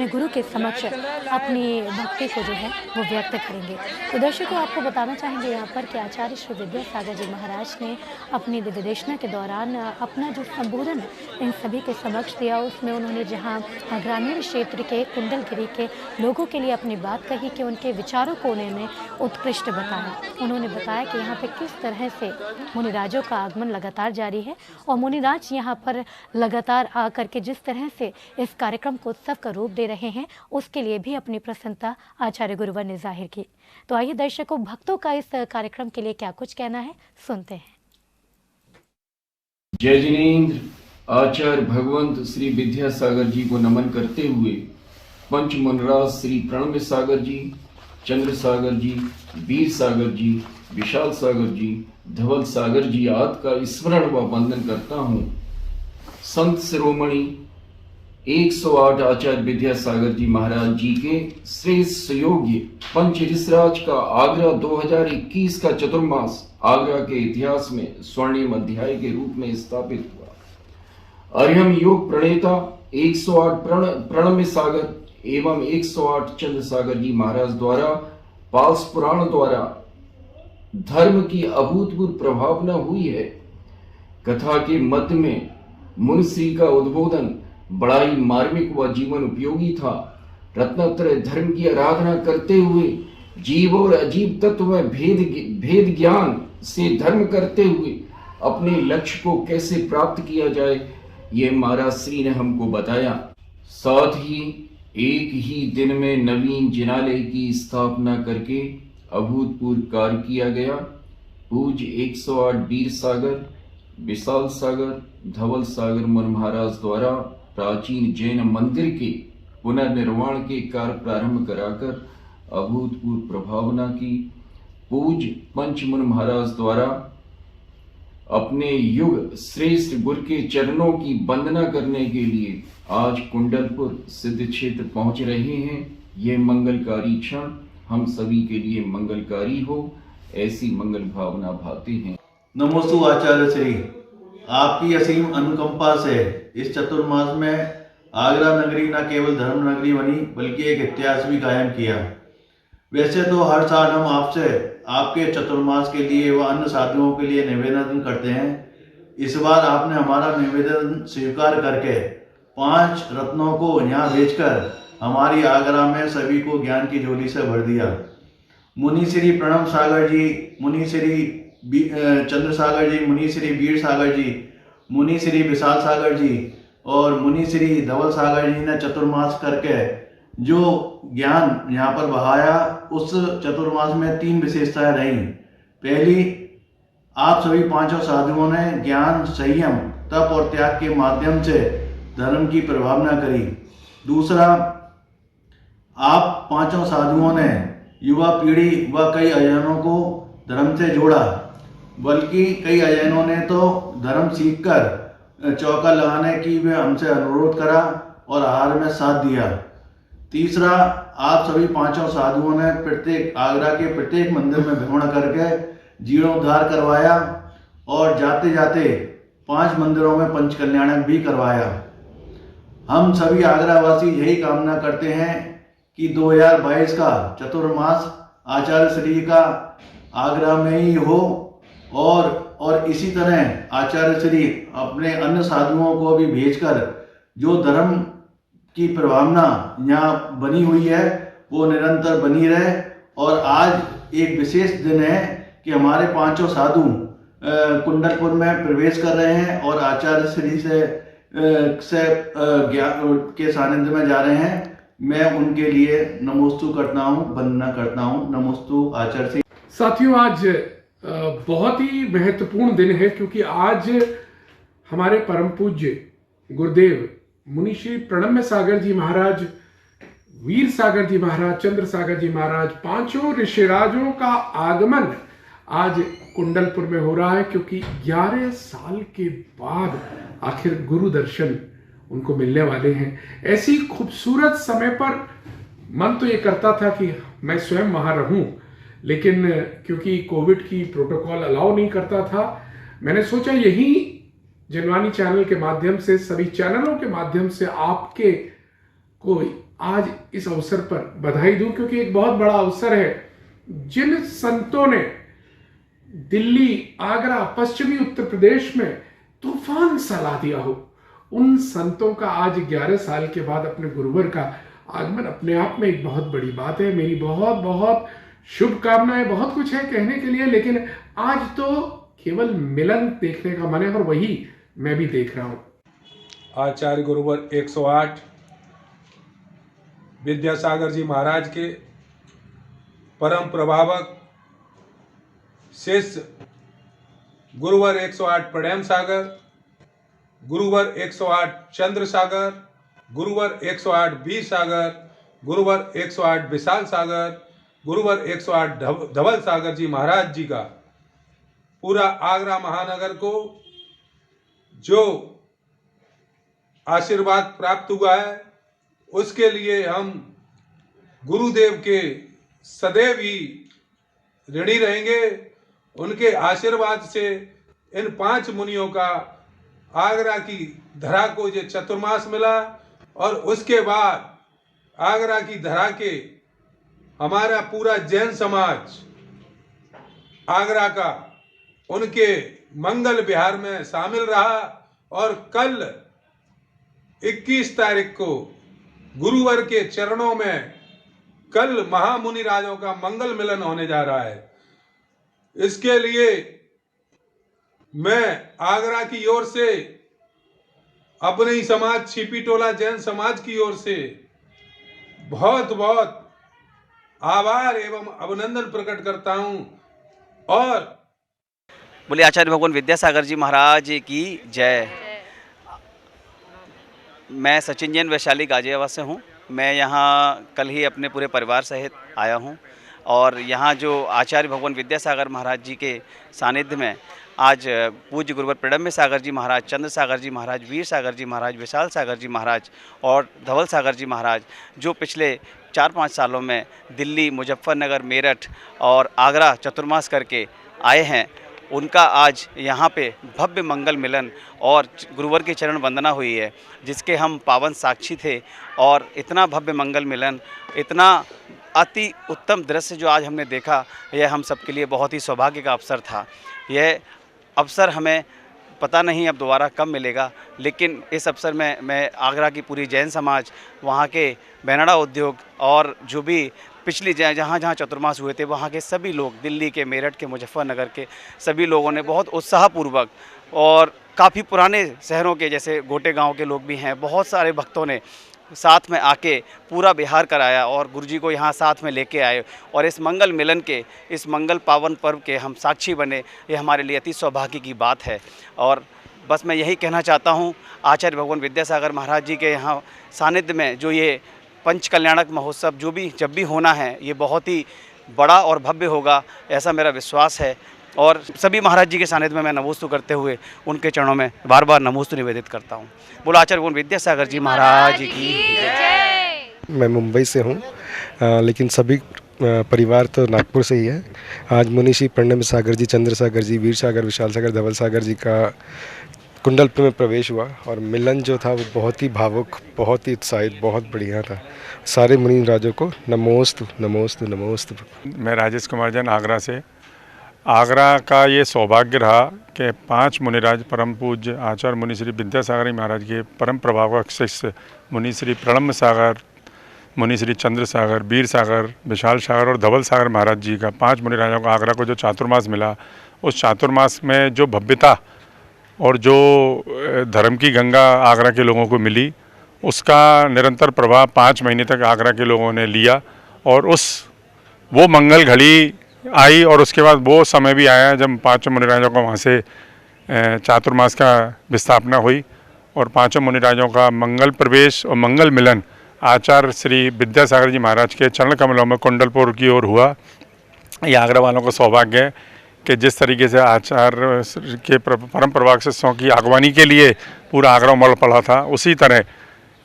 गुरु के समक्ष अपनी भक्ति को जो है वो व्यक्त करेंगे। तो दर्शकों, आपको बताना चाहेंगे यहाँ पर कि आचार्य श्री विद्यासागर जी महाराज ने अपनी दिव्य देशना के दौरान अपना जो संबोधन इन सभी के समक्ष दिया, उसमें उन्होंने जहाँ ग्रामीण क्षेत्र के कुंडलगिरी के लोगों के लिए अपनी बात कही कि उनके विचारों को उन्होंने उत्कृष्ट बताया। उन्होंने बताया कि यहाँ पे किस तरह से मुनिराजों का आगमन लगातार जारी है और मुनिराज यहाँ पर लगातार करके जिस तरह से इस कार्यक्रम को उत्सव का रूप दे रहे हैं, उसके लिए भी अपनी प्रसन्नता आचार्य गुरुवर ने जाहिर की। तो आइए दर्शकों, भक्तों का इस कार्यक्रम के लिए क्या कुछ कहना है, सुनते हैं। जय जिनेन्द्र। आचार्य भगवंत श्री विद्यासागर जी को नमन करते हुए पंच मनराज श्री प्रणव सागर जी, चंद्र सागर जी, वीर सागर जी, विशाल सागर जी, धवल सागर जी आदि का स्मरण व वंदन करता हूँ। संत शिरोमणि 108 आचार्य विद्यासागर जी महाराज जी के श्रेष्ठ योग्य पंच ऋषराज का आगरा 2021 का चतुर्मास आगरा के इतिहास में स्वर्णिम अध्याय के रूप में स्थापित हुआ। अर्यम योग प्रणेता 108 प्रणम्य सागर एवं 108 चंद्र सागर जी महाराज द्वारा पाल्स पुराण द्वारा धर्म की अभूतपूर्व प्रभावना हुई है। कथा के मध्य में मुनिश्री का उद्बोधन बड़ा ही मार्मिक व जीवन उपयोगी था। रत्नत्रय धर्म की आराधना करते हुए जीव और अजीव तत्व में भेद ज्ञान से धर्म करते हुए अपने लक्ष्य को कैसे प्राप्त किया जाए, ये महाराज श्री ने हमको बताया। साथ ही एक ही दिन में नवीन जिनालय की स्थापना करके अभूतपूर्व कार्य किया गया। पूज्य 108 वीर सागर, विशाल सागर, धवल सागर मुनि महाराज द्वारा प्राचीन जैन मंदिर के पुनर्निर्माण के कार्य प्रारंभ कराकर अभूतपूर्व प्रभावना की। पूज्य पंचमुनि महाराज द्वारा अपने युग श्रेष्ठ गुरु के चरणों की वंदना करने के लिए आज कुंडलपुर सिद्ध क्षेत्र पहुंच रहे हैं। ये मंगलकारी क्षण हम सभी के लिए मंगलकारी हो, ऐसी मंगल भावना भाती हैं। नमोस्तु आचार्य श्री, आपकी असीम अनुकंपा से इस चतुर्मास में आगरा नगरी न केवल धर्म नगरी बनी बल्कि एक इतिहास भी कायम किया। वैसे तो हर साल हम आपसे आपके चतुर्मास के लिए व अन्य साधुओं के लिए निवेदन करते हैं। इस बार आपने हमारा निवेदन स्वीकार करके 5 रत्नों को यहाँ भेजकर हमारी आगरा में सभी को ज्ञान की झोली से भर दिया। मुनि श्री प्रणम सागर जी, मुनि श्री चंद्र सागर जी, मुनि श्री वीर सागर जी, मुनि श्री विशाल सागर जी और मुनि श्री धवल सागर जी ने चतुर्मास करके जो ज्ञान यहाँ पर बहाया, उस चतुर्मास में 3 विशेषताएं रहीं। पहली, आप सभी 5 साधुओं ने ज्ञान, संयम, तप और त्याग के माध्यम से धर्म की प्रभावना करी। दूसरा, आप 5 साधुओं ने युवा पीढ़ी व कई अजैनों को धर्म से जोड़ा, बल्कि कई अजैनों ने तो धर्म सीखकर चौका लगाने की भी हमसे अनुरोध करा और आहार में साथ दिया। तीसरा, आप सभी 5 साधुओं ने प्रत्येक आगरा के प्रत्येक मंदिर में भ्रमण करके जीर्णोद्धार करवाया और जाते जाते 5 मंदिरों में पंच कल्याणक भी करवाया। हम सभी आगरावासी यही कामना करते हैं कि 2022 का चतुर्मास आचार्य श्री का आगरा में ही हो और इसी तरह आचार्य श्री अपने अन्य साधुओं को भी भेजकर जो धर्म की प्रभावना यहाँ बनी हुई है वो निरंतर बनी रहे। और आज एक विशेष दिन है कि हमारे 5 साधु कुंडलपुर में प्रवेश कर रहे हैं और आचार्य श्री से ज्ञान के सानिध्य में जा रहे हैं। मैं उनके लिए नमोस्तु करता हूँ, वंदना करता हूँ। नमोस्तु आचार्य श्री। साथियों, आज बहुत ही महत्वपूर्ण दिन है क्योंकि आज हमारे परम पूज्य गुरुदेव मुनि श्री प्रणम्य सागर जी महाराज, वीर सागर जी महाराज, चंद्र सागर जी महाराज, 5 ऋषिराजों का आगमन आज कुंडलपुर में हो रहा है। क्योंकि 11 साल के बाद आखिर गुरु दर्शन उनको मिलने वाले हैं। ऐसी खूबसूरत समय पर मन तो ये करता था कि मैं स्वयं वहां रहूं, लेकिन क्योंकि कोविड की प्रोटोकॉल अलाउ नहीं करता था, मैंने सोचा यही जनवाणी चैनल के माध्यम से, सभी चैनलों के माध्यम से आपके को आज इस अवसर पर बधाई दूं। क्योंकि एक बहुत बड़ा अवसर है। जिन संतों ने दिल्ली, आगरा, पश्चिमी उत्तर प्रदेश में तूफान सा ला दिया हो, उन संतों का आज 11 साल के बाद अपने गुरुवर का आगमन अपने आप में एक बहुत बड़ी बात है। मेरी बहुत बहुत शुभकामनाएं। बहुत कुछ है कहने के लिए, लेकिन आज तो केवल मिलन देखने का मन है और वही मैं भी देख रहा हूं। आचार्य गुरुवर 108 विद्यासागर जी महाराज के परम प्रभावक शिष्य गुरुवर 108 प्रणम सागर, गुरुवर 108 चंद्र सागर, गुरुवर 108 वीर सागर, गुरुवर 108 विशाल सागर, गुरुवर 108 धवल सागर जी महाराज जी का पूरा आगरा महानगर को जो आशीर्वाद प्राप्त हुआ है, उसके लिए हम गुरुदेव के सदैव ही ऋणी रहेंगे। उनके आशीर्वाद से इन 5 मुनियों का आगरा की धरा को ये चतुर्मास मिला, और उसके बाद आगरा की धरा के हमारा पूरा जैन समाज आगरा का उनके मंगल विहार में शामिल रहा। और कल 21 तारीख को गुरुवर के चरणों में कल महामुनि राजों का मंगल मिलन होने जा रहा है। इसके लिए मैं आगरा की ओर से, अपने ही समाज छिपी टोला जैन समाज की ओर से बहुत बहुत आभार एवं अभिनंदन प्रकट करता हूं। और बोले आचार्य भगवान विद्यासागर जी महाराज की जय। मैं सचिन जैन वैशाली गाजियाबाद से हूँ। मैं यहाँ कल ही अपने पूरे परिवार सहित आया हूँ, और यहाँ जो आचार्य भगवान विद्यासागर महाराज जी के सानिध्य में आज पूज्य गुरुवर प्रणम्य सागर जी महाराज, चंद्र सागर जी महाराज, वीर सागर जी महाराज, विशाल सागर जी महाराज और धवल सागर जी महाराज, जो पिछले 4-5 सालों में दिल्ली, मुजफ्फरनगर, मेरठ और आगरा चतुर्मास करके आए हैं, उनका आज यहाँ पे भव्य मंगल मिलन और गुरुवर की चरण वंदना हुई है, जिसके हम पावन साक्षी थे। और इतना भव्य मंगल मिलन, इतना अति उत्तम दृश्य जो आज हमने देखा, यह हम सबके लिए बहुत ही सौभाग्य का अवसर था। यह अवसर हमें पता नहीं अब दोबारा कब मिलेगा, लेकिन इस अवसर में मैं आगरा की पूरी जैन समाज, वहाँ के बेनाड़ा उद्योग और जो भी पिछली जहाँ जहाँ चतुर्मास हुए थे वहाँ के सभी लोग, दिल्ली के, मेरठ के, मुजफ्फरनगर के सभी लोगों ने बहुत उत्साहपूर्वक, और काफ़ी पुराने शहरों के जैसे गोटे गांव के लोग भी हैं, बहुत सारे भक्तों ने साथ में आके पूरा विहार कराया और गुरुजी को यहाँ साथ में लेके आए, और इस मंगल मिलन के, इस मंगल पावन पर्व के हम साक्षी बने। ये हमारे लिए अति सौभाग्य की बात है। और बस मैं यही कहना चाहता हूँ, आचार्य भगवान विद्यासागर महाराज जी के यहाँ सानिध्य में जो ये पंच कल्याणक महोत्सव जब भी होना है, ये बहुत ही बड़ा और भव्य होगा, ऐसा मेरा विश्वास है। और सभी महाराज जी के सानिध्य में मैं नमोस्तु करते हुए उनके चरणों में बार बार नमोस्तु निवेदित करता हूँ। बोलो आचार्य भगवान विद्यासागर जी महाराज की जय। मैं मुंबई से हूँ, लेकिन सभी परिवार तो नागपुर से ही है। आज मुनिश्री प्रणम्य सागर जी, चंद्र सागर जी, वीर सागर, विशाल सागर, धवल सागर जी का कुंडलपुर में प्रवेश हुआ, और मिलन जो था वो बहुत ही भावुक, बहुत ही उत्साहित, बहुत बढ़िया था। सारे मुनि राजों को नमोस्तु नमोस्तु नमोस्तु। मैं राजेश कुमार जैन आगरा से। आगरा का ये सौभाग्य रहा कि 5 मुनिराज परम पूज्य आचार्य मुनि श्री विद्यासागर महाराज के परम प्रभावक शिष्य मुनि श्री प्रणम्य सागर, मुनि श्री चंद्र सागर, वीर सागर, विशाल सागर और धवल सागर महाराज जी का 5 मुनिराजों को आगरा को जो चातुर्मास मिला, उस चातुर्मास में जो भव्यता और जो धर्म की गंगा आगरा के लोगों को मिली, उसका निरंतर प्रभाव 5 महीने तक आगरा के लोगों ने लिया। और वो मंगल घड़ी आई, और उसके बाद वो समय भी आया जब 5 मुनिराजों को वहाँ से चातुर्मास का विस्थापना हुई, और 5 मुनिराजों का मंगल प्रवेश और मंगल मिलन आचार्य श्री विद्यासागर जी महाराज के चरण कमलों में कुंडलपुर की ओर हुआ। ये आगरा वालों का सौभाग्य है कि जिस तरीके से आचार्य के परम प्रभावक शिष्यों की अगवानी के लिए पूरा आगरा उमड़ पड़ा था, उसी तरह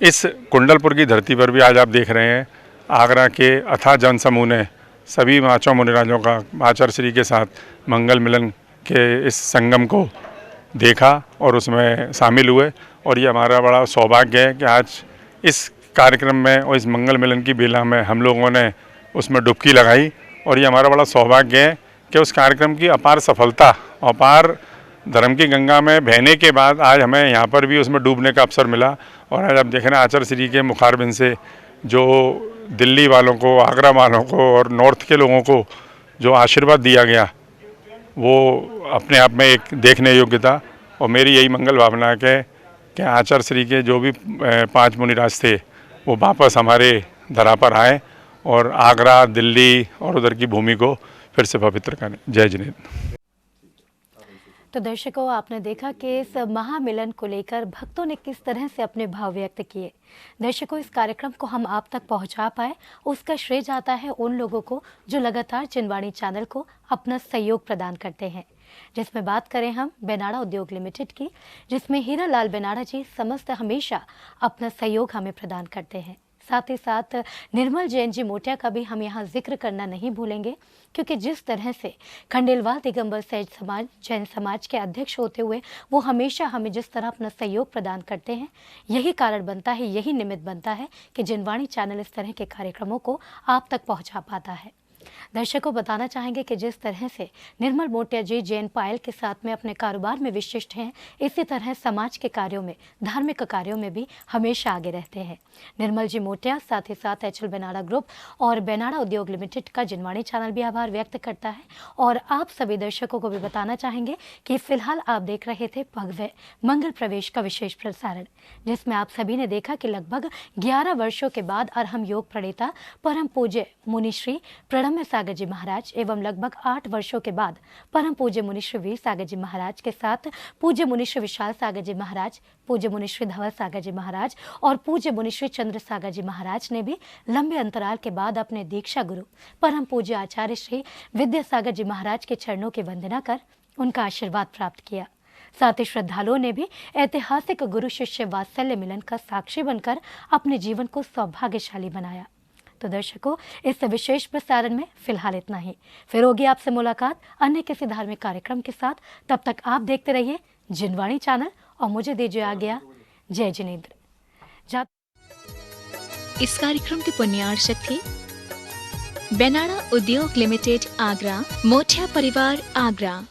इस कुंडलपुर की धरती पर भी आज आप देख रहे हैं आगरा के अथाह जन समूह ने सभी 5 मुनिराजों का आचार्य श्री के साथ मंगल मिलन के इस संगम को देखा और उसमें शामिल हुए। और ये हमारा बड़ा सौभाग्य है कि आज इस कार्यक्रम में और इस मंगल मिलन की बेला में हम लोगों ने उसमें डुबकी लगाई, और ये हमारा बड़ा सौभाग्य है कि उस कार्यक्रम की अपार सफलता, अपार धर्म की गंगा में बहने के बाद आज हमें यहाँ पर भी उसमें डूबने का अवसर मिला। और आज आप देख रहे हैं आचार्य श्री के मुखारबिंद से जो दिल्ली वालों को, आगरा वालों को और नॉर्थ के लोगों को जो आशीर्वाद दिया गया, वो अपने आप में एक देखने योग्य था। और मेरी यही मंगल भावना है कि आचार्य श्री के जो भी 5 मुनिराज थे वो वापस हमारे धरा पर आए और आगरा, दिल्ली और उधर की भूमि को फिर से पवित्र करें। जय जिनेन्द्र। तो दर्शकों, आपने देखा कि इस महामिलन को लेकर भक्तों ने किस तरह से अपने भाव व्यक्त किए। दर्शकों, इस कार्यक्रम को हम आप तक पहुंचा पाए उसका श्रेय जाता है उन लोगों को जो लगातार जिनवाणी चैनल को अपना सहयोग प्रदान करते हैं, जिसमें बात करें हम बेनाड़ा उद्योग लिमिटेड की, जिसमें हीरा लाल बेनाड़ा जी समस्त हमेशा अपना सहयोग हमें प्रदान करते हैं। साथ ही साथ निर्मल जैन जी मोटिया का भी हम यहाँ जिक्र करना नहीं भूलेंगे, क्योंकि जिस तरह से खंडेलवाल दिगंबर सैज समाज जैन समाज के अध्यक्ष होते हुए वो हमेशा हमें जिस तरह अपना सहयोग प्रदान करते हैं, यही कारण बनता है, यही निमित्त बनता है कि जिनवाणी चैनल इस तरह के कार्यक्रमों को आप तक पहुँचा पाता है। दर्शकों, बताना चाहेंगे कि जिस तरह से निर्मल मोटिया जी जैन पायल के साथ में अपने कारोबार में विशिष्ट हैं, इसी तरह समाज के कार्यों में, धार्मिक कार्यों में भी हमेशा आगे रहते हैं। निर्मल जी मोटिया साथ ही साथ एचएल बेनाड़ा ग्रुप और बेनाड़ा उद्योग लिमिटेड का जिनवाणी चैनल भी आभार व्यक्त करता है। और आप सभी दर्शकों को भी बताना चाहेंगे कि फिलहाल आप देख रहे थे भव्य मंगल प्रवेश का विशेष प्रसारण, जिसमें आप सभी ने देखा कि लगभग 11 वर्षों के बाद अरहम योग प्रणेता परम पूज्य मुनिश्री प्रणम्य सागर जी महाराज एवं लगभग 8 वर्षों के बाद परम पूज्य मुनिश्री वीर सागर जी महाराज के साथ पूज्य मुनिश्री विशाल सागर जी महाराज, पूज्य मुनिश्री धवल सागर जी महाराज और पूज्य मुनिश्री चंद्र सागर जी महाराज ने भी लंबे अंतराल के बाद अपने दीक्षा गुरु परम पूज्य आचार्य श्री विद्यासागर जी महाराज के चरणों की वंदना कर उनका आशीर्वाद प्राप्त किया। साथ ही श्रद्धालुओं ने भी ऐतिहासिक गुरु शिष्य वात्सल्य मिलन का साक्षी बनकर अपने जीवन को सौभाग्यशाली बनाया। तो दर्शकों, इस विशेष प्रसारण में फिलहाल इतना ही। फिर होगी आपसे मुलाकात अन्य किसी धार्मिक कार्यक्रम के साथ। तब तक आप देखते रहिए जिनवाणी चैनल और मुझे दीजिए आज्ञा। जय जिनेंद्र। इस कार्यक्रम के पुण्यार्चक थे बेनाड़ा उद्योग लिमिटेड आगरा, मोटिया परिवार आगरा।